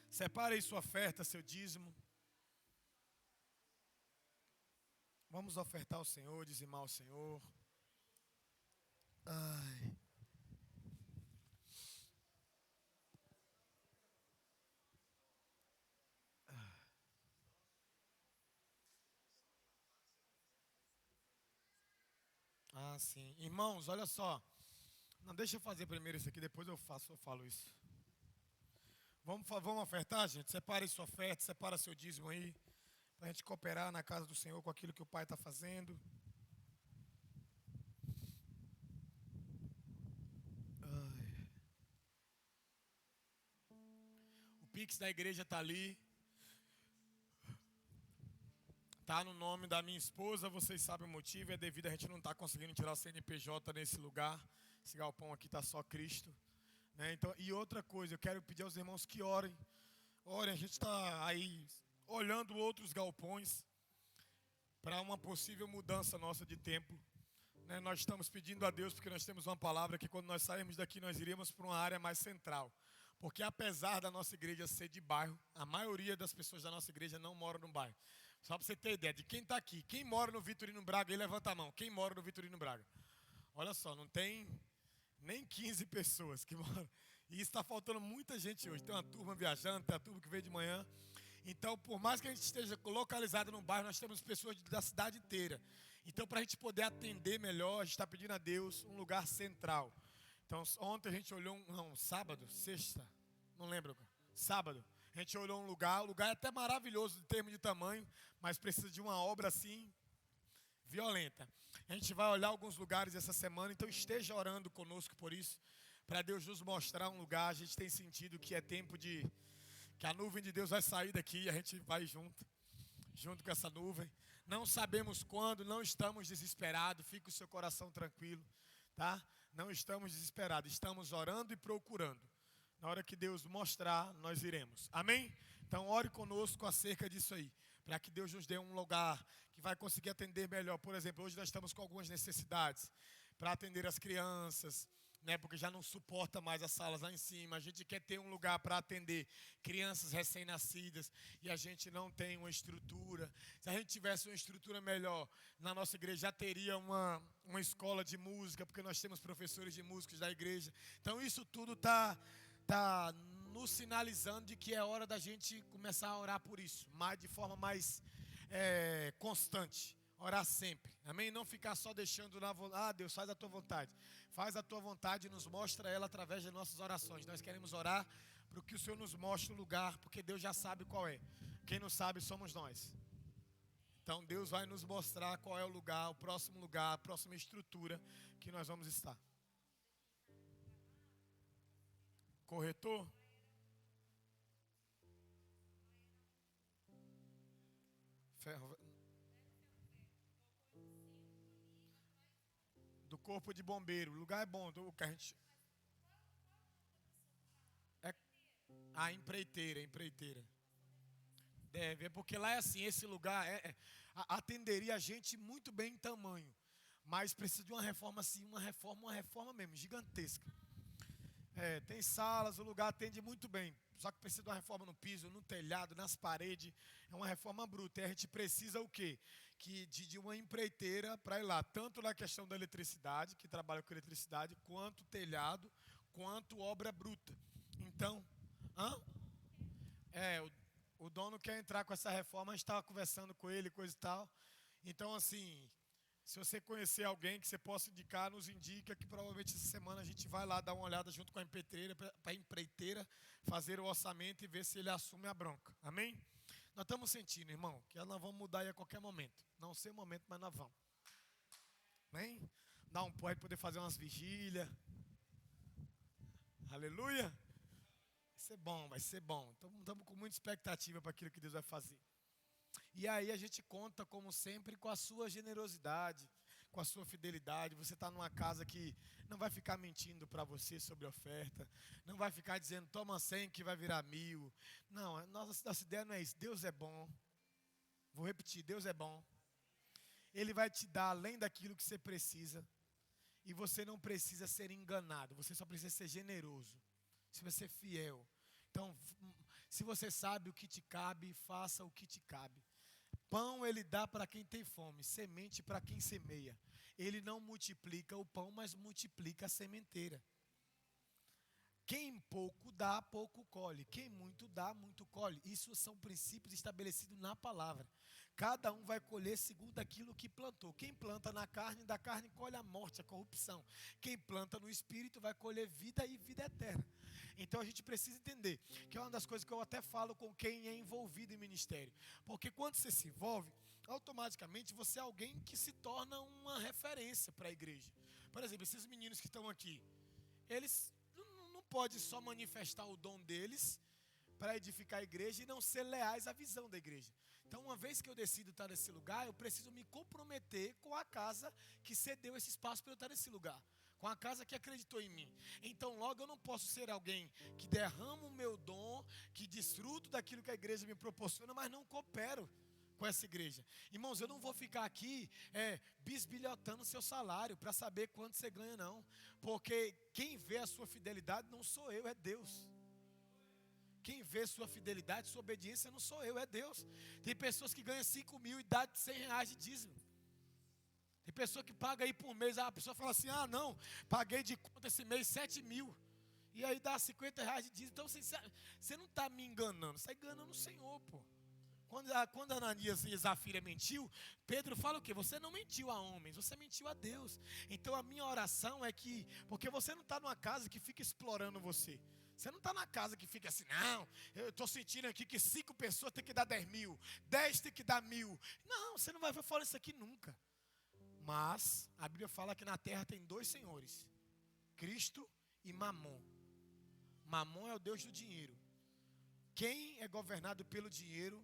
[SPEAKER 1] Separe aí sua oferta, seu dízimo. Vamos ofertar ao Senhor, dizimar ao Senhor. Ai. Ah, sim. Irmãos, olha só. Não, deixa eu fazer primeiro isso aqui, depois eu falo isso. Vamos ofertar, gente? Separe sua oferta, separa seu dízimo aí, para a gente cooperar na casa do Senhor com aquilo que o Pai está fazendo. Ai. O Pix da igreja está ali. Está no nome da minha esposa, vocês sabem o motivo, é devido a gente não estar conseguindo tirar o CNPJ nesse lugar. Esse galpão aqui está só Cristo. Né? Então, e outra coisa, eu quero pedir aos irmãos que orem. Orem, a gente está aí olhando outros galpões para uma possível mudança nossa de tempo. Né? Nós estamos pedindo a Deus porque nós temos uma palavra que quando nós sairmos daqui nós iremos para uma área mais central. Porque apesar da nossa igreja ser de bairro, a maioria das pessoas da nossa igreja não moram no bairro. Só para você ter ideia de quem está aqui. Quem mora no Vitorino Braga, aí levanta a mão. Quem mora no Vitorino Braga? Olha só, não tem nem 15 pessoas que moram. E está faltando muita gente hoje. Tem uma turma viajando, tem a turma que veio de manhã. Então, por mais que a gente esteja localizado num bairro, nós temos pessoas da cidade inteira. Então, para a gente poder atender melhor, a gente está pedindo a Deus um lugar central. Então, ontem a gente olhou, sábado, sexta, não lembro, sábado. A gente olhou um lugar, o lugar é até maravilhoso em termos de tamanho, mas precisa de uma obra assim, violenta. A gente vai olhar alguns lugares essa semana, então esteja orando conosco por isso, para Deus nos mostrar um lugar. A gente tem sentido que é tempo que a nuvem de Deus vai sair daqui e a gente vai junto com essa nuvem. Não sabemos quando, não estamos desesperados, fique o seu coração tranquilo, tá? Não estamos desesperados, estamos orando e procurando. Na hora que Deus mostrar, nós iremos. Amém? Então, ore conosco acerca disso aí, para que Deus nos dê um lugar que vai conseguir atender melhor. Por exemplo, hoje nós estamos com algumas necessidades para atender as crianças, né, porque já não suporta mais as salas lá em cima. A gente quer ter um lugar para atender crianças recém-nascidas e a gente não tem uma estrutura. Se a gente tivesse uma estrutura melhor, na nossa igreja já teria uma escola de música, porque nós temos professores de músicos da igreja. Então, isso tudo está nos sinalizando de que é hora da gente começar a orar por isso, mas de forma mais constante, orar sempre, amém? Não ficar só deixando Deus, faz a tua vontade, faz a tua vontade e nos mostra ela através das nossas orações. Nós queremos orar para que o Senhor nos mostre o lugar, porque Deus já sabe qual é, quem não sabe somos nós. Então Deus vai nos mostrar qual é o lugar, o próximo lugar, a próxima estrutura que nós vamos estar. Corretor? Do corpo de bombeiro. O lugar é bom. O que a gente... empreiteira. Deve, é porque lá é assim, esse lugar atenderia a gente muito bem em tamanho. Mas precisa de uma reforma assim, uma reforma mesmo, gigantesca. Tem salas, o lugar atende muito bem. Só que precisa de uma reforma no piso, no telhado, nas paredes. É uma reforma bruta. E a gente precisa o quê? De uma empreiteira para ir lá. Tanto na questão da eletricidade, que trabalha com eletricidade, quanto telhado, quanto obra bruta. Então, o dono quer entrar com essa reforma, a gente estava conversando com ele, coisa e tal. Então, assim, se você conhecer alguém que você possa indicar, nos indica que provavelmente essa semana a gente vai lá dar uma olhada junto com a empreiteira, para a empreiteira fazer o orçamento e ver se ele assume a bronca. Amém? Nós estamos sentindo, irmão, que nós vamos mudar aí a qualquer momento. Não sei o momento, mas nós vamos. Amém? Pode poder fazer umas vigílias. Aleluia! Vai ser bom. Então, estamos com muita expectativa para aquilo que Deus vai fazer. E aí a gente conta, como sempre, com a sua generosidade, com a sua fidelidade. Você está numa casa que não vai ficar mentindo para você sobre a oferta, não vai ficar dizendo, toma 100 que vai virar 1000. Não, nossa ideia não é isso. Deus é bom. Vou repetir, Deus é bom. Ele vai te dar além daquilo que você precisa. E você não precisa ser enganado, você só precisa ser generoso. Você vai ser fiel. Então, se você sabe o que te cabe, faça o que te cabe. Pão ele dá para quem tem fome, semente para quem semeia. Ele não multiplica o pão, mas multiplica a sementeira. Quem pouco dá, pouco colhe. Quem muito dá, muito colhe. Isso são princípios estabelecidos na palavra. Cada um vai colher segundo aquilo que plantou. Quem planta na carne, da carne colhe a morte, a corrupção. Quem planta no espírito vai colher vida e vida eterna. Então a gente precisa entender que é uma das coisas que eu até falo com quem é envolvido em ministério. Porque quando você se envolve, automaticamente você é alguém que se torna uma referência para a igreja. Por exemplo, esses meninos que estão aqui, eles não podem só manifestar o dom deles para edificar a igreja e não ser leais à visão da igreja. Então, uma vez que eu decido estar nesse lugar, eu preciso me comprometer com a casa que cedeu esse espaço para eu estar nesse lugar, com a casa que acreditou em mim. Então, logo, eu não posso ser alguém que derrama o meu dom, que desfruto daquilo que a igreja me proporciona, mas não coopero com essa igreja. Irmãos, eu não vou ficar aqui bisbilhotando o seu salário para saber quanto você ganha, não. Porque quem vê a sua fidelidade não sou eu, é Deus. Quem vê sua fidelidade, sua obediência não sou eu, é Deus. Tem pessoas que ganham 5 mil e dá R$100 de dízimo. Tem pessoa que paga aí por mês, a pessoa fala assim, não, paguei de conta esse mês 7 mil. E aí dá R$50 de dízimo. Então você não está me enganando, você está enganando o Senhor, pô. Quando Ananias e Zafira mentiu, Pedro fala o quê? Você não mentiu a homens, você mentiu a Deus. Então a minha oração é que, porque você não está numa casa que fica explorando você. Você não está na casa que fica assim, não, eu estou sentindo aqui que 5 pessoas tem que dar 10 mil, 10 tem que dar 1000. Não, você não vai ver fora isso aqui nunca. Mas a Bíblia fala que na terra tem 2 senhores, Cristo e Mamon. Mamon é o Deus do dinheiro. Quem é governado pelo dinheiro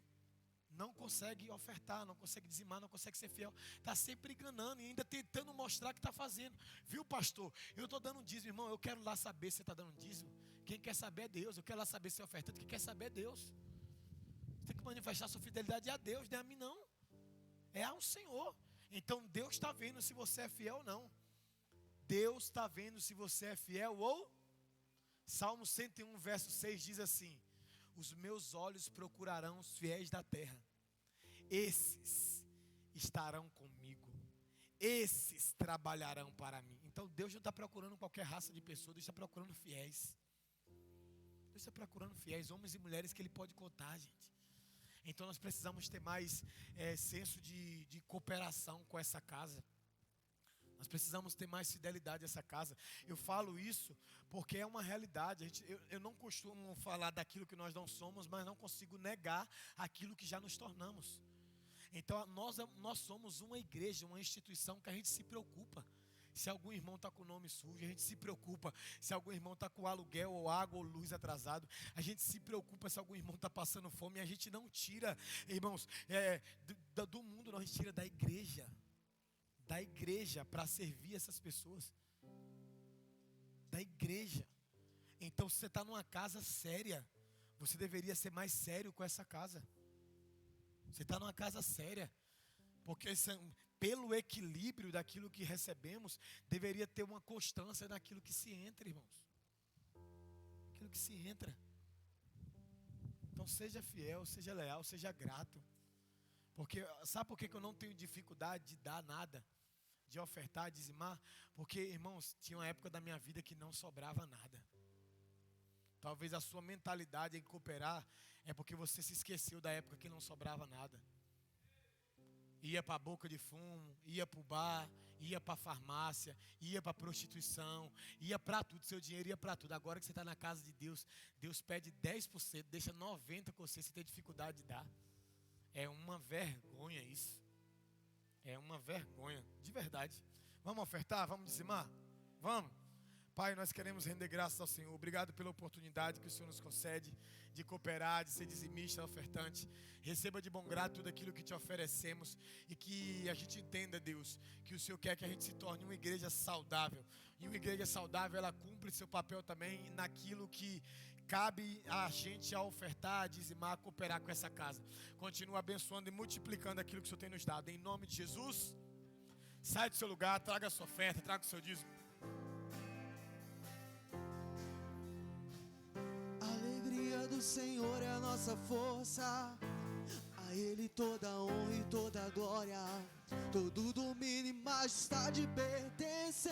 [SPEAKER 1] não consegue ofertar, não consegue dizimar, não consegue ser fiel. Está sempre enganando e ainda tentando mostrar que está fazendo. Viu, pastor? Eu estou dando um dízimo, irmão. Eu quero lá saber se você está dando um dízimo. Quem quer saber é Deus. Eu quero lá saber se é ofertante. Quem quer saber é Deus. Você tem que manifestar sua fidelidade a Deus, não é a mim não. É ao Senhor. Então Deus está vendo se você é fiel ou não. Deus está vendo se você é fiel ou... Salmo 101, verso 6 diz assim: os meus olhos procurarão os fiéis da terra. Esses estarão comigo. Esses trabalharão para mim. Então Deus não está procurando qualquer raça de pessoa. Deus está procurando fiéis. Deus está procurando fiéis, homens e mulheres que Ele pode contar, gente. Então nós precisamos ter mais senso de cooperação com essa casa. Nós precisamos ter mais fidelidade a essa casa. Eu falo isso porque é uma realidade. Eu não costumo falar daquilo que nós não somos, mas não consigo negar aquilo que já nos tornamos. Então nós somos uma igreja, uma instituição que a gente se preocupa. Se algum irmão está com o nome sujo, a gente se preocupa. Se algum irmão está com aluguel ou água ou luz atrasado, a gente se preocupa. Se algum irmão está passando fome, a gente não tira, irmãos, do mundo, não, a gente tira da igreja. Da igreja para servir essas pessoas. Da igreja. Então, se você está numa casa séria, você deveria ser mais sério com essa casa. Você está numa casa séria. Porque pelo equilíbrio daquilo que recebemos, deveria ter uma constância naquilo que se entra, irmãos. Aquilo que se entra. Então seja fiel, seja leal, seja grato. Porque, sabe por que eu não tenho dificuldade de dar nada? De ofertar, dizimar? Porque, irmãos, tinha uma época da minha vida que não sobrava nada. Talvez a sua mentalidade em cooperar é porque você se esqueceu da época que não sobrava nada. Ia para a boca de fumo, ia para o bar, ia para a farmácia, ia para a prostituição, ia para tudo, seu dinheiro ia para tudo. Agora que você está na casa de Deus, Deus pede 10%, deixa 90% com você tem dificuldade de dar. É uma vergonha isso. É uma vergonha, de verdade. Vamos ofertar? Vamos dizimar? Vamos? Pai, nós queremos render graças ao Senhor. Obrigado pela oportunidade que o Senhor nos concede de cooperar, de ser dizimista, ofertante. Receba de bom grado tudo aquilo que te oferecemos e que a gente entenda, Deus, que o Senhor quer que a gente se torne uma igreja saudável. E uma igreja saudável, ela cumpre seu papel também naquilo que cabe a gente a ofertar, a dizimar, a cooperar com essa casa. Continua abençoando e multiplicando aquilo que o Senhor tem nos dado. Em nome de Jesus, sai do seu lugar, traga a sua oferta, traga o seu dízimo.
[SPEAKER 3] A alegria do Senhor é a nossa força. A Ele toda a honra e glória, todo domínio e majestade pertencem